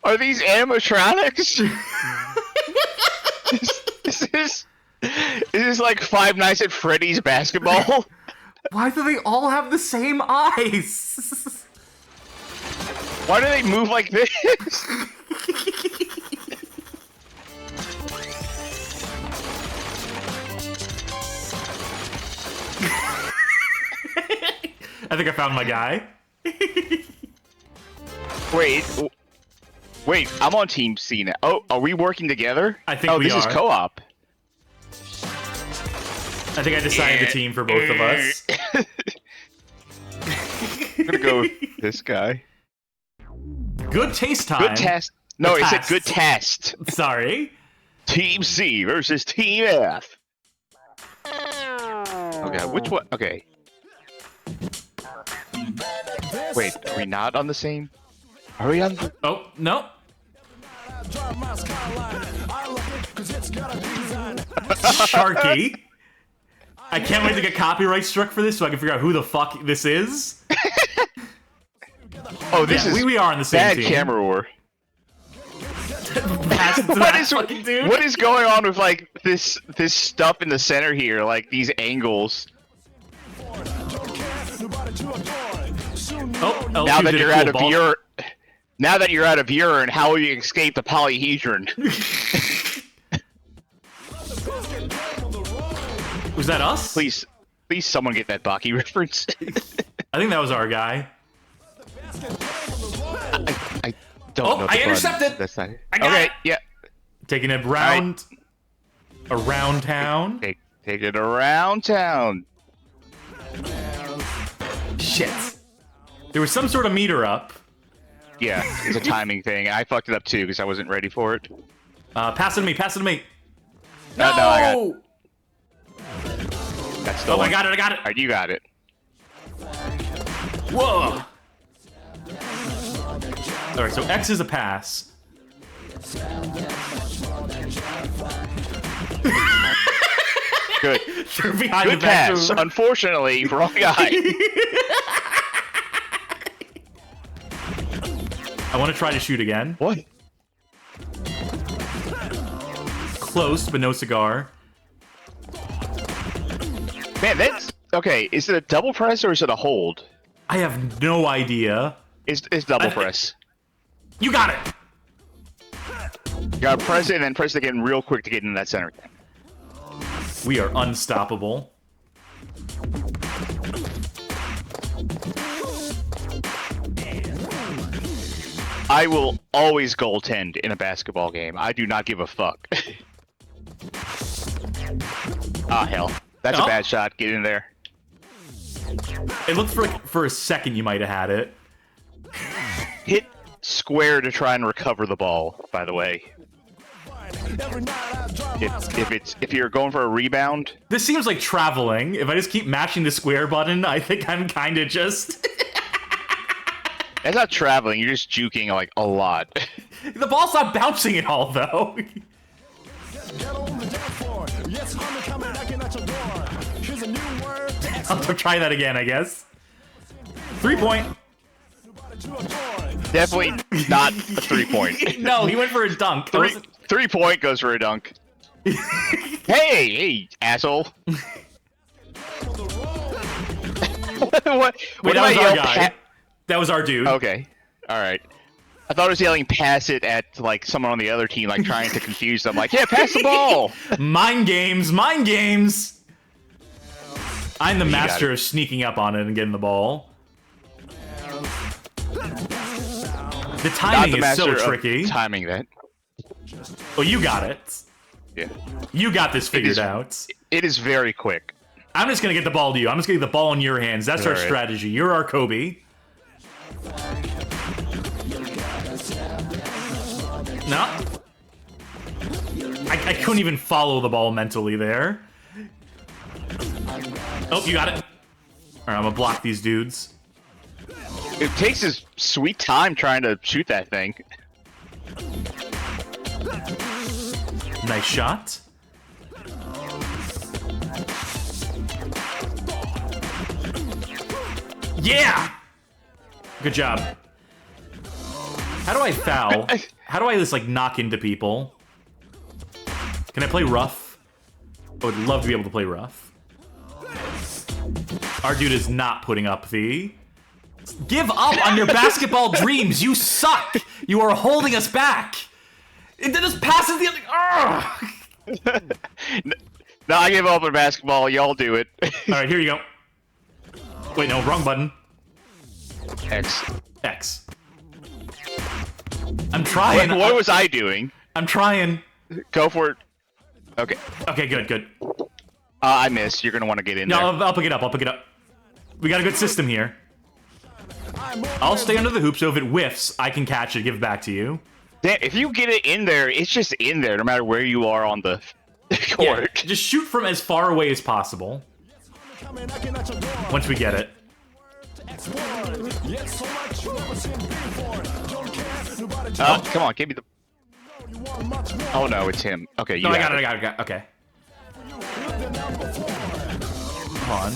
S2: Are these animatronics? Is this like Five Nights at Freddy's basketball?
S1: Why do they all have the same eyes?
S2: Why do they move like this?
S1: I think I found my guy.
S2: Wait, I'm on Team C now. Oh, are we working together?
S1: I think we
S2: this
S1: are.
S2: is co-op.
S1: I think I decided the team for both of us.
S2: I'm gonna go with this guy.
S1: Good taste time.
S2: Good test. No,
S1: Good
S2: it's a
S1: test.
S2: good test.
S1: Sorry.
S2: Team C versus Team F. Okay, which one? Okay. Wait, are we not on the same? Are we on the...
S1: Oh, no. Sharky. I can't wait to get copyright struck for this so I can figure out who the fuck this is.
S2: Oh, this is
S1: we are on the same
S2: bad
S1: team.
S2: camera war.
S1: Dude.
S2: What is going on with like this stuff in the center here? Like these angles.
S1: Oh,
S2: Now that you're out of urine, how will you escape the polyhedron?
S1: Was that us?
S2: Please someone get that Baki reference.
S1: I think that was our guy.
S2: I don't know.
S1: I intercepted!
S2: That's not it.
S1: I got it!
S2: Yeah.
S1: Taking it around town.
S2: Take it around town.
S1: Shit. There was some sort of meter up.
S2: Yeah, it's a timing thing. I fucked it up too because I wasn't ready for it.
S1: Pass it to me, pass it to me.
S2: No, I got it. That's the one.
S1: I got it.
S2: Alright, you got it.
S1: Whoa. Alright, so X is a pass.
S2: Good.
S1: Behind
S2: Good
S1: the back
S2: pass.
S1: room.
S2: Unfortunately, wrong guy.
S1: I want to try to shoot again.
S2: What?
S1: Close, but no cigar.
S2: Man, that's... Okay, is it a double press or is it a hold?
S1: I have no idea.
S2: It's double press.
S1: You got it!
S2: You gotta press it and then press it again real quick to get into that center.
S1: We are unstoppable.
S2: I will always goaltend in a basketball game. I do not give a fuck. Ah, hell. That's a bad shot. Get in there.
S1: It looked for a second you might have had it.
S2: Hit square to try and recover the ball, by the way. If you're going for a rebound...
S1: This seems like traveling. If I just keep mashing the square button, I think I'm kind of just...
S2: That's not traveling, you're just juking, like, a lot.
S1: The ball's not bouncing at all, though. I'll try that again, I guess. 3-point.
S2: Definitely not a 3-point.
S1: No, he went for a dunk. That wasn't-
S2: 3-point goes for a dunk. Hey, asshole. What
S1: Wait,
S2: did
S1: that
S2: I
S1: was our
S2: yell?
S1: guy. That was our dude.
S2: Okay, all right. I thought I was yelling "pass it" at like someone on the other team, like trying to confuse them. Like, yeah, pass the ball.
S1: Mind games, mind games. I'm the
S2: You
S1: master
S2: got it.
S1: of sneaking up on it and getting the ball. The
S2: Not
S1: timing
S2: the
S1: is so
S2: master
S1: tricky.
S2: of timing that.
S1: Oh, you got it.
S2: Yeah,
S1: You got this figured
S2: is-
S1: out.
S2: it is very quick.
S1: I'm just gonna get the ball to you. I'm just gonna get the ball in your hands. That's our
S2: Alright.
S1: strategy. You're our Kobe. No. I couldn't even follow the ball mentally there. Oh, you got it. Alright, I'm gonna block these dudes.
S2: It takes his sweet time trying to shoot that thing.
S1: Nice shot. Yeah! Good job. How do I foul? How do I just, like, knock into people? Can I play rough? I would love to be able to play rough. Our dude is not putting up the... Give up on your basketball dreams! You suck! You are holding us back! It just passes the other...
S2: No, I give up on basketball. Y'all do it.
S1: Alright, here you go. Wait, no, wrong button.
S2: X.
S1: X. I'm trying.
S2: What was I doing?
S1: I'm trying.
S2: Go for it. Okay.
S1: Okay, good, good.
S2: I missed. You're gonna want to get in
S1: No,
S2: there.
S1: I'll pick it up. I'll pick it up. We got a good system here. I'll stay under the hoop, so if it whiffs, I can catch it, give it back to you.
S2: Damn, if you get it in there, it's just in there, no matter where you are on the
S1: Yeah,
S2: court.
S1: just shoot from as far away as possible. Once we get it.
S2: Come on, give me the. Oh no, it's him. Okay, you
S1: No, I
S2: got
S1: got it, I got it, okay. Come on.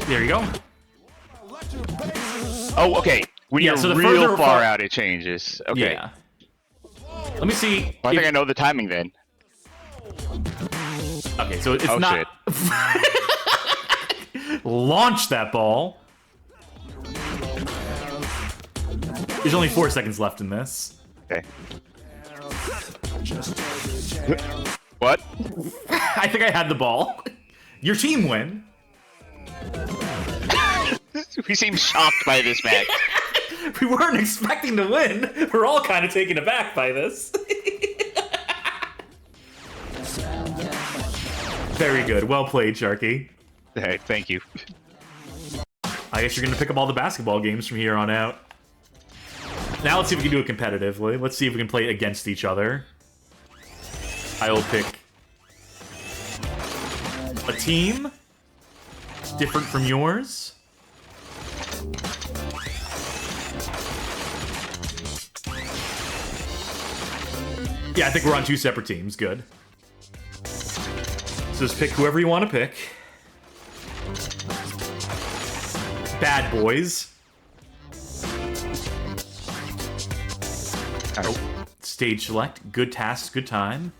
S1: There you go.
S2: Oh, okay. When
S1: Yeah,
S2: you're
S1: so the
S2: real
S1: further
S2: far
S1: far-
S2: out, it changes. Okay.
S1: Yeah. Let me see.
S2: Well, I think
S1: if-
S2: I know the timing then.
S1: Okay, so it's
S2: Oh,
S1: not. Launch that ball. There's only 4 seconds left in this.
S2: Okay. What?
S1: I think I had the ball. Your team win.
S2: We seem shocked by this match.
S1: We weren't expecting to win. We're all kind of taken aback by this. Very good. Well played, Charkie.
S2: Hey, thank you.
S1: I guess you're going to pick up all the basketball games from here on out. Now let's see if we can do it competitively. Let's see if we can play against each other. I will pick a team different from yours. Yeah, I think we're on 2 separate teams. Good. So just pick whoever you want to pick. Bad boys.
S2: Oh,
S1: Stage select. Good tasks, good time.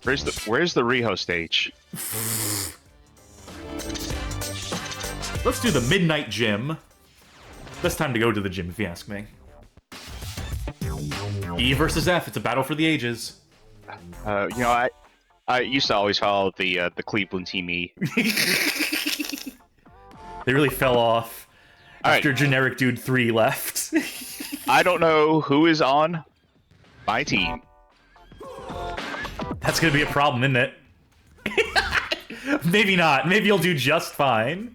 S2: where's the Riho stage?
S1: Let's do the midnight gym. Best time to go to the gym, if you ask me. E versus F. It's a battle for the ages.
S2: You know, I used to always follow the Cleveland team E.
S1: They really fell off
S2: All
S1: after
S2: right.
S1: generic dude 3 left.
S2: I don't know who is on my team.
S1: That's gonna be a problem, isn't it? Maybe not. Maybe you'll do just fine.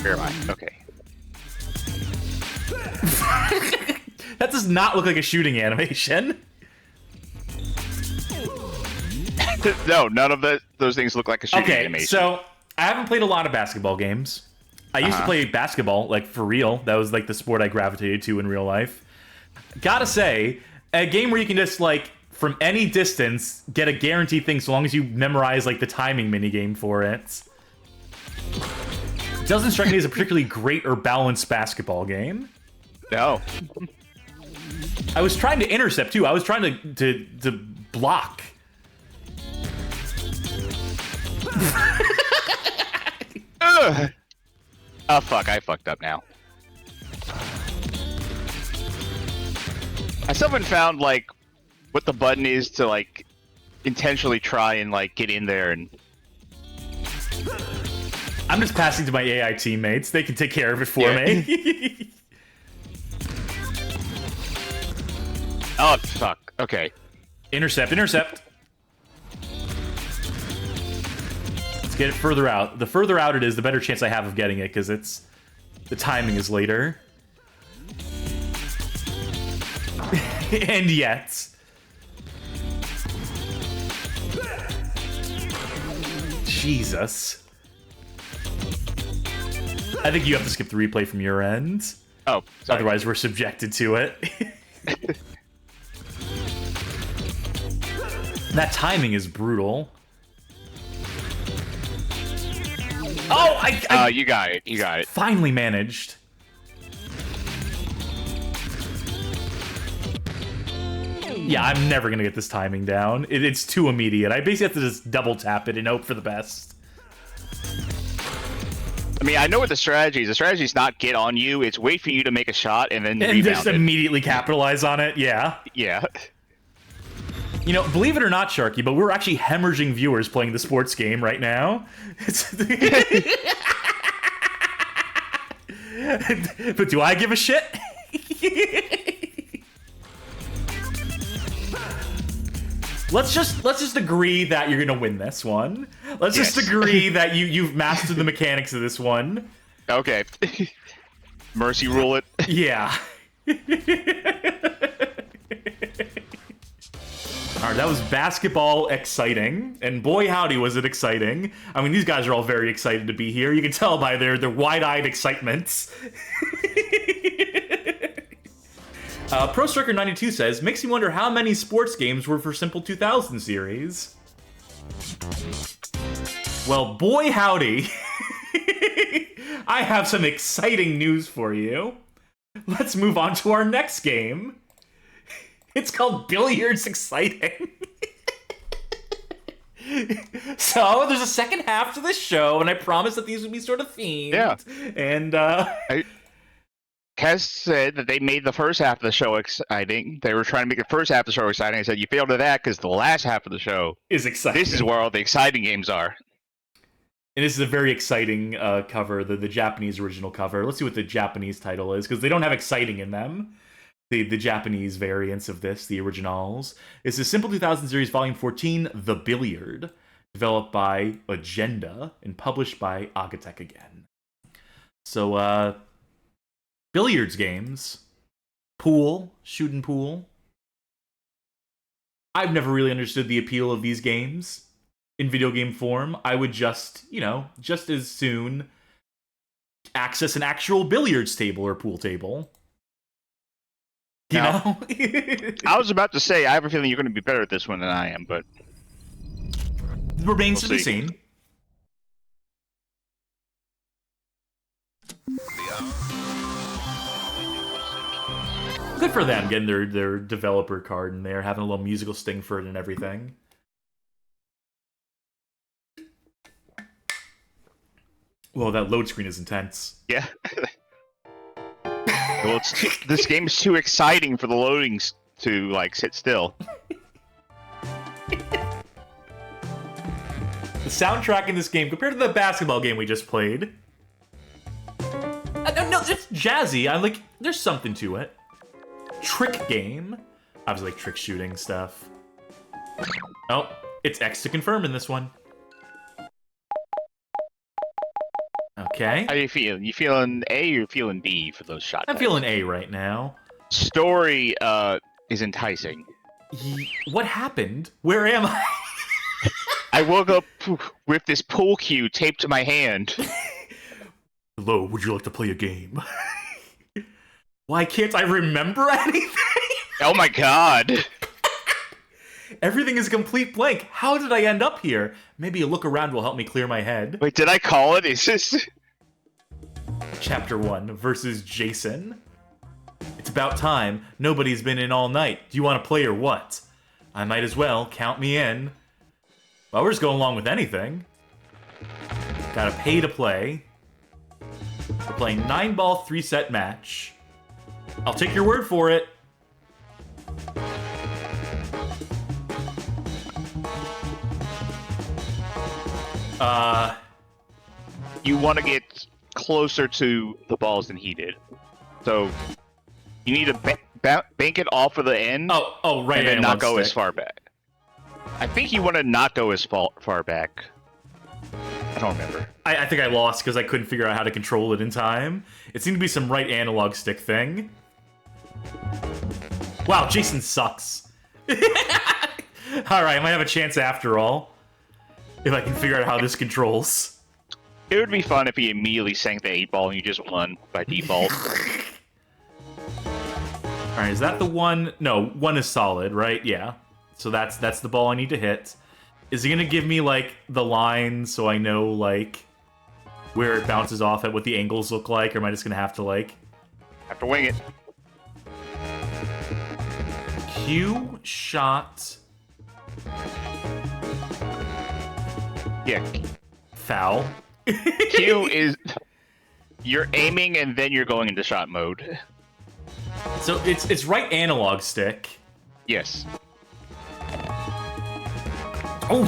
S2: Where am I? Okay.
S1: That does not look like a shooting animation.
S2: No, none of those things look like a shooting
S1: Okay,
S2: animation.
S1: so I haven't played a lot of basketball games. I used to play basketball, like, for real. That was, like, the sport I gravitated to in real life. Gotta say, a game where you can just, like, from any distance, get a guaranteed thing so long as you memorize, like, the timing minigame for it. Doesn't strike me as a particularly great or balanced basketball game.
S2: No.
S1: I was trying to intercept too. I was trying to block.
S2: Ugh. Oh fuck! I fucked up now. I still haven't found like what the button is to like intentionally try and like get in there and.
S1: I'm just passing to my AI teammates. They can take care of it for me.
S2: Oh fuck! Okay.
S1: Intercept, intercept. Let's get it further out. The further out it is, the better chance I have of getting it, because the timing is later. And yet. Jesus. I think you have to skip the replay from your end.
S2: Oh, sorry.
S1: Otherwise we're subjected to it. That timing is brutal. Oh, I
S2: you got it. You got it.
S1: finally managed. Yeah, I'm never gonna get this timing down. It's too immediate. I basically have to just double tap it and hope for the best.
S2: I mean, I know what the strategy is. The strategy is not get on you. It's wait for you to make a shot and then rebound
S1: just
S2: it.
S1: immediately capitalize on it. Yeah.
S2: Yeah.
S1: You know, believe it or not, Charkie, but we're actually hemorrhaging viewers playing the sports game right now. But do I give a shit? Let's just agree that you're gonna win this one. Let's just agree that you've mastered the mechanics of this one.
S2: Okay. Mercy rule it.
S1: Yeah. Alright, that was Basketball Xciting, and boy howdy was it exciting. I mean, these guys are all very excited to be here. You can tell by their wide-eyed excitement. Pro Striker 92 says, makes me wonder how many sports games were for Simple 2000 series. Well, boy howdy. I have some exciting news for you. Let's move on to our next game. It's called Billiards Xciting. So, there's a second half to this show, and I promised that these would be sort of themed.
S2: Yeah.
S1: And,
S2: Kaz said that they made the first half of the show exciting. They were trying to make the first half of the show exciting. I said, you failed at that because the last half of the show
S1: is exciting.
S2: This is where all the exciting games are.
S1: And this is a very exciting cover, the Japanese original cover. Let's see what the Japanese title is, because they don't have exciting in them. The Japanese variants of this, the originals. It's the Simple 2000 Series Volume 14, The Billiard, developed by Agenda and published by Agatech again. So, billiards games, pool, shooting pool. I've never really understood the appeal of these games in video game form. I would just as soon access an actual billiards table or pool table. You know?
S2: I was about to say, I have a feeling you're going to be better at this one than I am, but...
S1: Remains to be seen. Good for them, getting their developer card in there, having a little musical sting for it and everything. Whoa, that load screen is intense.
S2: Yeah. Well, this game is too exciting for the loadings to, like, sit still.
S1: The soundtrack in this game, compared to the basketball game we just played... No, it's jazzy. There's something to it. Trick game. I was like trick shooting stuff. Oh, it's X to confirm in this one. Okay.
S2: How are you feeling? You feeling A or you feeling B for those shot
S1: I'm feeling A right now.
S2: Story is enticing.
S1: What happened? Where am I?
S2: I woke up with this pool cue taped to my hand.
S1: Hello, would you like to play a game? Why can't I remember anything?
S2: Oh my god.
S1: Everything is a complete blank. How did I end up here? Maybe a look around will help me clear my head.
S2: Wait, did I call it? Is this...
S1: Chapter 1 versus Jason. It's about time. Nobody's been in all night. Do you want to play or what? I might as well. Count me in. Well, we're just going along with anything. Gotta pay to play. We're playing 9-ball 3-set match. I'll take your word for it.
S2: You want to get closer to the balls than he did. So, you need to bank it off of the end.
S1: Oh, right.
S2: And then not go as far back. I think you want to not go as far back. I don't remember.
S1: I think I lost because I couldn't figure out how to control it in time. It seemed to be some right analog stick thing. Wow, Jason sucks. Alright, I might have a chance after all. If I can figure out how this controls.
S2: It would be fun if he immediately sank the 8-ball and you just won by default.
S1: Alright, is that the one? No, 1 is solid, right? Yeah. So that's the ball I need to hit. Is he gonna give me, like, the line so I know, like, where it bounces off at, what the angles look like? Or am I just gonna have to, like...
S2: Have to wing it.
S1: Q, shot...
S2: Yeah.
S1: Foul.
S2: Q is... You're aiming and then you're going into shot mode.
S1: So it's right analog stick.
S2: Yes.
S1: Oh,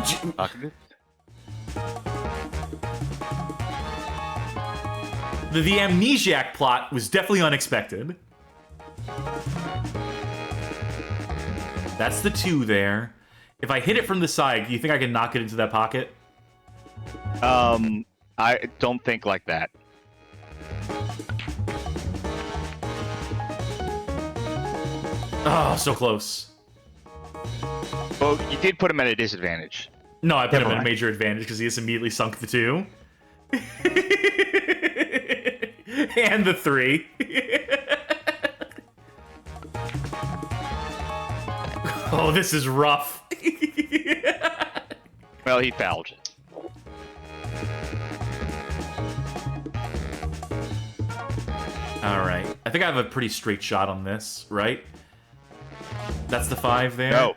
S1: the amnesiac plot was definitely unexpected. That's the 2 there. If I hit it from the side, do you think I can knock it into that pocket?
S2: I don't think like that.
S1: Oh, so close.
S2: Well, you did put him at a disadvantage.
S1: No, I put him at a major advantage because he just immediately sunk the 2. And the 3. Oh, this is rough.
S2: Well, he fouled.
S1: Alright. I think I have a pretty straight shot on this, right? That's the 5 there?
S2: No.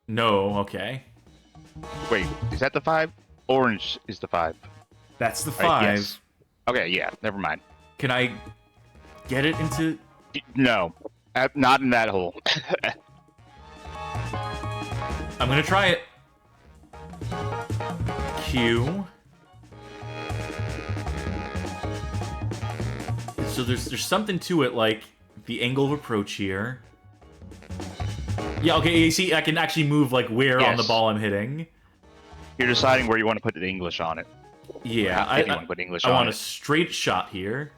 S1: No, okay.
S2: Wait, is that the 5? Orange is the 5.
S1: That's the 5.
S2: Right, yes. Okay, yeah, never mind.
S1: Can I get it into...
S2: No. Not in that hole.
S1: I'm gonna try it. Q. So there's something to it, like the angle of approach here. Yeah, okay, you see, I can actually move, like, where on the ball I'm hitting.
S2: You're deciding where you want to put the English on it.
S1: Yeah,
S2: I want to put English
S1: I
S2: on
S1: want
S2: it.
S1: a straight shot here.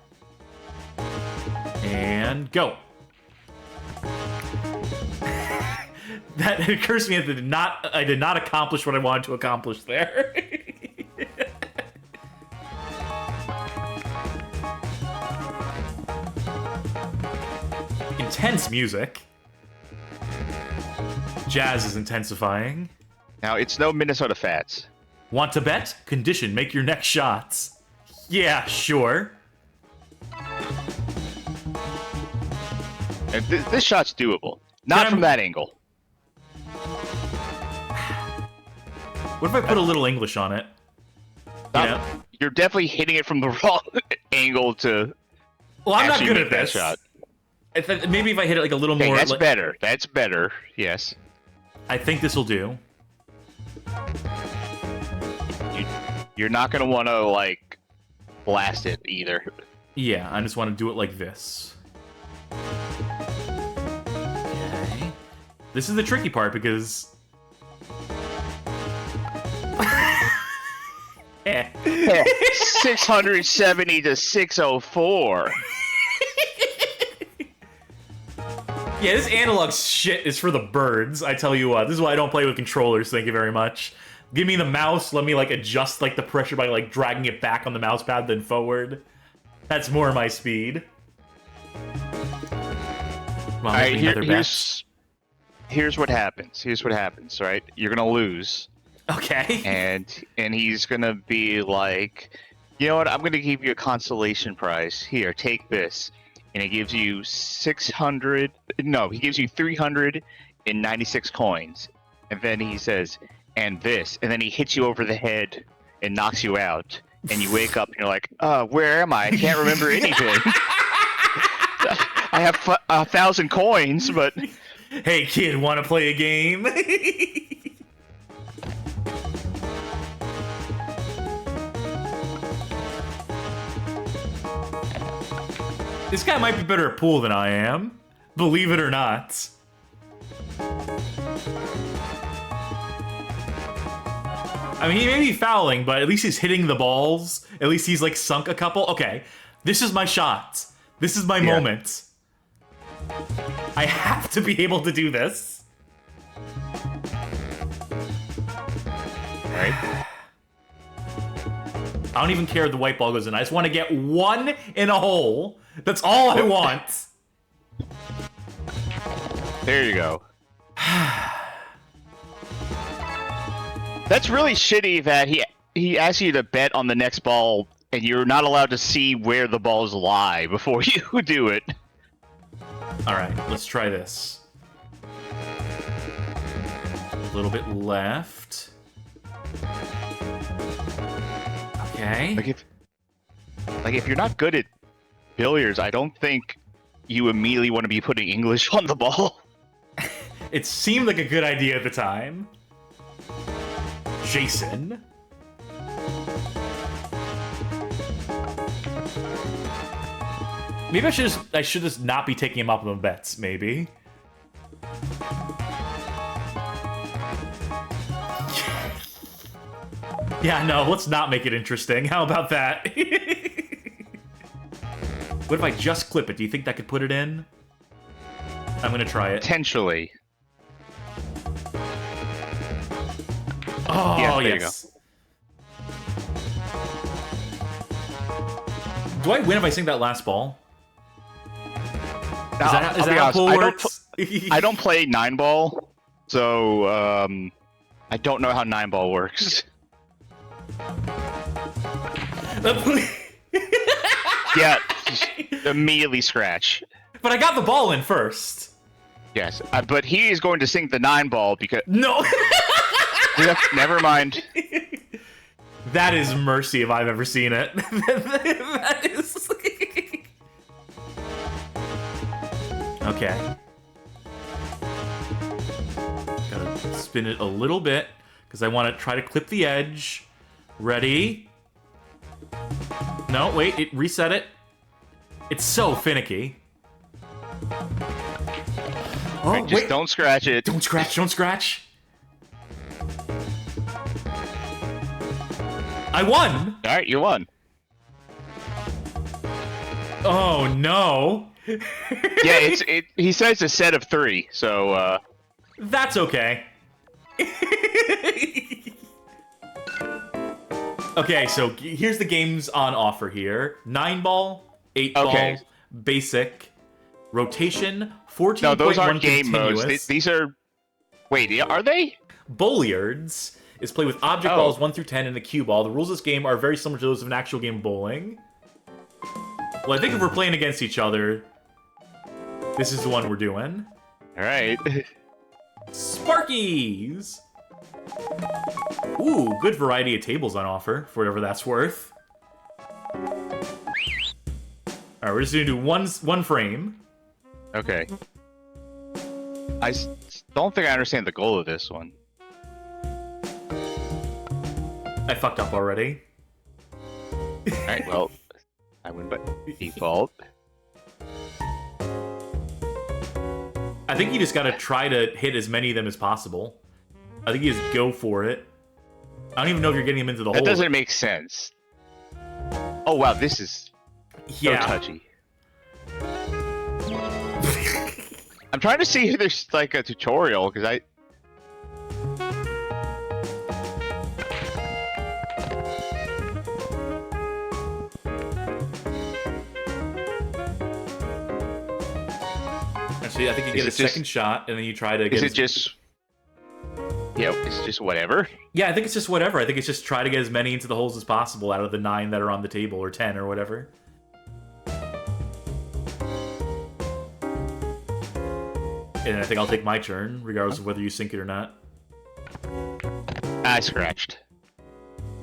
S1: And go. That occurs to me that I did not accomplish what I wanted to accomplish there. Intense music. Jazz is intensifying.
S2: Now, it's no Minnesota Fats.
S1: Want to bet? Condition, make your next shots. Yeah, sure.
S2: And this shot's doable. Not from that angle.
S1: What if I put a little English on it?
S2: You're definitely hitting it from the wrong angle to.
S1: Well, I'm not good
S2: make
S1: at
S2: that
S1: this.
S2: shot.
S1: Maybe if I hit it like a little
S2: Okay,
S1: more.
S2: that's better. That's better. Yes.
S1: I think this will do.
S2: You're not gonna want to like blast it either.
S1: Yeah, I just want to do it like this. Okay. This is the tricky part because.
S2: 670 to 604.
S1: Yeah, this analog shit is for the birds. I tell you what, this is why I don't play with controllers. Thank you very much. Give me the mouse. Let me like adjust like the pressure by like dragging it back on the mouse pad then forward. That's more my speed. Come on,
S2: Alright, here's here's what happens. Here's what happens, right? You're gonna lose,
S1: Okay.
S2: and he's gonna be like, you know what? I'm gonna give you a consolation prize. Here, take this, and he gives you 600. No, he gives you 396 coins, and then he says, and this, and then he hits you over the head and knocks you out, and you wake up and you're like, where am I? I can't remember anything. I have 1,000 coins, but
S1: Hey kid, want to play a game? This guy might be better at pool than I am, believe it or not. I mean, he may be fouling, but at least he's hitting the balls. At least he's, like, sunk a couple. Okay, this is my shot. This is my moment. I have to be able to do this.
S2: right?
S1: I don't even care if the white ball goes in. I just want to get one in a hole. That's all I want.
S2: There you go. That's really shitty that he asks you to bet on the next ball, and you're not allowed to see where the balls lie before you do it.
S1: All right, let's try this. A little bit left. Okay.
S2: Like if you're not good at billiards, I don't think you immediately want to be putting English on the ball.
S1: It seemed like a good idea at the time. Jason. Maybe I should just not be taking him up on bets, maybe. Yeah, no, let's not make it interesting. How about that? What if I just clip it? Do you think that could put it in? I'm gonna try it.
S2: Potentially.
S1: Oh,
S2: yeah, there
S1: yes. Do I win if I sink that last ball? Is that how pool works?
S2: I don't play 9-ball, so I don't know how 9-ball works. Yeah, immediately scratch.
S1: But I got the ball in first.
S2: Yes, but he is going to sink the 9-ball because...
S1: No!
S2: Never mind.
S1: That is mercy if I've ever seen it. That is... Okay. Gotta spin it a little bit, because I want to try to clip the edge. Ready? No, wait, it reset it. It's so finicky. Oh,
S2: Right, just
S1: wait.
S2: don't scratch it.
S1: Don't scratch, don't scratch. I won!
S2: Alright, you won.
S1: Oh, no.
S2: Yeah, he says a set of 3, so,
S1: That's okay. Okay, so here's the games on offer here. 9-ball, 8-ball,
S2: Okay.
S1: basic, rotation, 14.1
S2: no, those aren't game
S1: continuous.
S2: modes. These are... Wait, are they?
S1: Billiards is played with object balls 1 through 10 and a cue ball. The rules of this game are very similar to those of an actual game of bowling. Well, I think if we're playing against each other, this is the one we're doing.
S2: Alright.
S1: Sparkies! Ooh, good variety of tables on offer, for whatever that's worth. Alright, we're just gonna do one frame.
S2: Okay. I don't think I understand the goal of this one.
S1: I fucked up already.
S2: Alright, well, I win by default.
S1: I think you just gotta try to hit as many of them as possible. I think you just go for it. I don't even know if you're getting them into the hole.
S2: That doesn't make sense. Oh wow, this is so touchy. I'm trying to see if there's like a tutorial, because I...
S1: Actually, I think you get a second shot, and then you try to get...
S2: Is it just... Yeah, it's just whatever?
S1: Yeah, I think it's just whatever. I think it's just try to get as many into the holes as possible out of the 9 that are on the table, or 10, or whatever. And I think I'll take my turn, regardless of whether you sink it or not.
S2: I scratched.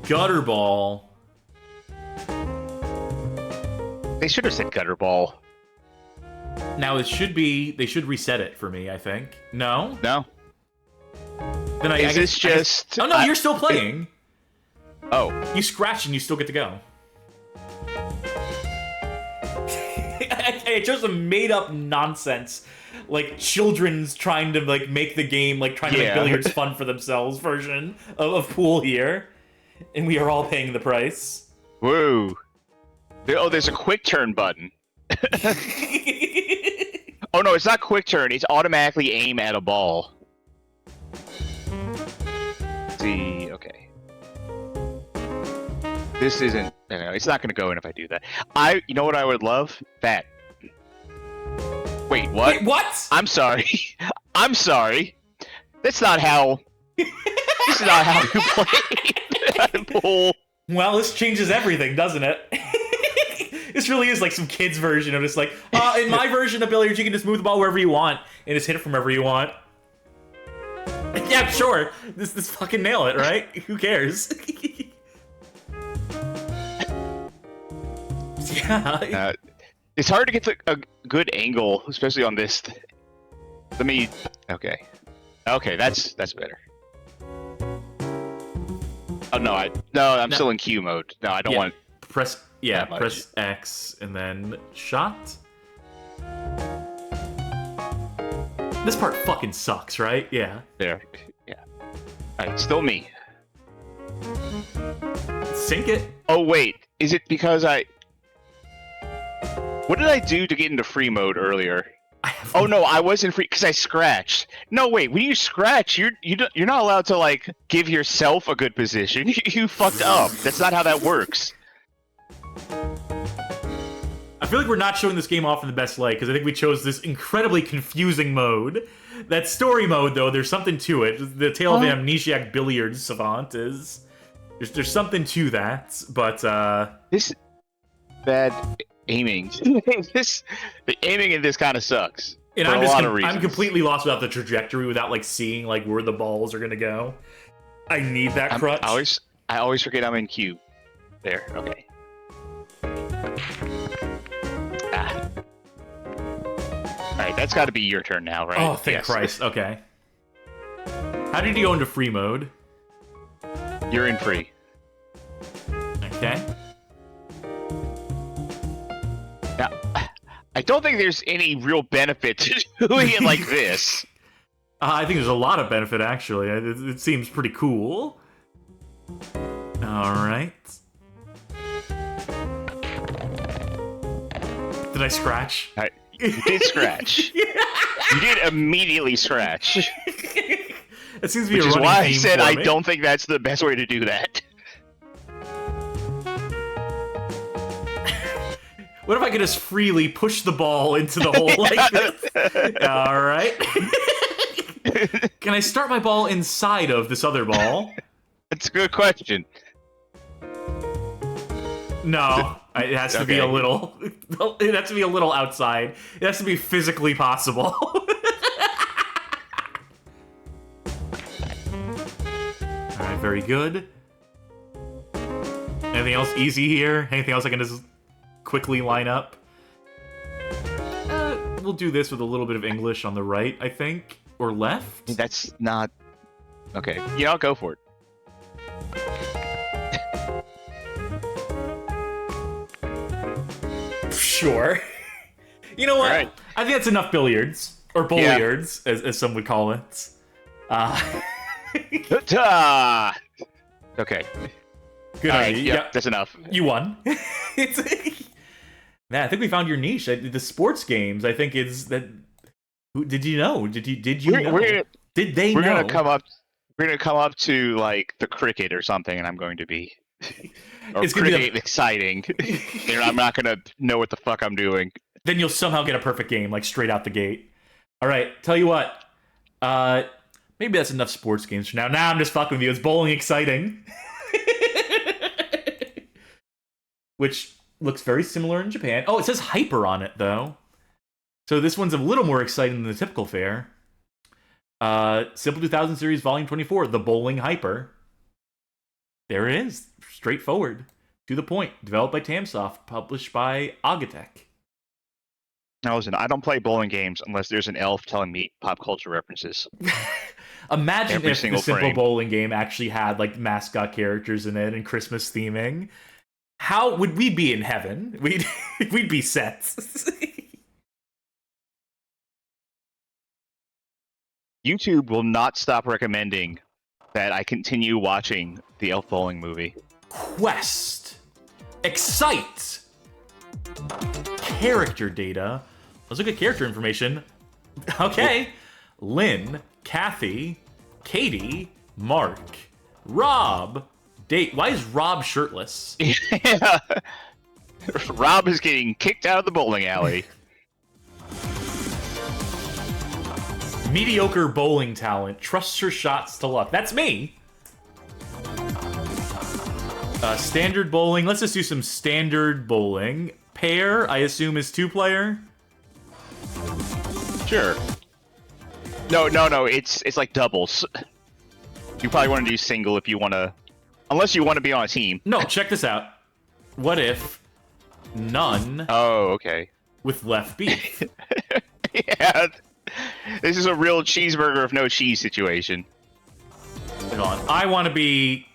S1: Gutter ball.
S2: They should have said gutter ball.
S1: Now, it should be... They should reset it for me, I think. No?
S2: No?
S1: Then I
S2: Is this just...
S1: Oh, no, you're still playing.
S2: Oh.
S1: You scratch and you still get to go. I chose a made-up nonsense, like children's trying to like make the game, like trying to make billiards fun for themselves version of pool here, and we are all paying the price.
S2: Woo! Oh, there's a quick turn button. Oh no, it's not quick turn. It's automatically aim at a ball. Let's see, okay. This isn't. No, it's not going to go in if I do that. You know what I would love? That. Wait, what?
S1: Wait, what?
S2: I'm sorry. I'm sorry. That's not how. This is not how you play pool.
S1: Well, this changes everything, doesn't it? This really is like some kid's version of this. Like, in my version of billiards, you can just move the ball wherever you want and just hit it from wherever you want. Yeah, sure. This fucking nail it, right? Who cares? Yeah.
S2: It's hard to get a good angle, especially on this. Let me. Okay. Okay, that's better. Oh no, I'm still in Q mode. No, I don't want.
S1: Press X and then shot. This part fucking sucks, right? Yeah.
S2: There. Yeah. All right, still me.
S1: Sink it.
S2: Oh wait, is it because What did I do to get into free mode earlier? Oh no, I was in free because I scratched. No wait, when you scratch, you're not allowed to like give yourself a good position. You fucked up. That's not how that works.
S1: I feel like we're not showing this game off in the best light because I think we chose this incredibly confusing mode. That story mode, though, there's something to it. The Tale of an Amnesiac Billiards Savant is... There's something to that, but,
S2: This... Bad aiming. The aiming in this kind of sucks.
S1: And
S2: for
S1: I'm
S2: a
S1: just
S2: lot of reasons.
S1: I'm completely lost without the trajectory, without, like, seeing, like, where the balls are gonna go. I need that crutch.
S2: I always forget I'm in queue. There, okay. Alright, that's gotta be your turn now, right?
S1: Oh, thank Christ. Okay. How did you go into free mode?
S2: You're in free.
S1: Okay.
S2: Now, I don't think there's any real benefit to doing it like this.
S1: I think there's a lot of benefit, actually. It seems pretty cool. Alright. Did I scratch?
S2: You did scratch. You did immediately scratch.
S1: It seems to be
S2: Which
S1: a
S2: is
S1: running
S2: why I
S1: theme
S2: said
S1: for
S2: I
S1: me.
S2: don't think that's the best way to do that.
S1: What if I could just freely push the ball into the hole like this? Alright. Can I start my ball inside of this other ball?
S2: That's a good question.
S1: No. It has to be a little... It has to be a little outside. It has to be physically possible. Alright, very good. Anything else easy here? Anything else I can just quickly line up? We'll do this with a little bit of English on the right, I think. Or left?
S2: That's not... Okay, yeah, I'll go for it.
S1: Sure. You know what?
S2: Right.
S1: I think that's enough billiards. Or billiards, as some would call it.
S2: Okay.
S1: Good
S2: All
S1: on
S2: right,
S1: you.
S2: yep, that's enough.
S1: You won. Man, I think we found your niche. The sports games, I think, is that... Did you know? Did you know? Did they know?
S2: We're gonna come up to, like, the cricket or something, and I'm going to be... Or
S1: It's gonna
S2: cricket exciting. And I'm not gonna know what the fuck I'm doing.
S1: Then you'll somehow get a perfect game, like, straight out the gate. All right, tell you what. Maybe that's enough sports games for now. Now I'm just fucking with you. It's Bowling Xciting. Which looks very similar in Japan. Oh, it says Hyper on it, though. So this one's a little more exciting than the typical fare. Simple 2000 Series Volume 24, The Bowling Hyper. There it is. Straightforward. To the point. Developed by Tamsoft. Published by Agatech.
S2: Now listen, I don't play bowling games unless there's an elf telling me pop culture references.
S1: Imagine
S2: Every
S1: if the
S2: single
S1: Simple
S2: frame.
S1: Bowling game actually had like mascot characters in it and Christmas theming. How would we be in heaven? We'd be set.
S2: YouTube will not stop recommending that I continue watching the Elf Bowling movie.
S1: Quest. Excite. Character data. Let's look at character information. Okay. Lynn, Kathy, Katie, Mark, Rob. Date. Why is Rob shirtless?
S2: Yeah. Rob is getting kicked out of the bowling alley.
S1: Mediocre bowling talent. Trusts her shots to luck. That's me. Standard bowling. Let's just do some standard bowling. Pair, I assume, is 2-player.
S2: Sure. No. It's like doubles. You probably want to do single if you want to, unless you want to be on a team.
S1: No, check this out. What if none
S2: Oh, okay.
S1: with left beef?
S2: Yeah. This is a real cheeseburger of no cheese situation.
S1: Hold on. I want to be...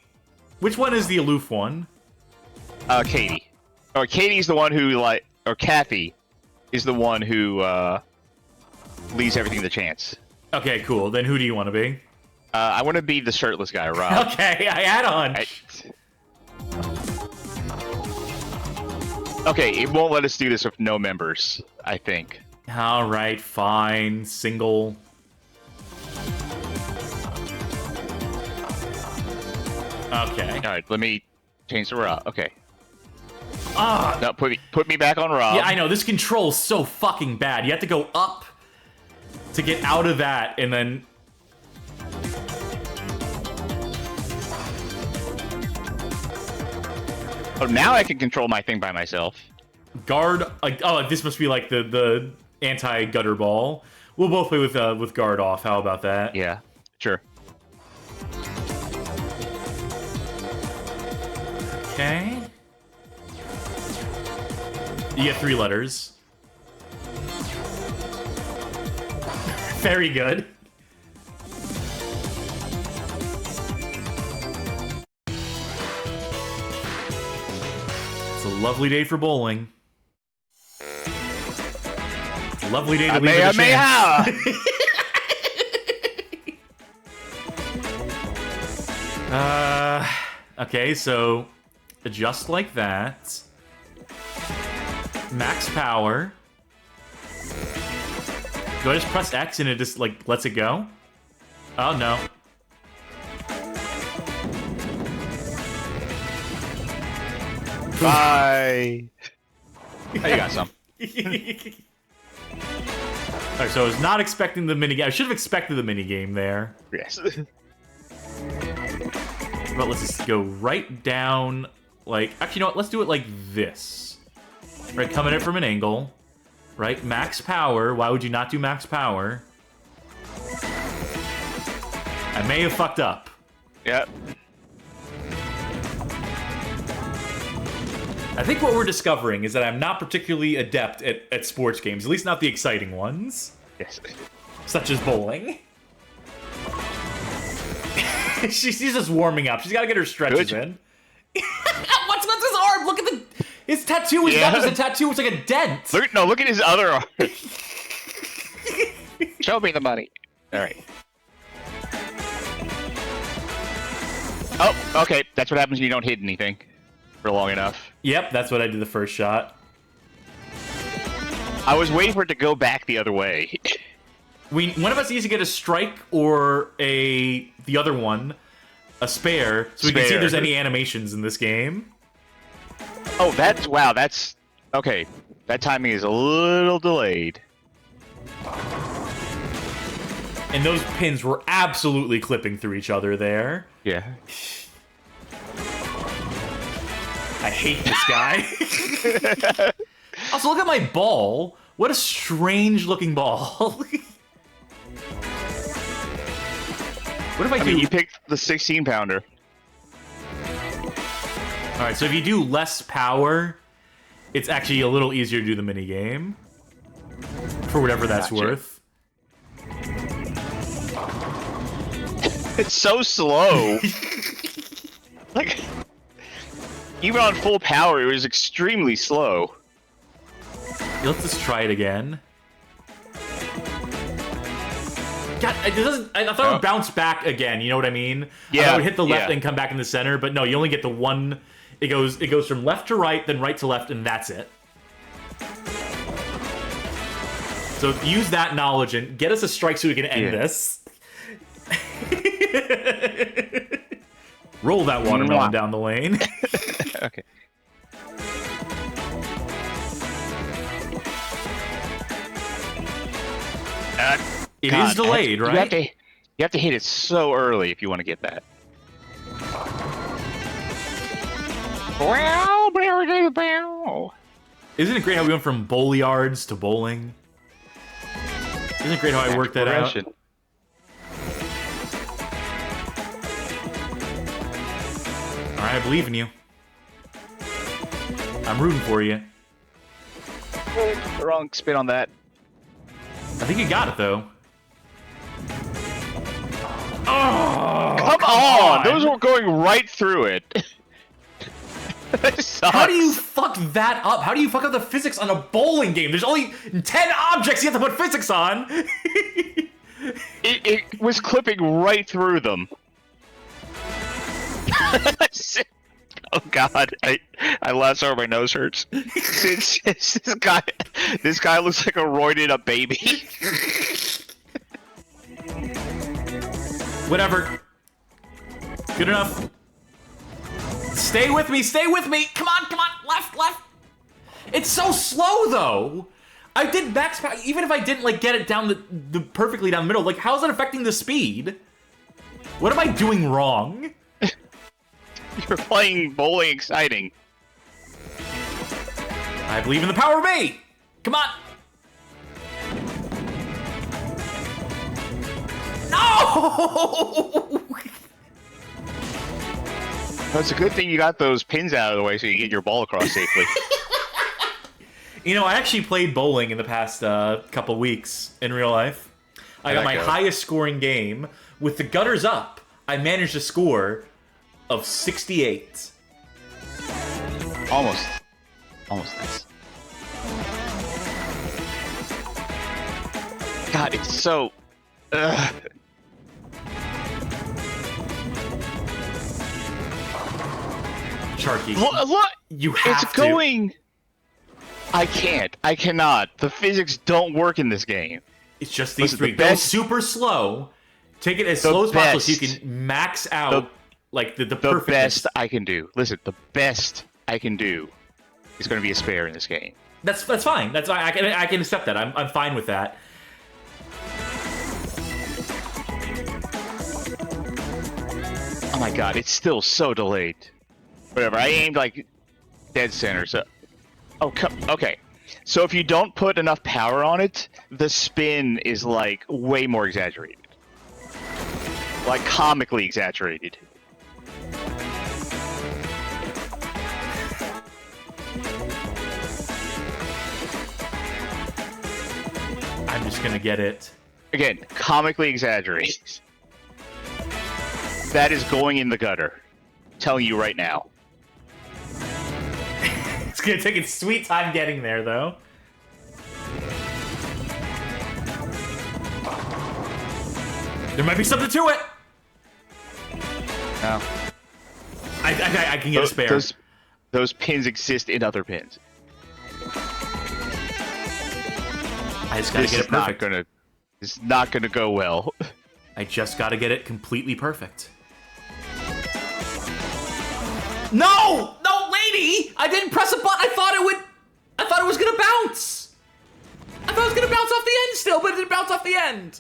S1: Which one is the aloof one?
S2: Katie. Or Katie's the one who, like... Or Kathy is the one who, leaves everything to chance.
S1: Okay, cool. Then who do you want to be?
S2: I want to be the shirtless guy, Rob.
S1: Okay, I add on.
S2: Okay, it won't let us do this with no members, I think.
S1: All right, fine. Single. Okay.
S2: All right, let me change the Rob. Okay.
S1: Ah.
S2: No, put me back on Rob.
S1: Yeah, I know. This control's so fucking bad. You have to go up to get out of that, and then...
S2: Oh, now I can control my thing by myself.
S1: Guard... oh, this must be like the anti-gutter ball. We'll both play with guard off. How about that?
S2: Yeah, sure.
S1: Okay. You get 3 letters. Very good. It's a lovely day for bowling. It's a lovely day to leave it a chance. Okay, so adjust like that. Max power. Do I just press X and it just, like, lets it go? Oh, no.
S2: Bye. Oh, you got some.
S1: Alright, so I was not expecting the minigame. I should have expected the minigame there.
S2: Yes.
S1: But let's just go right down, like... Actually, you know what? Let's do it like this. Right, come at it from an angle. Right, max power. Why would you not do max power? I may have fucked up.
S2: Yep.
S1: I think what we're discovering is that I'm not particularly adept at sports games, at least not the exciting ones.
S2: Yes.
S1: Such as bowling. She's just warming up. She's got to get her stretches in. What's his arm? Look at his tattoo is not just a tattoo, it's like a dent.
S2: Look at his other arm. Show me the money. Alright. Oh, okay. That's what happens when you don't hit anything for long enough.
S1: Yep, that's what I did the first shot.
S2: I was waiting for it to go back the other way.
S1: One of us needs to get a strike or the other one, a spare, so we can see if there's any animations in this game.
S2: Oh, that's okay. That timing is a little delayed.
S1: And those pins were absolutely clipping through each other there.
S2: Yeah.
S1: I hate this guy. Also, look at my ball. What a strange looking ball. What if I do...
S2: you picked the 16-pounder.
S1: Alright, so if you do less power, it's actually a little easier to do the mini game. For whatever that's worth.
S2: It's so slow. Like, even on full power, it was extremely slow.
S1: Let's just try it again. God, it doesn't. I thought it would bounce back again. You know what I mean?
S2: Yeah.
S1: I thought it would hit the left and come back in the center, but no, you only get the one. It goes from left to right, then right to left, and that's it. So use that knowledge and get us a strike so we can end this. Roll that watermelon down the lane.
S2: Okay.
S1: It is delayed, right?
S2: You have to hit it so early if you want to get that.
S1: Isn't it great how we went from Billiards to bowling? Isn't it great how I worked that out? Alright, I believe in you. I'm rooting for you.
S2: Wrong spin on that.
S1: I think you got it, though. Oh,
S2: come on! Those were going right through it.
S1: How do you fuck that up? How do you fuck up the physics on a bowling game? There's only 10 objects you have to put physics on.
S2: It was clipping right through them. Oh god, I laughed over my nose hurts. This guy looks like a roided up baby.
S1: Whatever. Good enough. Stay with me, stay with me! Come on, come on! Left, left! It's so slow, though! I did max power, even if I didn't, like, get it down the perfectly down the middle, like, how is it affecting the speed? What am I doing wrong?
S2: You're playing Bowling Xciting.
S1: I believe in the power of me! Come on! No!
S2: It's a good thing you got those pins out of the way so you get your ball across safely.
S1: You know, I actually played bowling in the past couple weeks in real life. I got my highest scoring game. With the gutters up, I managed a score of 68.
S2: Almost nice. God, it's so...
S1: Charkie,
S2: look!
S1: You have
S2: it's going... I can't. I cannot. The physics don't work in this game.
S1: It's just these
S2: Listen,
S1: three. Go super slow. Take it as slow as possible so you can max out the perfect.
S2: The best I can do. Listen, the best I can do is going to be a spare in this game.
S1: That's fine. That's I can accept that. I'm fine with that.
S2: Oh my god, it's still so delayed. Whatever. I aimed like dead center. So, okay. So if you don't put enough power on it, the spin is like way more exaggerated. Like comically exaggerated.
S1: I'm just gonna get it.
S2: Again, comically exaggerated. That is going in the gutter. I'm telling you right now.
S1: It's gonna take its sweet time getting there, though. There might be something to it.
S2: No.
S1: I can get a spare.
S2: Those pins exist in other pins.
S1: I just gotta get it perfect.
S2: It's not gonna go well.
S1: I just gotta get it completely perfect. No! No, lady! I didn't press a button. I thought it was gonna bounce. I thought it was gonna bounce off the end still, but it didn't bounce off the end.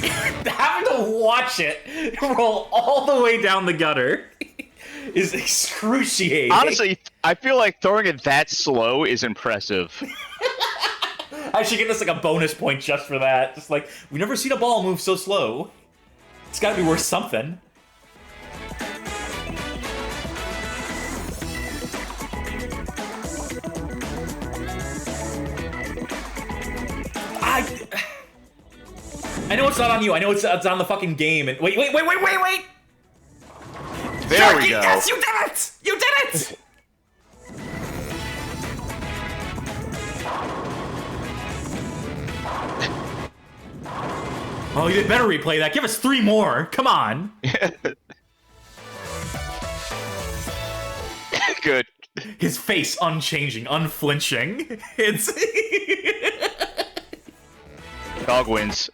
S1: Having to watch it roll all the way down the gutter is excruciating.
S2: Honestly, I feel like throwing it that slow is impressive.
S1: I should give this like a bonus point just for that. Just like, we've never seen a ball move so slow. It's gotta be worth something. I know it's not on you. I know it's on the fucking game. And wait.
S2: There
S1: Charkie,
S2: we go.
S1: yes, you did it! You did it! Oh, you better replay that. Give us 3 more. Come on.
S2: Good.
S1: His face unchanging, unflinching. It's
S2: Dog wins.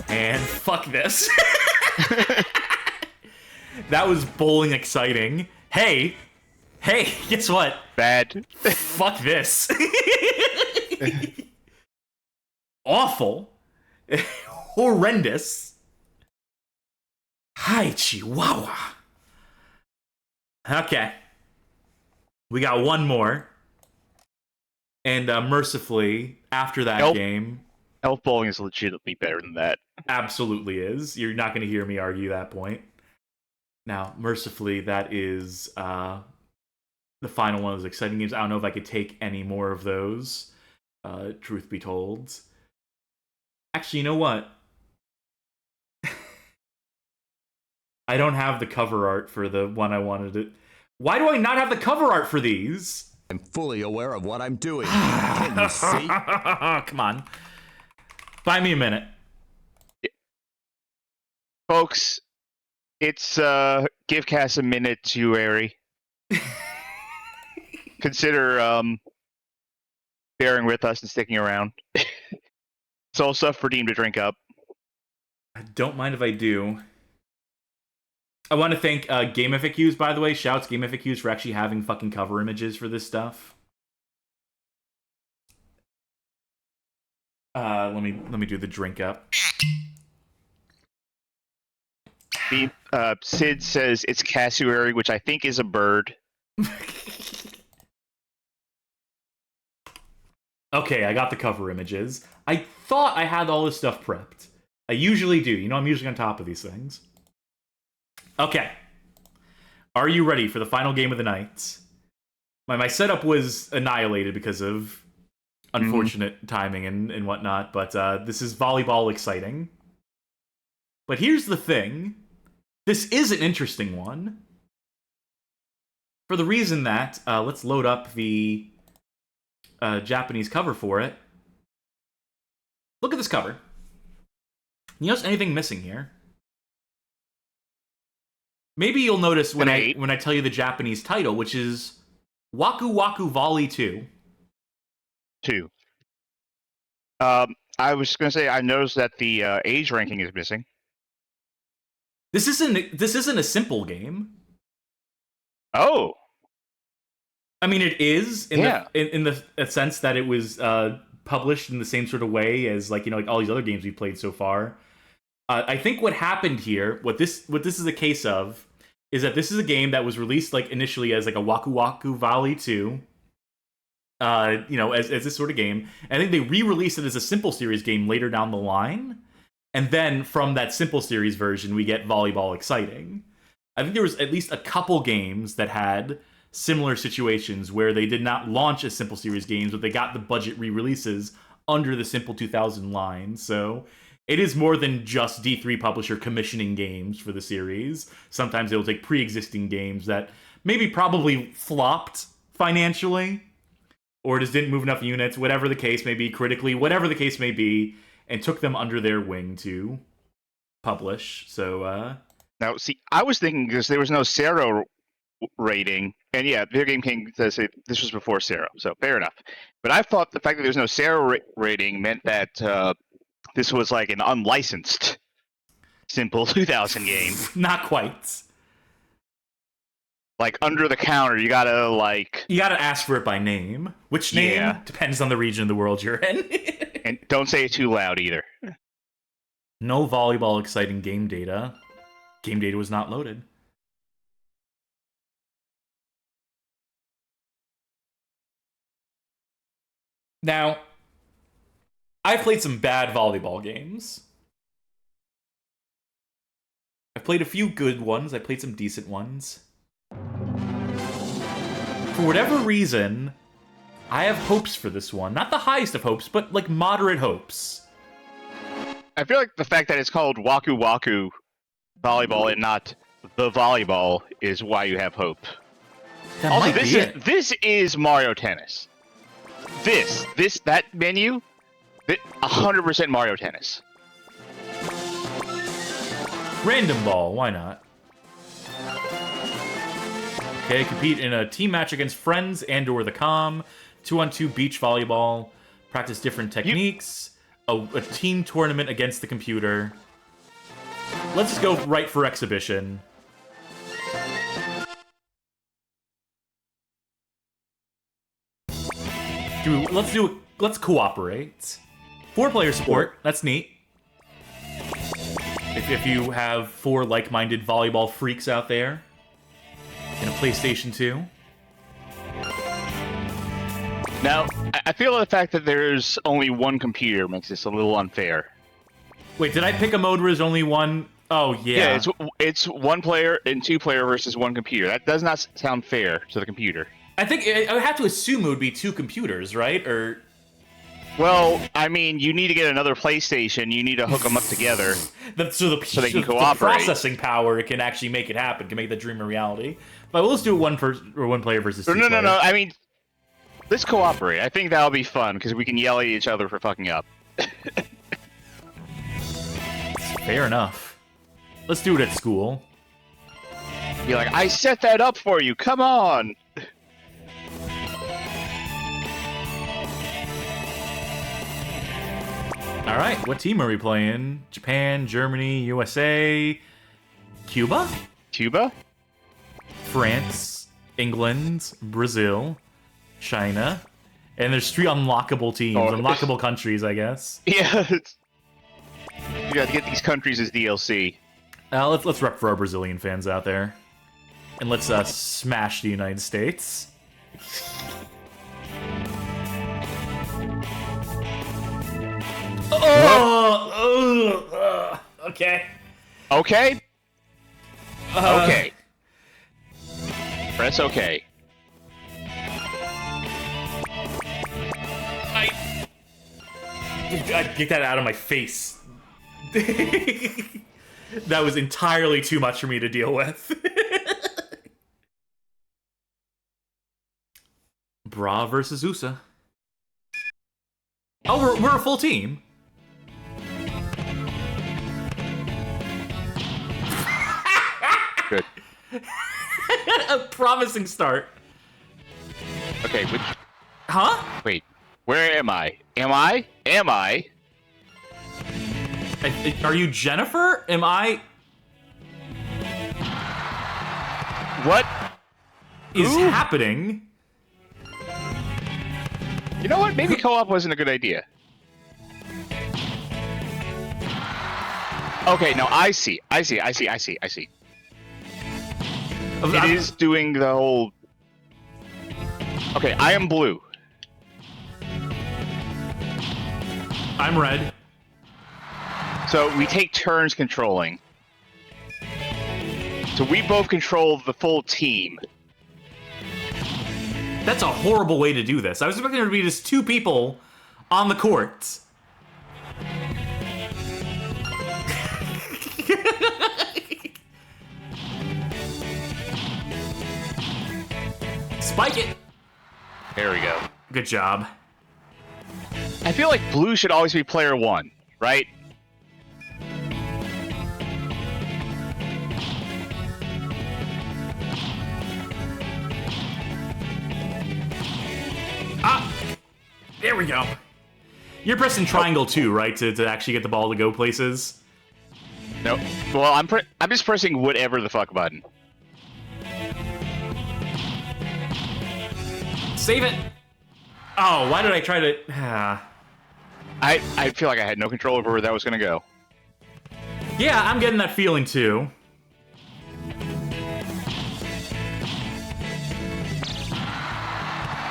S1: And fuck this. That was bowling exciting. Hey, guess what?
S2: Bad.
S1: Fuck this. Awful. Horrendous. Hi, Chihuahua. Okay. We got one more. And mercifully, after that game...
S2: Elf bowling is legitimately better than that.
S1: Absolutely is. You're not going to hear me argue that point. Now, mercifully, that is the final one of those exciting games. I don't know if I could take any more of those, truth be told. Actually, you know what? I don't have the cover art for the one I wanted to... Why do I not have the cover art for these?
S3: I'm fully aware of what I'm doing. Can you see?
S1: Come on. Buy me a minute.
S2: Folks, it's give Cass a minute to Ari. Consider bearing with us and sticking around. It's all stuff for Dean to drink up.
S1: I don't mind if I do. I want to thank Gamificuse, by the way. Shouts Gamificuse for actually having fucking cover images for this stuff. Let me do the drink up.
S2: Sid says it's cassowary, which I think is a bird.
S1: Okay, I got the cover images. I thought I had all this stuff prepped. I usually do. You know, I'm usually on top of these things. Okay. Are you ready for the final game of the night? My setup was annihilated because of unfortunate timing and whatnot, but this is Volleyball Xciting. But here's the thing. This is an interesting one. For the reason that, let's load up the Japanese cover for it. Look at this cover. You notice anything missing here? Maybe you'll notice when I tell you the Japanese title, which is Waku Waku Volley 2.
S2: 2. I was going to say I noticed that the age ranking is missing.
S1: This isn't a simple game.
S2: Oh.
S1: I mean, it is in the sense that it was published in the same sort of way as like all these other games we've played so far. I think what happened here, what this is a case of, is that this is a game that was released like initially as like a Waku Waku Volley 2, as this sort of game. I think they re-released it as a Simple Series game later down the line, and then from that Simple Series version, we get Volleyball Xciting. I think there was at least a couple games that had similar situations where they did not launch as Simple Series games, but they got the budget re-releases under the Simple 2000 line. So it is more than just D3 publisher commissioning games for the series. Sometimes they'll take pre-existing games that maybe probably flopped financially, or just didn't move enough units, whatever the case may be, critically, whatever the case may be, and took them under their wing to publish. So,
S2: Now, see, I was thinking because there was no Zero rating, and yeah, Video Game King says this was before Zero, so fair enough. But I thought the fact that there's no Zero rating meant that this was like an unlicensed Simple 2000 game.
S1: Not quite.
S2: like under the counter. You gotta like.
S1: You gotta ask for it by name. Which name depends on the region of the world you're in.
S2: And don't say it too loud either.
S1: No Volleyball Xciting game data. Game data was not loaded. Now, I've played some bad volleyball games. I've played a few good ones. I played some decent ones. For whatever reason, I have hopes for this one. Not the highest of hopes, but like moderate hopes.
S2: I feel like the fact that it's called Waku Waku Volleyball and not the volleyball is why you have hope.
S1: That
S2: Also,
S1: might be it.
S2: this is Mario Tennis. That menu, 100% Mario Tennis.
S1: Random ball, why not? Okay, compete in a team match against friends and/or the comm. 2-on-2 beach volleyball. Practice different techniques. A team tournament against the computer. Let's just go right for exhibition. Let's cooperate. 4-player support, that's neat. If you have 4 like-minded volleyball freaks out there in a PlayStation 2.
S2: Now, I feel the fact that there's only one computer makes this a little unfair.
S1: Wait, did I pick a mode where there's only one? Oh, yeah.
S2: Yeah, it's 1-player and 2-player versus 1 computer. That does not sound fair to the computer.
S1: I think I would have to assume it would be 2 computers, right? Or
S2: well, I mean, you need to get another PlayStation. You need to hook them up together
S1: so they can cooperate. The processing power can actually make it happen, can make the dream a reality. But we'll just do it 1 player versus 2 player.
S2: No. I mean, let's cooperate. I think that'll be fun because we can yell at each other for fucking up.
S1: Fair enough. Let's do it at school.
S2: Be like, I set that up for you. Come on.
S1: All right, what team are we playing? Japan, Germany, USA, Cuba?
S2: Cuba?
S1: France, England, Brazil, China, and there's 3 unlockable teams, unlockable countries, I guess.
S2: Yeah. You gotta get these countries as DLC.
S1: Let's rep for our Brazilian fans out there. And let's smash the United States. Okay.
S2: Okay? Okay. Press OK.
S1: I get that out of my face. That was entirely too much for me to deal with. Bra versus USA. Oh, we're a full team.
S2: Good.
S1: A promising start.
S2: Okay, which...
S1: Huh?
S2: Wait, where am I? Am I?
S1: Are you Jennifer? Am I...
S2: What
S1: is happening?
S2: You know what? Maybe co-op wasn't a good idea. Okay, no, I see. It is doing the whole... Okay, I am blue.
S1: I'm red.
S2: So we take turns controlling. So we both control the full team.
S1: That's a horrible way to do this. I was expecting there to be just 2 people on the court. Spike it!
S2: There we go.
S1: Good job.
S2: I feel like blue should always be player 1, right?
S1: Ah! There we go. You're pressing triangle too, right? To actually get the ball to go places?
S2: No. Well, I'm just pressing whatever the fuck button.
S1: Save it! Oh, why did I try to...
S2: I feel like I had no control over where that was gonna go.
S1: Yeah, I'm getting that feeling too.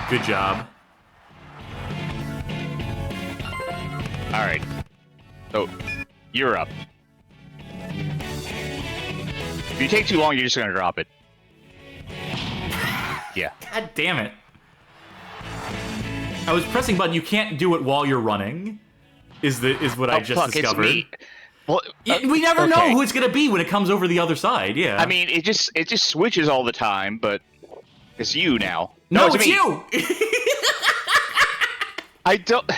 S1: Good job.
S2: Alright. So, you're up. If you take too long, you're just gonna drop it. Yeah.
S1: God damn it. I was pressing button, you can't do it while you're running. Is what I just discovered.
S2: It's me. Well,
S1: we never know
S2: okay.
S1: who it's gonna be when it comes over the other side, yeah.
S2: I mean, it just switches all the time, but it's you now.
S1: No,
S2: it's
S1: it's
S2: me.
S1: you!
S2: I don't...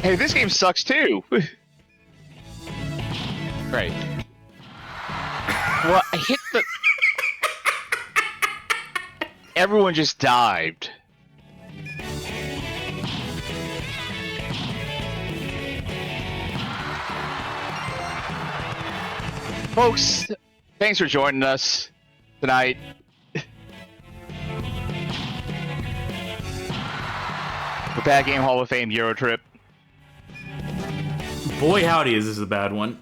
S2: Hey, this game sucks too! Right. Well, I hit the... Everyone just dived. Folks, thanks for joining us tonight. The Bad Game Hall of Fame EuroTrip.
S1: Boy howdy, is this a bad one.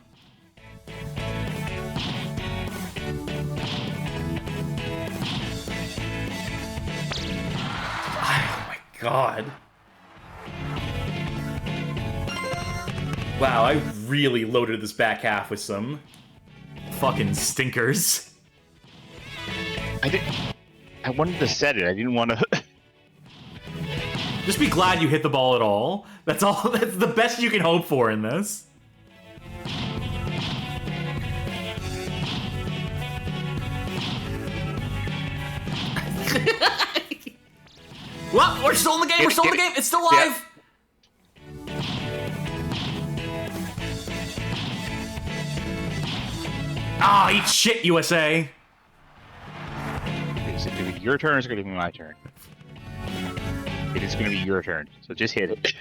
S1: Oh my god. Wow, I really loaded this back half with some fucking stinkers.
S2: I wanted to set it. I didn't want to.
S1: Just be glad you hit the ball at all. That's all. That's the best you can hope for in this. Well, we're still in the game. We're still in the game. It's still live. Ah, eat shit, USA.
S2: Is it going to be your turn or is it going to be my turn? It is going to be your turn, so just hit it.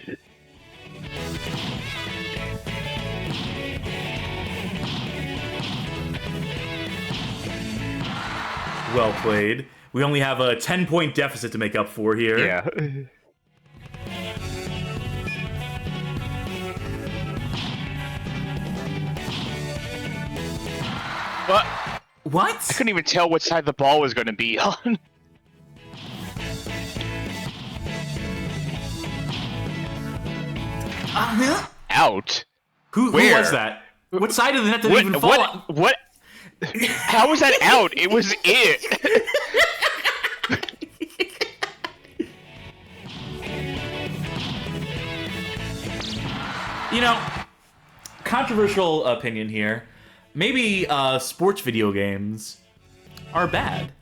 S1: Well played. We only have a 10-point deficit to make up for here.
S2: Yeah. What?
S1: What?
S2: I couldn't even tell what side the ball was going to be on. Out?
S1: Who
S2: Where?
S1: was that? What side of the net did it even fall on?
S2: What? How was that out? It was it.
S1: You know, controversial opinion here. Maybe sports video games are bad.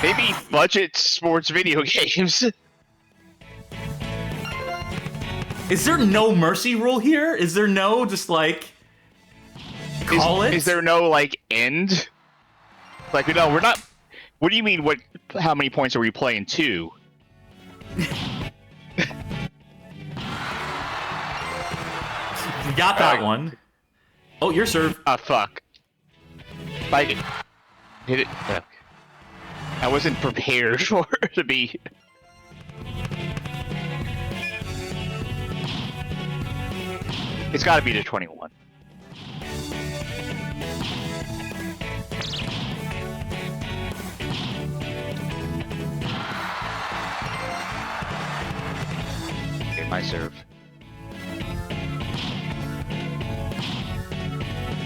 S2: Maybe budget sports video games.
S1: Is there no mercy rule here? Is there no just like call it?
S2: Is there no like end? Like no, we're not. What do you mean? What? How many points are we playing? 2.
S1: We got that one. Oh, your serve.
S2: Ah, fuck. Like, hit it. Okay. I wasn't prepared for it to be. It's got to be to 21. Okay, my serve.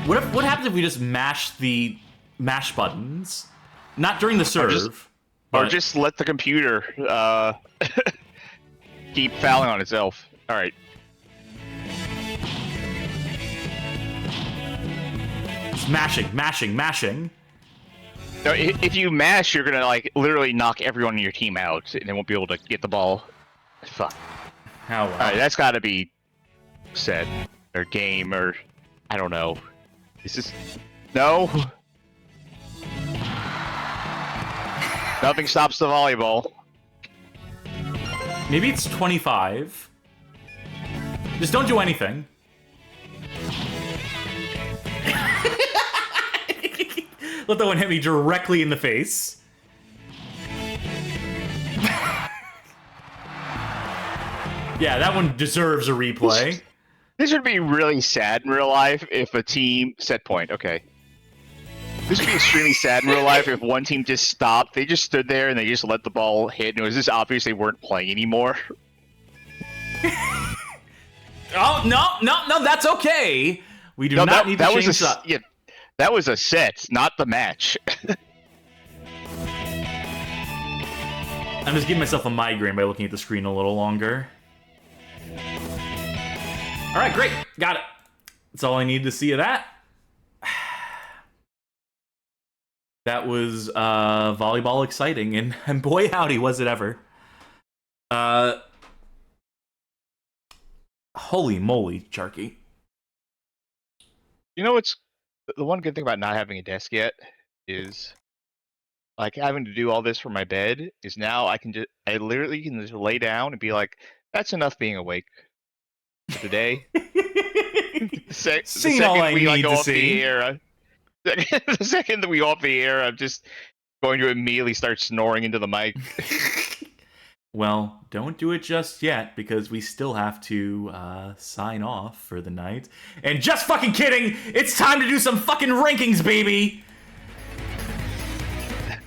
S1: What happens if we just mash the mash buttons? Not during the serve.
S2: Or just let the computer keep fouling on itself. All right.
S1: It's mashing.
S2: No, if you mash, you're gonna like literally knock everyone in your team out, and they won't be able to get the ball. Fuck.
S1: How?
S2: All right, that's got to be set or game or I don't know. Is this no? Nothing stops the volleyball.
S1: Maybe it's 25. Just don't do anything. Let that one hit me directly in the face. Yeah, that one deserves a replay.
S2: This would be really sad in real life if a team set point. Okay. This would be extremely sad in real life if one team just stopped. They just stood there and they just let the ball hit, and it was just obvious they weren't playing anymore.
S1: Oh no, that's okay. We do not need to change that.
S2: Yeah, that was a set, not the match.
S1: I'm just giving myself a migraine by looking at the screen a little longer. All right, great, got it. That's all I need to see of that. That was Volleyball Xciting, and boy howdy was it ever. Holy moly, Charkie.
S2: You know what's the one good thing about not having a desk yet is, like, having to do all this from my bed is now I literally can just lay down and be like, that's enough being awake for today. the second
S1: all I
S2: we
S1: need
S2: go
S1: to
S2: off
S1: see.
S2: the air, the second that we off the air, I'm just going to immediately start snoring into the mic.
S1: Well, don't do it just yet, because we still have to sign off for the night. And just fucking kidding! It's time to do some fucking rankings, baby!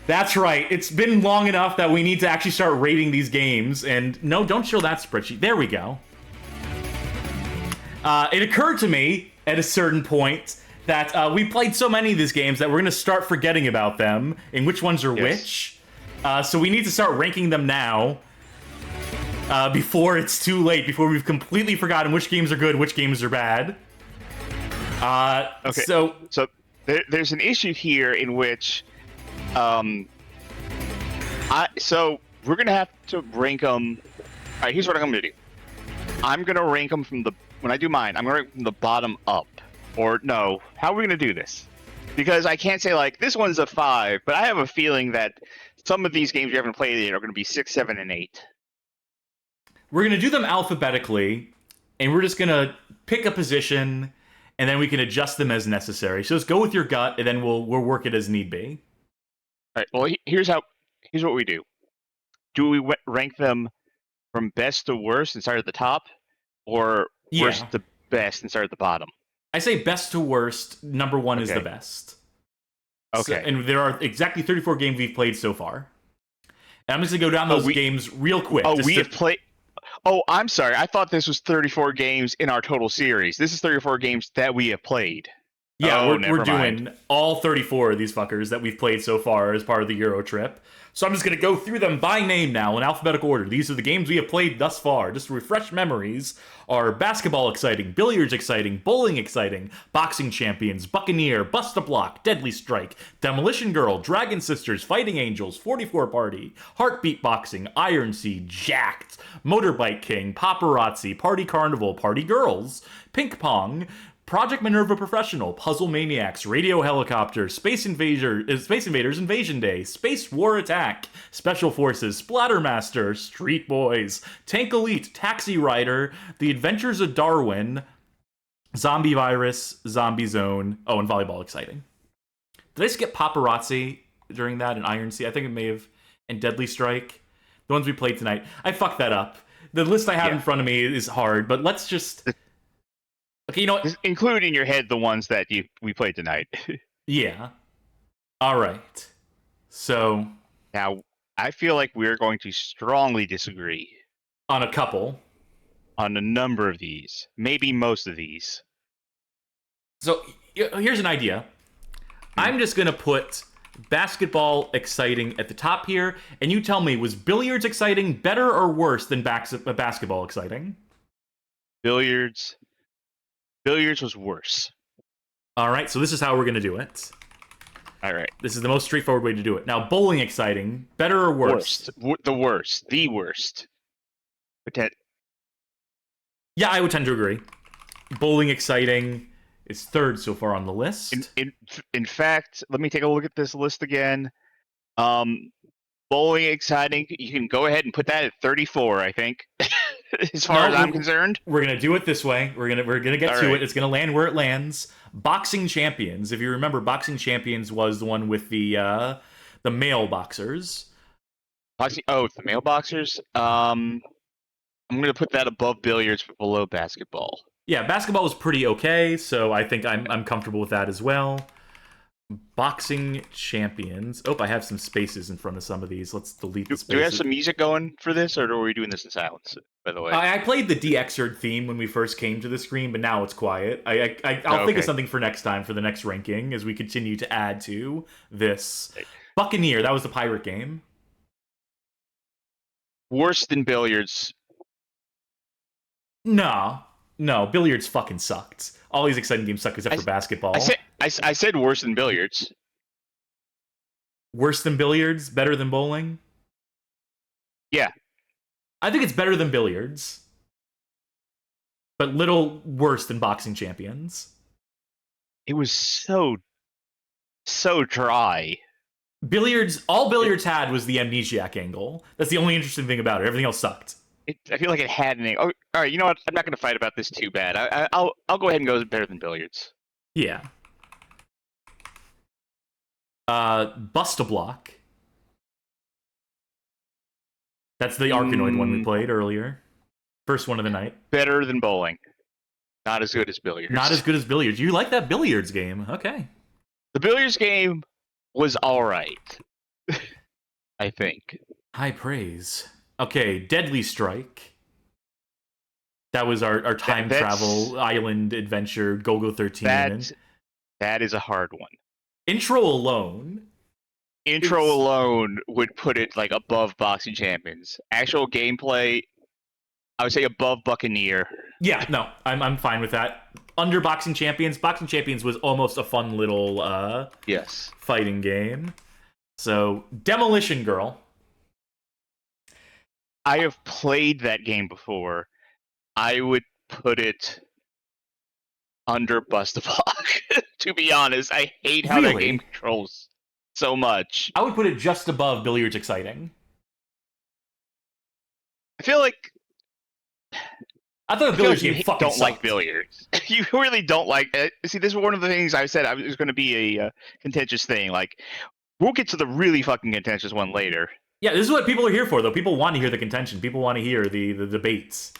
S1: That's right, it's been long enough that we need to actually start rating these games. And no, don't show that spreadsheet. There we go. It occurred to me at a certain point that we played so many of these games that we're going to start forgetting about them and which ones are which. So we need to start ranking them now. Before it's too late, before we've completely forgotten which games are good, which games are bad.
S2: Okay.
S1: So
S2: there's an issue here in which, so we're gonna have to rank them. All right, here's what I'm gonna do. I'm gonna rank them when I do mine. I'm gonna rank from the bottom up, or no? How are we gonna do this? Because I can't say like this one's a 5, but I have a feeling that some of these games we haven't played yet are gonna be 6, 7, and 8.
S1: we're going to do them alphabetically, and we're just going to pick a position, and then we can adjust them as necessary. So just go with your gut, and then we'll work it as need be.
S2: All right. Well, here's what we do. Do we rank them from best to worst and start at the top, or worst to best and start at the bottom?
S1: I say best to worst. Number 1 is the best.
S2: Okay.
S1: So, and there are exactly 34 games we've played so far. And I'm just going to go down those games real quick.
S2: Oh, we have played... Oh, I'm sorry. I thought this was 34 games in our total series. This is 34 games that we have played.
S1: Yeah, we're doing all 34 of these fuckers that we've played so far as part of the EuroTrip. So I'm just going to go through them by name now in alphabetical order. These are the games we have played thus far. Just to refresh memories are Basketball Xciting, Billiards Xciting, Bowling Xciting, Boxing Champions, Buccaneer, Bust-a-Bloc, Deadly Strike, Demolition Girl, Dragon Sisters, Fighting Angels, 44 Party, Heartbeat Boxing, Iron Sea, Jacked, Motorbike King, Paparazzi, Party Carnival, Party Girls, Ping Pong, Project Minerva Professional, Puzzle Maniacs, Radio Helicopter, Space Invaders Invasion Day, Space War Attack, Special Forces, Splattermaster, Street Boys, Tank Elite, Taxi Rider, The Adventures of Darwin, Zombie Virus, Zombie Zone, and Volleyball Xciting. Did I skip Paparazzi during that and Iron Sea? I think it may have, and Deadly Strike. The ones we played tonight. I fucked that up. The list I have in front of me is hard, but let's just... Okay, you know what?
S2: Include in your head the ones that we played tonight.
S1: Yeah. All right. So...
S2: Now, I feel like we're going to strongly disagree.
S1: On a couple.
S2: On a number of these. Maybe most of these.
S1: So, here's an idea. I'm just going to put Basketball Xciting at the top here, and you tell me, was Billiards Xciting better or worse than Basketball Xciting?
S2: Billiards was worse.
S1: All right, so this is how we're going to do it.
S2: All right.
S1: This is the most straightforward way to do it. Now, Bowling Xciting, better or worse?
S2: The worst.
S1: Yeah, I would tend to agree. Bowling Xciting is third so far on the list.
S2: In fact, let me take a look at this list again. Bowling Xciting, you can go ahead and put that at 34, I think. As far as I'm concerned.
S1: We're gonna do it this way. We're gonna get to it. It's gonna land where it lands. Boxing Champions. If you remember, Boxing Champions was the one with the male boxers.
S2: The male boxers. I'm I'm gonna put that above billiards, but below basketball.
S1: Yeah, basketball was pretty okay, so I think I'm comfortable with that as well. Boxing champions. Oh, I have some spaces in front of some of these. Let's delete the spaces.
S2: Do we have some music going for this, or are we doing this in silence? By the way,
S1: I played the Xciting theme when we first came to the screen, but now it's quiet. I'll think of something for next time for the next ranking as we continue to add to this. Buccaneer, that was the pirate game.
S2: Worse than billiards.
S1: No, billiards fucking sucked. All these exciting games suck except for basketball.
S2: I said worse than billiards.
S1: Worse than billiards? Better than bowling?
S2: Yeah.
S1: I think it's better than billiards. But little worse than boxing champions.
S2: It was so dry.
S1: All billiards had was the amnesiac angle. That's the only interesting thing about it. Everything else sucked.
S2: I feel like it had an. Oh, all right. You know what? I'm not going to fight about this too bad. I'll go ahead and go better than billiards.
S1: Yeah. Bust-a-Bloc. That's the Arkanoid one we played earlier. First one of the night.
S2: Better than bowling. Not as good as billiards.
S1: Not as good as billiards. You like that billiards game? Okay.
S2: The billiards game was all right. I think.
S1: High praise. Okay, Deadly Strike. That was our time travel island adventure, Go-Go 13.
S2: That is a hard one.
S1: Intro alone
S2: would put it like above Boxing Champions. Actual gameplay, I would say above Buccaneer.
S1: Yeah, no, I'm fine with that. Under Boxing Champions. Boxing Champions was almost a fun little fighting game. So, Demolition Girl.
S2: I have played that game before. I would put it under Bust-a-Bloc. To be honest, I hate how that game controls so much.
S1: I would put it just above Billiards Xciting.
S2: I feel like
S1: I thought the billiards game fucking
S2: don't
S1: sucked.
S2: like billiards. You really don't like it. See, this is one of the things I said it was going to be a contentious thing. Like, we'll get to the really fucking contentious one later.
S1: Yeah, this is what people are here for, though. People want to hear the contention. People want to hear the debates.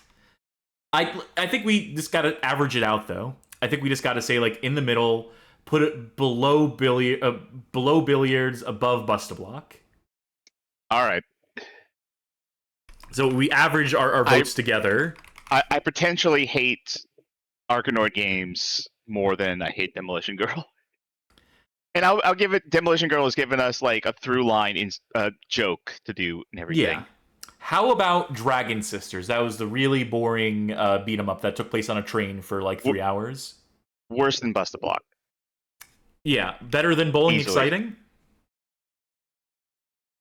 S1: I think we just got to average it out, though. I think we just got to say, like, in the middle, put it below billiards, above Bust-a-Bloc.
S2: All right.
S1: So we average our votes together.
S2: I potentially hate Arkanoid games more than I hate Demolition Girl. And I'll give it. Demolition Girl has given us like a through line in joke to do and everything.
S1: Yeah. How about Dragon Sisters? That was the really boring beat 'em up that took place on a train for like 3 hours.
S2: Worse than Bust-a-Bloc.
S1: Yeah, better than Bowling
S2: Easily.
S1: Xciting.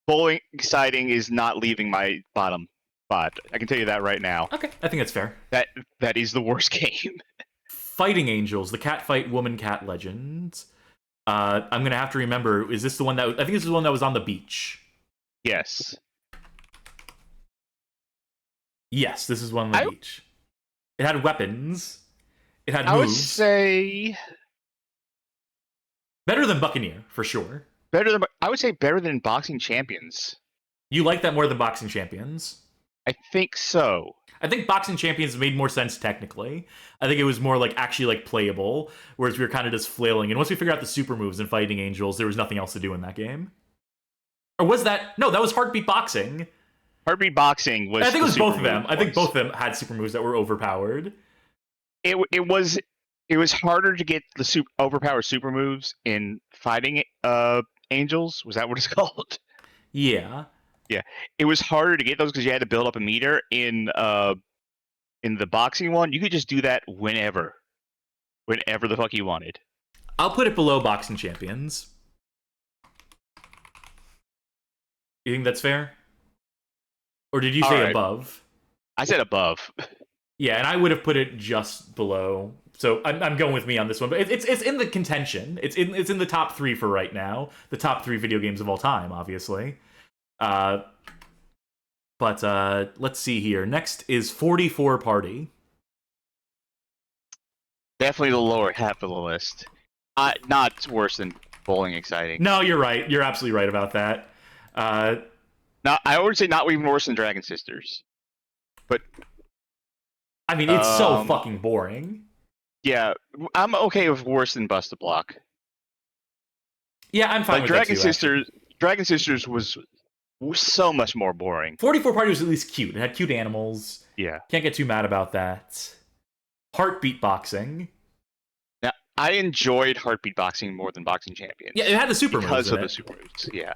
S2: Bowling Xciting is not leaving my bottom spot. I can tell you that right now.
S1: Okay, I think that's fair.
S2: That is the worst game.
S1: Fighting Angels, the Catfight Woman Cat Legends. I'm gonna have to remember. Is this the one that I think this is the one that was on the beach?
S2: Yes.
S1: Yes, this is one on the beach. It had weapons. It had moves.
S2: I would say
S1: better than Buccaneer for sure.
S2: I would say better than Boxing Champions.
S1: You like that more than Boxing Champions?
S2: I think so.
S1: I think Boxing Champions made more sense technically. I think it was more like actually like playable, whereas we were kind of just flailing. And once we figured out the super moves in Fighting Angels, there was nothing else to do in that game. Or was that? No, that was Heartbeat Boxing.
S2: Heartbeat Boxing was.
S1: I think it was both of them. I think both of them had super moves that were overpowered.
S2: It was harder to get the overpowered super moves in Fighting Angels. Was that what it's called?
S1: Yeah.
S2: Yeah, it was harder to get those because you had to build up a meter. In the boxing one, you could just do that whenever the fuck you wanted.
S1: I'll put it below Boxing Champions. You think that's fair? Or did you say above?
S2: I said above.
S1: Yeah, and I would have put it just below. So I'm going with me on this one, but it's in the contention. It's in the top 3 for right now. The top 3 video games of all time, obviously. But let's see here. Next is 44 Party.
S2: Definitely the lower half of the list. Not worse than Bowling Xciting.
S1: No, you're right. You're absolutely right about that.
S2: I would say not even worse than Dragon Sisters. But
S1: I mean, it's so fucking boring.
S2: Yeah, I'm okay with worse than Bust-a-Bloc.
S1: Yeah, I'm fine with that too, actually.
S2: Dragon Sisters was so much more boring.
S1: 44 Party was at least cute. It had cute animals.
S2: Yeah.
S1: Can't get too mad about that. Heartbeat boxing.
S2: Now, I enjoyed Heartbeat Boxing more than Boxing Champions.
S1: Yeah, it had the super moves
S2: because
S1: in
S2: of the
S1: it.
S2: super moves. Yeah.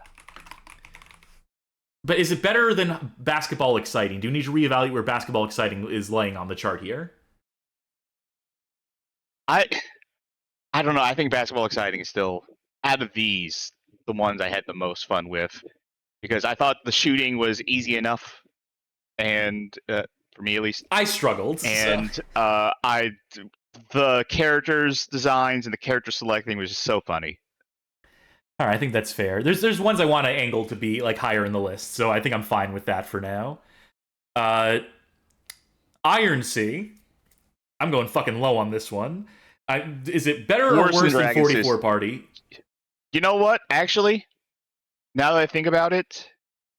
S1: But is it better than Basketball Xciting? Do we need to reevaluate where Basketball Xciting is laying on the chart here?
S2: I don't know. I think Basketball Xciting is still, out of these, the ones I had the most fun with. Because I thought the shooting was easy enough. And, for me at least.
S1: I struggled.
S2: And, the characters' designs and the character selecting was just so funny.
S1: All right, I think that's fair. There's ones I want to angle to be like higher in the list, so I think I'm fine with that for now. Iron Sea. I'm going fucking low on this one. Is it better or worse than 44 Party?
S2: You know what? Actually, now that I think about it,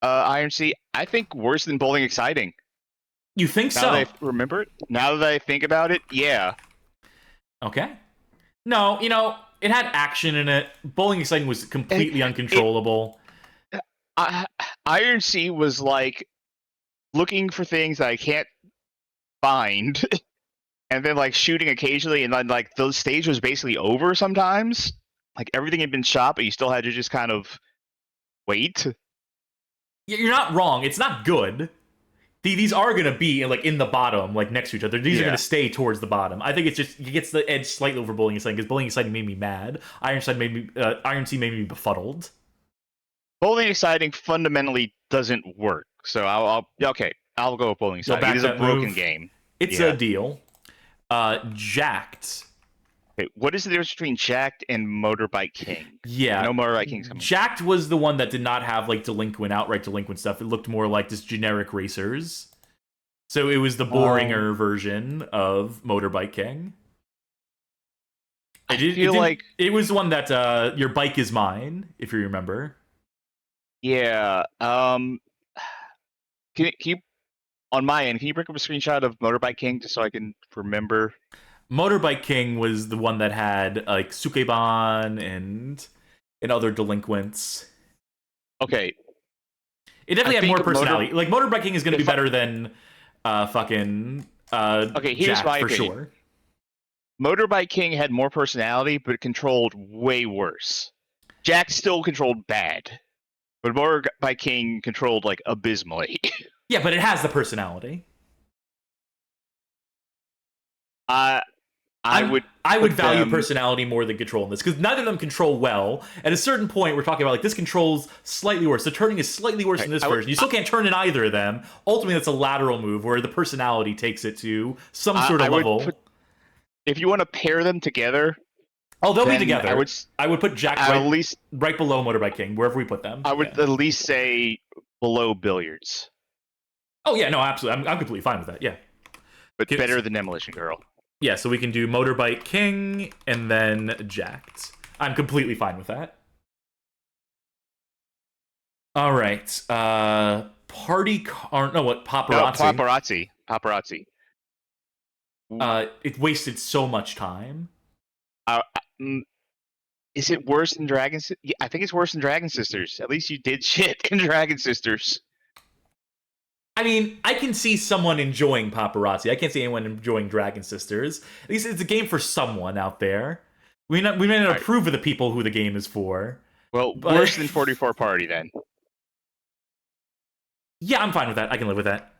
S2: Iron Sea, I think worse than Bowling Xciting.
S1: You think so?
S2: Now that I remember it, now that I think about it, yeah.
S1: Okay. No, it had action in it. Bowling Xciting was completely uncontrollable.
S2: Iron Sea was like looking for things that I can't find, and then like shooting occasionally, and then like the stage was basically over sometimes. Like everything had been shot, but you still had to just kind of wait.
S1: You're not wrong. It's not good. These are going to be like in the bottom, like next to each other. These are going to stay towards the bottom. I think it's just it gets the edge slightly over Bowling Xciting because Bowling Xciting made me mad. Iron Sea made me befuddled.
S2: Bowling Xciting fundamentally doesn't work, so I'll go with Bowling Xciting. It is a broken game.
S1: It's a deal. Jacked.
S2: Okay, what is the difference between Jacked and Motorbike King?
S1: Yeah.
S2: No Motorbike King's coming.
S1: Jacked was the one that did not have like outright delinquent stuff. It looked more like just generic racers. So it was the boringer version of Motorbike King. It was the one that your bike is mine, if you remember.
S2: Yeah. Can you on my end, can you bring up a screenshot of Motorbike King just so I can remember?
S1: Motorbike King was the one that had like Sukeban and other delinquents.
S2: Okay.
S1: It definitely had more personality. Like Motorbike King is going to be better than fucking
S2: okay, here's
S1: Jack,
S2: my
S1: for
S2: opinion.
S1: sure.
S2: Motorbike King had more personality, but it controlled way worse. Jack still controlled bad, but Motorbike King controlled like abysmally.
S1: Yeah, but it has the personality. I would value personality more than control in this, because neither of them control well. At a certain point, we're talking about like this controls slightly worse. The turning is slightly worse in this version. You still can't turn in either of them. Ultimately, that's a lateral move where the personality takes it to some sort of level.
S2: If you want to pair them together,
S1: they'll be together. I would put Jack
S2: at least
S1: right below Motorbike King, wherever we put them.
S2: I would at least say below Billiards.
S1: Oh yeah, no, absolutely. I'm completely fine with that. Yeah,
S2: but better than Demolition Girl.
S1: Yeah, so we can do Motorbike King and then Jacked. I'm completely fine with that. All right. Paparazzi.
S2: No, Paparazzi.
S1: It wasted so much time.
S2: Is it worse than Dragon Sisters? Yeah, I think it's worse than Dragon Sisters. At least you did shit in Dragon Sisters.
S1: I mean, I can see someone enjoying Paparazzi. I can't see anyone enjoying Dragon Sisters. At least it's a game for someone out there. We may not approve of the people who the game is for.
S2: Well, worse than 44 Party, then.
S1: Yeah, I'm fine with that. I can live with that.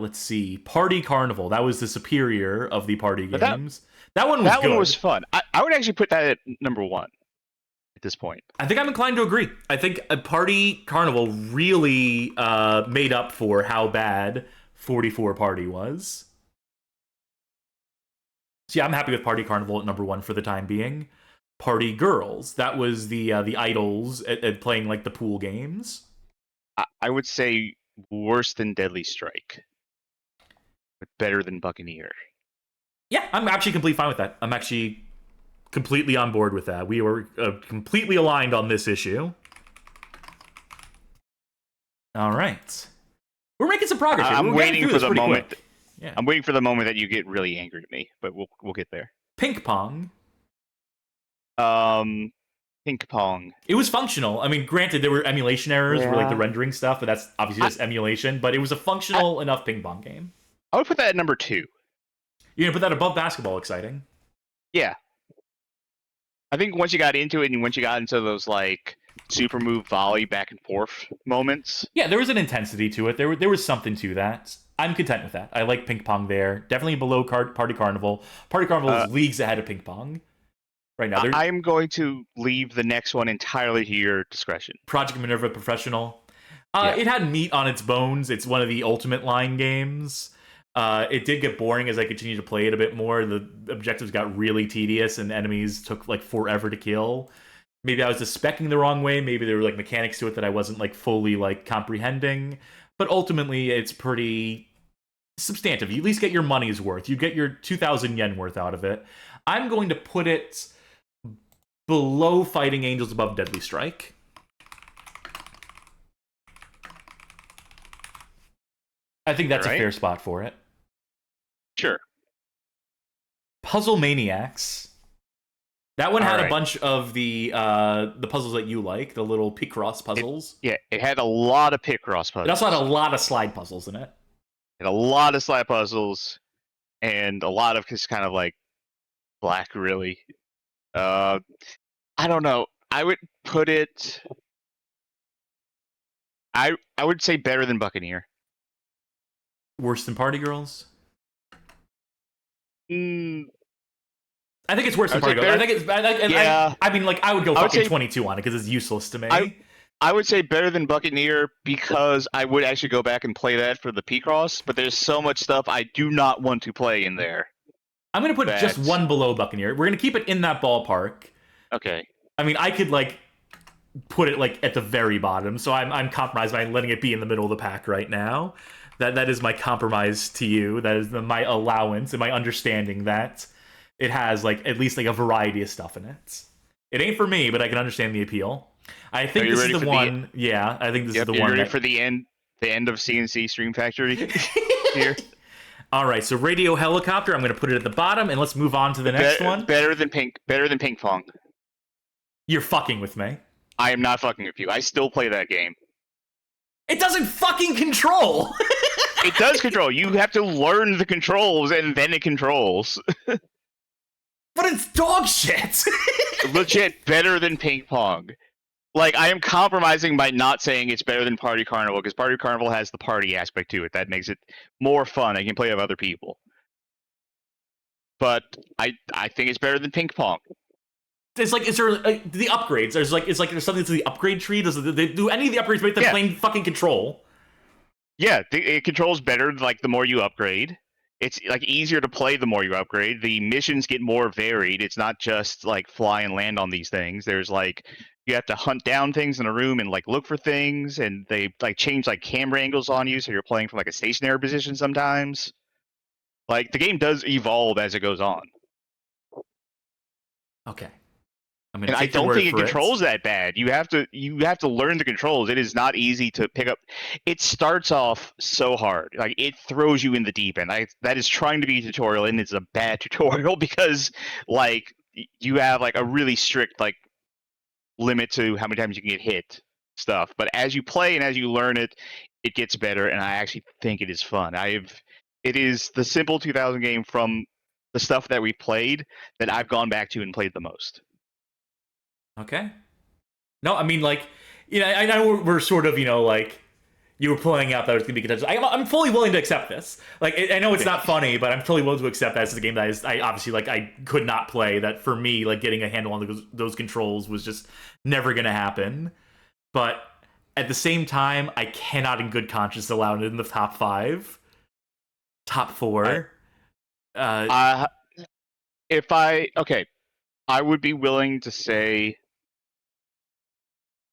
S1: Let's see. Party Carnival. That was the superior of the party games. That one was good. That one was
S2: fun. I would actually put that at number 1. At this point,
S1: I think I'm inclined to agree. I think a Party Carnival really made up for how bad 44 Party was. So yeah, I'm happy with Party Carnival at number 1 for the time being. Party Girls, that was the idols at playing like the pool games.
S2: I would say worse than Deadly Strike, but better than Buccaneer.
S1: Yeah, I'm actually completely fine with that. I'm actually completely on board with that. We were completely aligned on this issue. All right. We're making some progress here.
S2: I'm
S1: We're
S2: waiting for the moment.
S1: Yeah.
S2: I'm waiting for the moment that you get really angry at me, but we'll get there.
S1: Ping pong.
S2: Ping pong.
S1: It was functional. I mean, granted, there were emulation errors for like the
S2: Yeah.
S1: rendering stuff, but that's obviously just emulation. But it was a functional enough ping pong game.
S2: I would put that at number 2.
S1: You're gonna put that above Basketball Xciting?
S2: Yeah. I think once you got into it, and once you got into those like super move volley back and forth moments.
S1: Yeah, there was an intensity to it. There was something to that. I'm content with that. I like ping pong there. Definitely below Party Carnival. Party Carnival is leagues ahead of ping pong right now.
S2: I'm going to leave the next one entirely to your discretion.
S1: Project Minerva Professional.
S2: Yeah.
S1: It had meat on its bones. It's one of the ultimate line games. It did get boring as I continued to play it a bit more. The objectives got really tedious and enemies took like forever to kill. Maybe I was just speccing the wrong way. Maybe there were like mechanics to it that I wasn't like fully like comprehending. But ultimately, it's pretty substantive. You at least get your money's worth. You get your 2,000 yen worth out of it. I'm going to put it below Fighting Angels, above Deadly Strike. I think that's a fair spot for it.
S2: Sure.
S1: Puzzle Maniacs. That one had a bunch of the puzzles that you like, the little Picross puzzles.
S2: It had a lot of Picross puzzles.
S1: It also had a lot of slide puzzles in it.
S2: And a lot of slide puzzles, and a lot of just kind of like black, really. I don't know. I would put it. I would say better than Buccaneer.
S1: Worse than Party Girls? I think it's worse than
S2: I would
S1: Party
S2: say
S1: Girls.
S2: better-
S1: I think it's.
S2: Yeah.
S1: I mean, like, I would go
S2: I would
S1: fucking
S2: say-
S1: 22 on it because it's useless to me.
S2: I would say better than Buccaneer because I would actually go back and play that for the P-Cross, but there's so much stuff I do not want to play in there.
S1: I'm going to put just one below Buccaneer. We're going to keep it in that ballpark.
S2: Okay.
S1: I mean, I could, like, put it, like, at the very bottom, so I'm compromised by letting it be in the middle of the pack right now. That is my compromise to you. That is my allowance and my understanding that it has, like, at least, like, a variety of stuff in it. It ain't for me, but I can understand the appeal. I think this is the one. Yeah, I think this is the one.
S2: Are you ready for the end of CNC Stream Factory here?
S1: All right, so Radio Helicopter, I'm going to put it at the bottom, and let's move on to the next one.
S2: Better than ping pong.
S1: You're fucking with me.
S2: I am not fucking with you. I still play that game.
S1: It doesn't fucking control.
S2: It does control. You have to learn the controls, and then it controls.
S1: But it's dog shit.
S2: Legit better than ping pong. Like, I am compromising by not saying it's better than Party Carnival, because Party Carnival has the party aspect to it. That makes it more fun. I can play with other people. But I think it's better than ping pong.
S1: It's like, is there the upgrades? There's something to the upgrade tree. Do any of the upgrades make them plain fucking control?
S2: Yeah, it controls better. Like the more you upgrade, it's like easier to play the more you upgrade. The missions get more varied. It's not just like fly and land on these things. There's like you have to hunt down things in a room and like look for things, and they like change like camera angles on you, so you're playing from like a stationary position sometimes. Like the game does evolve as it goes on.
S1: Okay.
S2: And I don't think it controls that bad. You have to learn the controls. It is not easy to pick up. It starts off so hard. Like it throws you in the deep end. That is trying to be a tutorial, and it's a bad tutorial because like you have like a really strict like limit to how many times you can get hit stuff. But as you play and as you learn it, it gets better, and I actually think it is fun. It is the simple 2000 game from the stuff that we played that I've gone back to and played the most.
S1: Okay. No, I mean, like, you know, I know we're sort of, you know, like, you were pulling out that it was going to be contentious. I'm fully willing to accept this. Like, I know it's not funny, but I'm totally willing to accept that as a game that I obviously, like, I could not play. That for me, like, getting a handle on those controls was just never going to happen. But at the same time, I cannot in good conscience allow it in the top 5. Top 4.
S2: I would be willing to say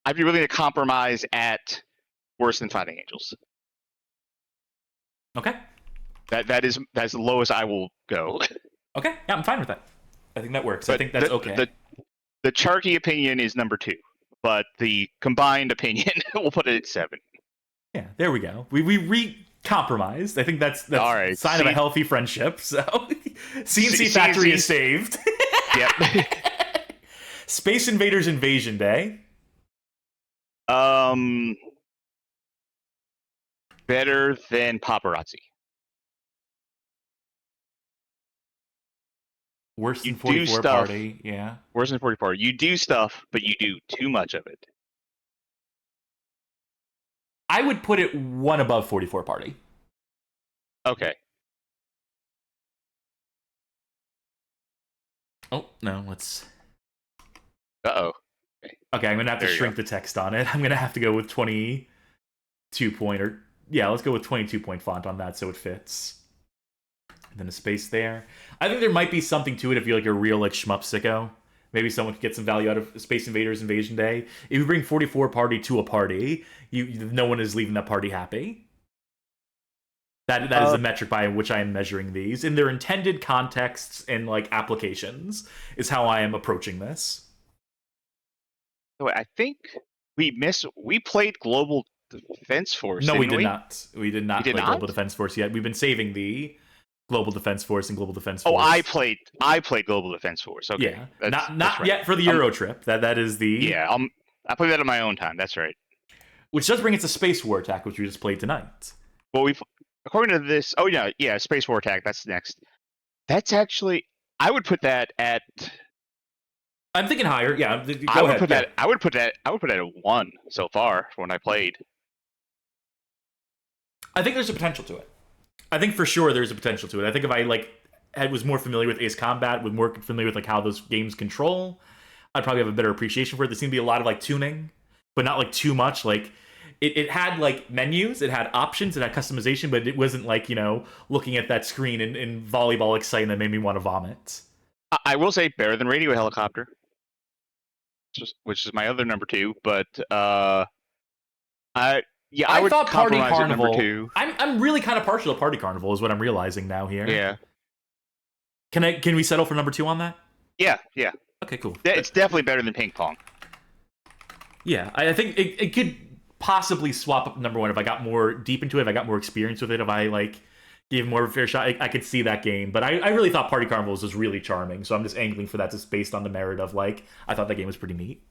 S2: I'd be willing to compromise at worse than Fighting Angels.
S1: Okay.
S2: That's the lowest I will go.
S1: Okay, yeah, I'm fine with that. I think that works. I think that's okay.
S2: The Charkie opinion is number 2, but the combined opinion we'll put it at 7.
S1: Yeah, there we go. We compromised. I think that's
S2: All right.
S1: sign of a healthy friendship. So CNC Factory is saved.
S2: Yep.
S1: Space Invaders Invasion Day.
S2: Better than Paparazzi.
S1: Worse
S2: You
S1: than 44
S2: do stuff.
S1: Party. Yeah.
S2: Worse than 44. You do stuff, but you do too much of it.
S1: I would put it one above 44 Party.
S2: Okay.
S1: Oh, no, let's...
S2: Uh-oh.
S1: Okay, I'm going to have to shrink the text on it. I'm going to have to go with 22 point, or... Yeah, let's go with 22 point font on that so it fits. And then a space there. I think there might be something to it if you're like a real like shmup sicko. Maybe someone could get some value out of Space Invaders Invasion Day. If you bring 44 Party to a party, no one is leaving that party happy. That is the metric by which I am measuring these. In their intended contexts and like applications is how I am approaching this.
S2: So I think we played Global Defense Force.
S1: No, we
S2: didn't
S1: did not. We did not play Global Defense Force yet. We've been saving the Global Defense Force and Global Defense Force.
S2: Oh, I played Global Defense Force. Okay.
S1: Yeah, not right. Yet for the EuroTrip. That is the...
S2: Yeah, I play that on my own time. That's right.
S1: Which does bring us to Space War Attack, which we just played tonight.
S2: Well, according to this... Oh, yeah, Space War Attack. That's next. That's actually... I would put that at...
S1: I'm thinking higher. Yeah,
S2: I would put that at a 1 so far for when I played.
S1: I think there's a potential to it. I think for sure there's a potential to it. I think if I was more familiar with Ace Combat, with more familiar with like how those games control, I'd probably have a better appreciation for it. There seemed to be a lot of like tuning, but not like too much. Like it had like menus, it had options, it had customization, but it wasn't like, looking at that screen in Volleyball Xciting that made me want to vomit.
S2: I will say better than Radio Helicopter, which is my other number 2. But I would
S1: thought Party Carnival.
S2: Number 2.
S1: I'm really kind of partial to Party Carnival, is what I'm realizing now here.
S2: Yeah.
S1: Can we settle for number 2 on that?
S2: Yeah.
S1: Okay, cool.
S2: It's definitely better than Ping Pong.
S1: Yeah, I think it could possibly swap up number 1 if I got more deep into it, if I got more experience with it, if I like gave more of a fair shot. I could see that game, but I really thought Party Carnivals was really charming, so I'm just angling for that just based on the merit of like I thought that game was pretty neat.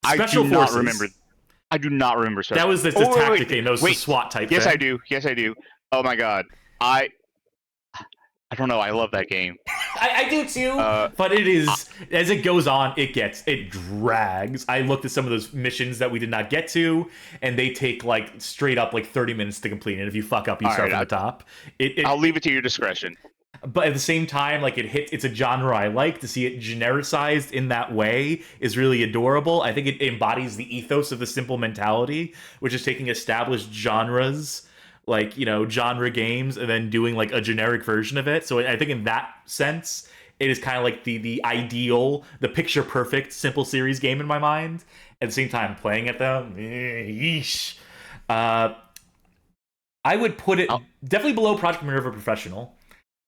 S1: Special Forces.
S2: I do not remember.
S1: That was the tactic game. That was the SWAT type
S2: yes,
S1: thing.
S2: Yes, I do. Oh my god. I don't know. I love that game.
S1: I do too. But it is, as it goes on, it drags. I looked at some of those missions that we did not get to, and they take like straight up like 30 minutes to complete. And if you fuck up, you start from the top.
S2: I'll leave it to your discretion.
S1: But at the same time, like it's a genre I like. To see it genericized in that way is really adorable. I think it embodies the ethos of the Simple mentality, which is taking established genres, like, genre games, and then doing like a generic version of it. So I think in that sense, it is kind of like the ideal, the picture perfect Simple series game in my mind. At the same time, playing it though, yeesh. I would put it definitely below Project Minerva Professional.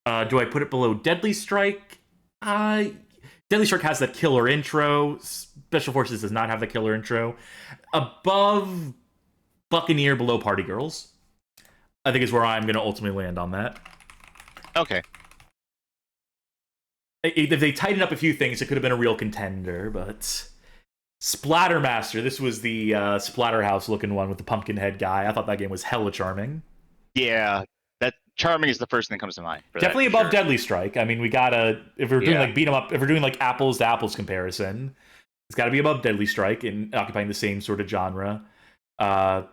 S1: Do I put it below Deadly Strike? Deadly Strike has that killer intro. Special Forces does not have the killer intro. Above Buccaneer, below Party Girls, I think is where I'm going to ultimately land on that.
S2: Okay.
S1: If they tighten up a few things, it could have been a real contender, but... Splattermaster, this was the Splatterhouse looking one with the pumpkin head guy. I thought that game was hella charming.
S2: Yeah, that charming is the first thing that comes to mind.
S1: Definitely above Deadly Strike. I mean, we gotta, if we're doing like beat 'em up, if we're doing like apples to apples comparison, it's got to be above Deadly Strike and occupying the same sort of genre.
S2: I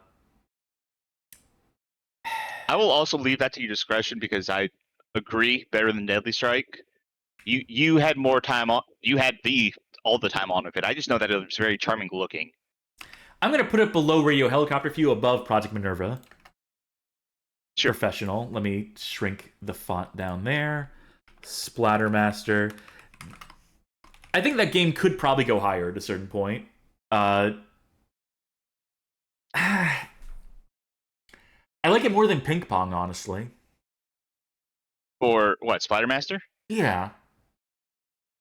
S2: will also leave that to your discretion because I agree, better than Deadly Strike. You had more time on. You had all the time on with it. I just know that it was very charming looking.
S1: I'm gonna put it below Radio Helicopter for you, above Project Minerva.
S2: Sure.
S1: Professional. Let me shrink the font down there. Splattermaster. I think that game could probably go higher at a certain point. I like it more than Ping Pong, honestly.
S2: For what, Splattermaster?
S1: Yeah.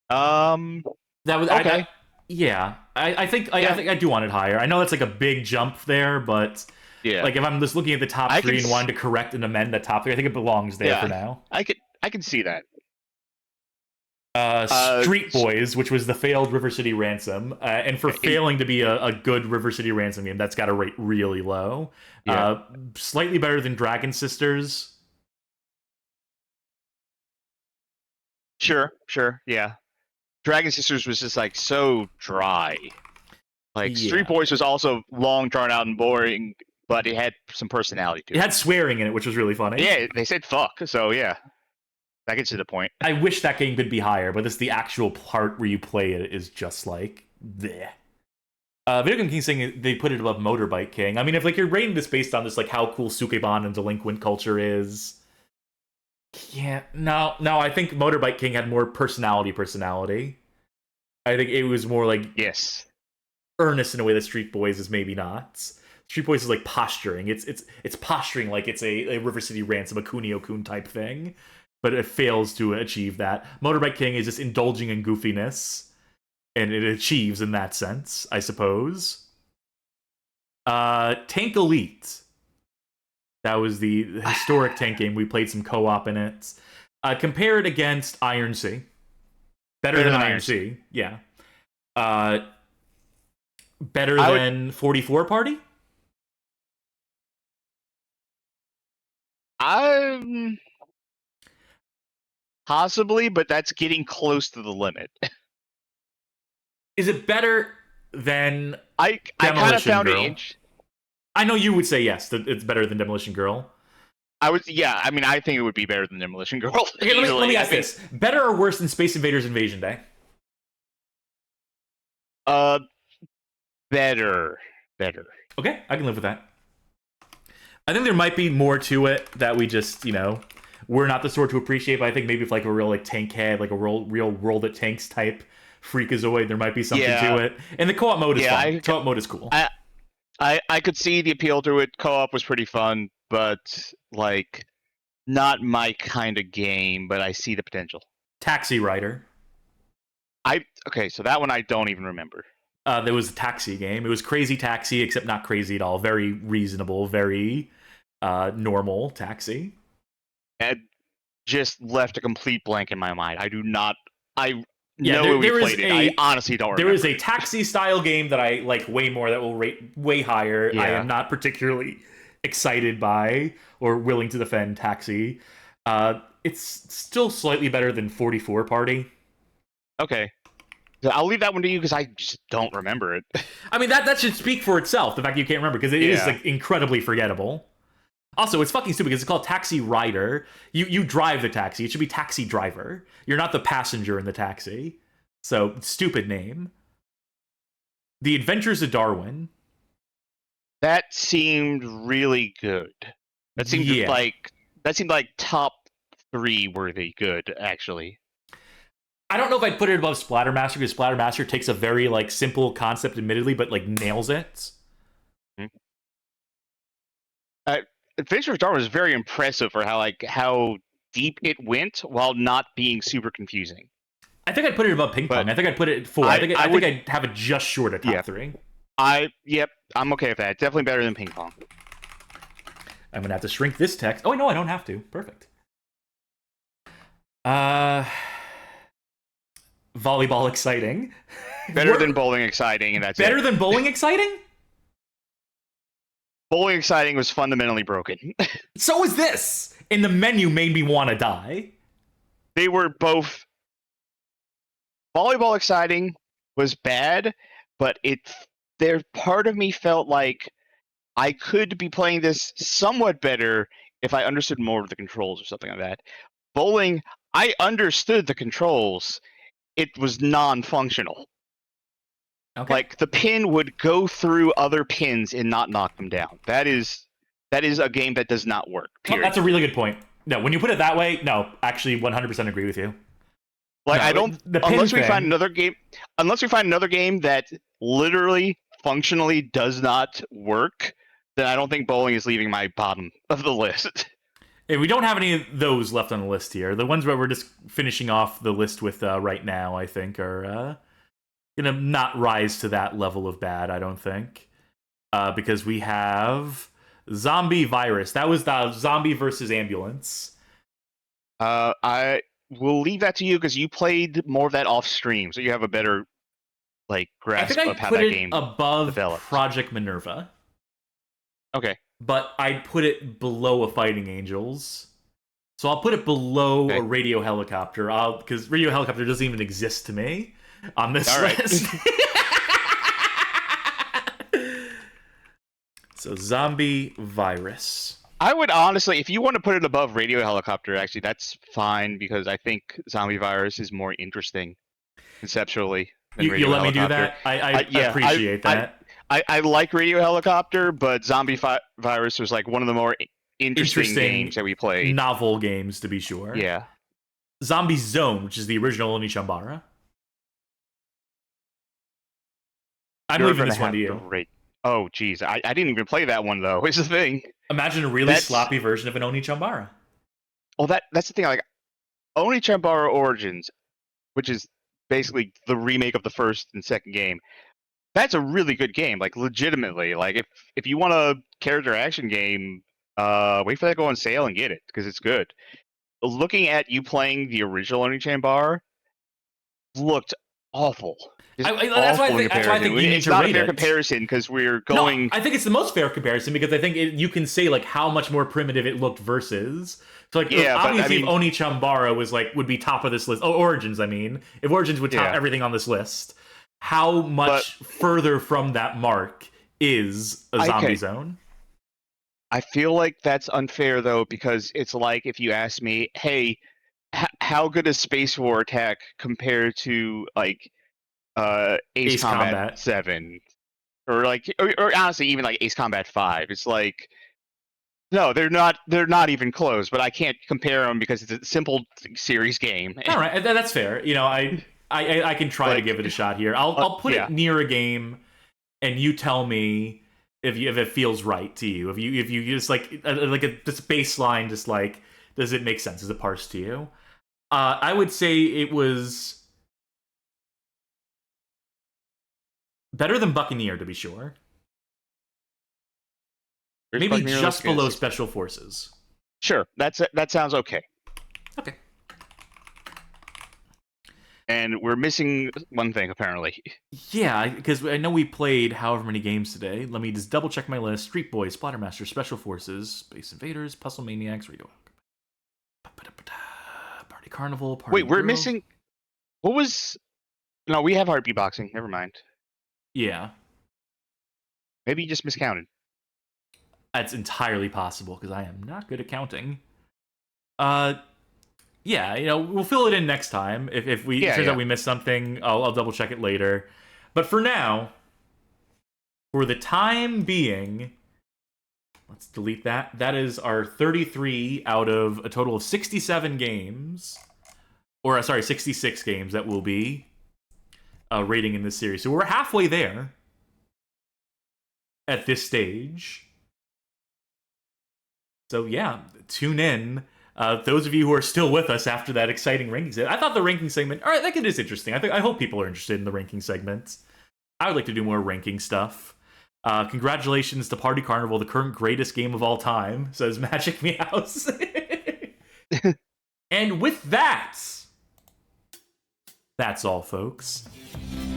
S2: That
S1: was
S2: okay.
S1: Yeah, I think I do want it higher. I know that's like a big jump there, but
S2: Yeah,
S1: like if I'm just looking at the top
S2: I
S1: three
S2: can.
S1: and wanting to correct and amend that top three, I think it belongs there for
S2: Yeah,
S1: now.
S2: I can see that.
S1: Street Boys, which was the failed River City Ransom, and for
S2: In,
S1: failing to be a good River City Ransom game, that's got to rate really low.
S2: yeah,
S1: Slightly better than Dragon Sisters.
S2: sure, yeah. Dragon Sisters was just like so dry. Like Street
S1: Yeah,
S2: Boys was also long, drawn out, and boring, but it had some personality to
S1: it
S2: it.
S1: had swearing in it, which was really funny.
S2: Yeah, they said fuck, so yeah, that gets to the point.
S1: I wish that game could be higher, but this the actual part where you play it is just like bleh. Video Game King saying they put it above Motorbike King. I mean, if like you're rating this based on just like how cool Sukeban and delinquent culture is, yeah, no, I think Motorbike King had more personality. I think it was more like
S2: Yes.
S1: earnest in a way that Street Boys is maybe not. Street Boys is like posturing. It's posturing like it's a River City Ransom, a Kunio-kun type thing, but it fails to achieve that. Motorbike King is just indulging in goofiness, and it achieves in that sense, I suppose. Tank Elite. That was the historic tank game. We played some co-op in it. Compare it against Iron Sea. Better than Iron Sea. Yeah. Better than 44 Party?
S2: Possibly, but that's getting close to the limit.
S1: Is it better than
S2: I kind of found
S1: Girl?
S2: it.
S1: I know you would say yes, that it's better than Demolition Girl.
S2: I mean, I think it would be better than Demolition Girl.
S1: Okay, let me ask this: better or worse than Space Invaders Invasion Day?
S2: Better.
S1: Okay, I can live with that. I think there might be more to it that we just, we're not the sort to appreciate. But I think maybe if like a real like tank head, like a real World at Tanks type freakazoid, there might be something to it. And the co-op mode is fun. Co-op mode is cool.
S2: I could see the appeal to it. Co-op was pretty fun, but like not my kind of game. But I see the potential.
S1: Taxi Rider.
S2: Okay, so that one I don't even remember.
S1: There was a taxi game. It was Crazy Taxi, except not crazy at all. Very reasonable, very normal taxi.
S2: It just left a complete blank in my mind. I do not. I
S1: Yeah,
S2: know we played it. I honestly don't remember.
S1: There is a taxi-style game that I like way more that will rate way higher. Yeah. I am not particularly excited by or willing to defend Taxi. It's still slightly better than 44 Party.
S2: Okay. I'll leave that one to you because I just don't remember it.
S1: I mean, that should speak for itself, the fact you can't remember, because it is like incredibly forgettable. Also, it's fucking stupid because it's called Taxi Rider. You drive the taxi. It should be Taxi Driver. You're not the passenger in the taxi. So, stupid name. The Adventures of Darwin.
S2: That seemed really good. That seemed like top 3 worthy good, actually.
S1: I don't know if I'd put it above Splattermaster, because Splattermaster takes a very like simple concept, admittedly, but like nails it.
S2: Adventure of Darwin was very impressive for how deep it went while not being super confusing.
S1: I think I'd put it above Ping Pong. I think I'd put it at 4. I think I'd have it just short of top 3.
S2: I'm okay with that. Definitely better than Ping Pong.
S1: I'm gonna have to shrink this text. Oh no, I don't have to. Perfect. Volleyball Xciting.
S2: Better than Bowling Xciting, and that's
S1: better than Bowling Xciting?
S2: Bowling Xciting was fundamentally broken.
S1: So is this! And the menu made me want to die.
S2: They were both... Volleyball Xciting was bad, but part of me felt like I could be playing this somewhat better if I understood more of the controls or something like that. Bowling, I understood the controls. It was non-functional.
S1: Okay.
S2: Like the pin would go through other pins and not knock them down. That is a game that does not work. Period.
S1: Oh, that's a really good point. No, when you put it that way, no, actually 100% agree with you.
S2: Like I don't unless we find another game that literally functionally does not work, then I don't think bowling is leaving my bottom of the list.
S1: And we don't have any of those left on the list here. The ones where we're just finishing off the list with right now, I think, are gonna not rise to that level of bad, I don't think. Because we have Zombie Virus. That was the zombie versus ambulance.
S2: I will leave that to you because you played more of that off stream, so you have a better grasp
S1: I
S2: of how
S1: put
S2: that
S1: it
S2: game
S1: above
S2: developed.
S1: Project Minerva.
S2: Okay.
S1: But I'd put it below a Fighting Angels. So I'll put it below a Radio Helicopter, because Radio Helicopter doesn't even exist to me on this list. So Zombie Virus.
S2: I would honestly, if you want to put it above Radio Helicopter, actually, that's fine, because I think Zombie Virus is more interesting conceptually than Radio
S1: You'll let me do
S2: Helicopter.
S1: that? I appreciate that.
S2: I like Radio Helicopter, but Zombie Virus was like one of the more interesting games that we played.
S1: Novel games, to be sure.
S2: Yeah.
S1: Zombie Zone, which is the original Onichambara. I'm leaving this one to you.
S2: Oh, geez. I didn't even play that one, though, is the thing.
S1: Imagine a really sloppy version of an Onichambara.
S2: Well, that's the thing. Like, Onichambara Origins, which is basically the remake of the first and second game, that's a really good game. Like, legitimately. Like, if you want a character action game, wait for that to go on sale and get it, because it's good. Looking at you playing the original Onichambara looked awful.
S1: That's why I think you need
S2: it's
S1: to
S2: not
S1: rate
S2: a fair
S1: it.
S2: comparison, because we're going.
S1: No, I think it's the most fair comparison, because I think you can say like how much more primitive it looked versus. So like, obviously, if Onichambara would be top of this list. Oh, Origins, I mean, if Origins would top everything on this list, how much further from that mark is a Zombie Zone?
S2: I feel like that's unfair, though, because it's like if you ask me, hey, how good is Space War Attack compared to Ace Combat 7, or honestly even like Ace Combat 5? It's like, no, they're not even close. But I can't compare them because it's a simple series game.
S1: All right, that's fair. You know, I can try to give it a shot here. I'll put it near a game, and you tell me if it feels right to you. If you just this baseline, just like, does it make sense? Does it parse to you? I would say it was better than Buccaneer, to be sure. Maybe
S2: Buccaneer
S1: just below Special Forces.
S2: Sure, that sounds okay.
S1: Okay.
S2: And we're missing one thing, apparently.
S1: Yeah, because I know we played however many games today. Let me just double check my list. Street Boys, Splattermaster, Special Forces, Space Invaders, Puzzle Maniacs, Radio Party Carnival, Party
S2: Wait, we're
S1: Hero.
S2: missing... What was... No, we have Heartbeat Boxing. Never mind.
S1: Yeah.
S2: Maybe you just miscounted.
S1: That's entirely possible, because I am not good at counting. Yeah, we'll fill it in next time. If it turns out we missed something, I'll double check it later. But for now, for the time being, let's delete that. That is our 33 out of a total of 67 games. Or, sorry, 66 games that we'll be rating in this series. So we're halfway there at this stage. So yeah, tune in. Those of you who are still with us after that exciting ranking segment. I thought the ranking segment, all right, that is interesting. I hope people are interested in the ranking segment. I would like to do more ranking stuff. Congratulations to Party Carnival, the current greatest game of all time, says Magic Meows. And with that, that's all, folks.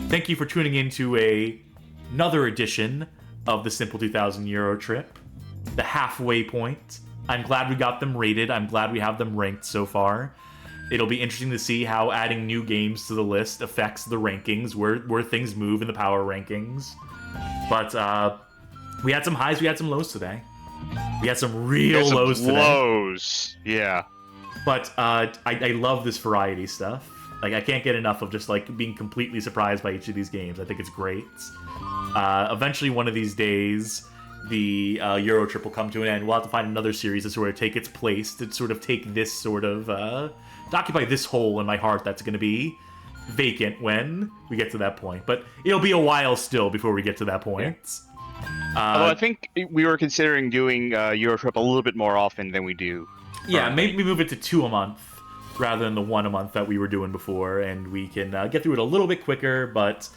S1: Thank you for tuning in to another edition of the Simple 2000 EuroTrip, the halfway point. I'm glad we got them rated. I'm glad we have them ranked so far. It'll be interesting to see how adding new games to the list affects the rankings, where things move in the power rankings. But we had some highs, we had some lows today. We had some real lows today.
S2: Lows, yeah.
S1: But I love this variety stuff. Like, I can't get enough of just being completely surprised by each of these games. I think it's great. Eventually, one of these days, the EuroTrip will come to an end. We'll have to find another series to sort of take its place, to sort of take this sort of, to occupy this hole in my heart that's going to be vacant when we get to that point. But it'll be a while still before we get to that point. Yeah.
S2: Although I think we were considering doing EuroTrip a little bit more often than we do.
S1: Yeah, maybe move it to 2 a month. rather than the one a month that we were doing before, and we can get through it a little bit quicker, but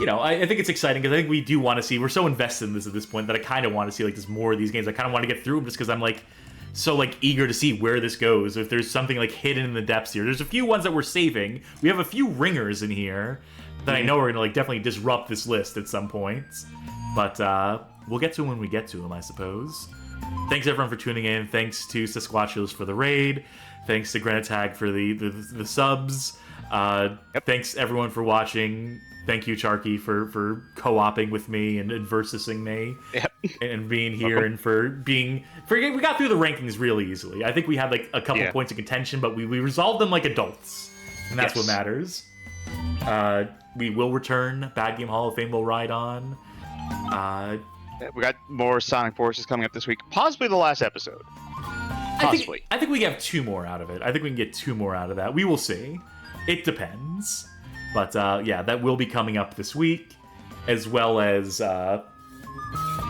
S1: you know, I think it's exciting because I think we do want to see, we're so invested in this at this point that I kind of want to see like just more of these games. I kind of want to get through them just because I'm like so like eager to see where this goes. If there's something like hidden in the depths here, there's a few ones that we're saving. We have a few ringers in here that I know are gonna like definitely disrupt this list at some point, but we'll get to them when we get to them, I suppose. Thanks everyone for tuning in. Thanks to Sasquatchos for the raid. Thanks to Grenatag for the subs. Thanks everyone for watching. Thank you, Charkie, for co-oping with me and versusing me, and being here, and we got through the rankings really easily. I think we had like a couple points of contention, but we resolved them like adults, and that's what matters. We will return. Bad Game Hall of Fame will ride on.
S2: We got more Sonic Forces coming up this week. Possibly the last episode. Possibly.
S1: I think we have 2 more out of it. I think we can get 2 more out of that. We will see. It depends. But yeah, that will be coming up this week, as well as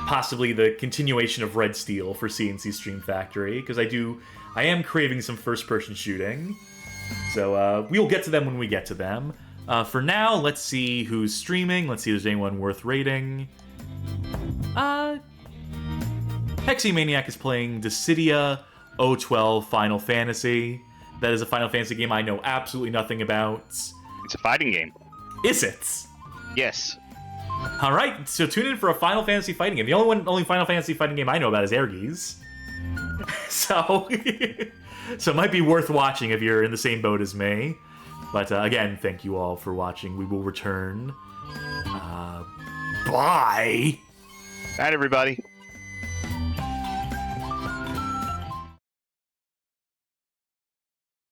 S1: possibly the continuation of Red Steel for CNC Stream Factory, because I am craving some first-person shooting. So we'll get to them when we get to them. For now, let's see who's streaming. Let's see if there's anyone worth rating. Hexymaniac is playing Dissidia 012 Final Fantasy. That is a Final Fantasy game I know absolutely nothing about.
S2: It's a fighting game.
S1: Is it?
S2: Yes.
S1: All right, so tune in for a Final Fantasy fighting game. The only Final Fantasy fighting game I know about is Airgees. So it might be worth watching if you're in the same boat as me. But again, thank you all for watching. We will return. Bye.
S2: Night, everybody.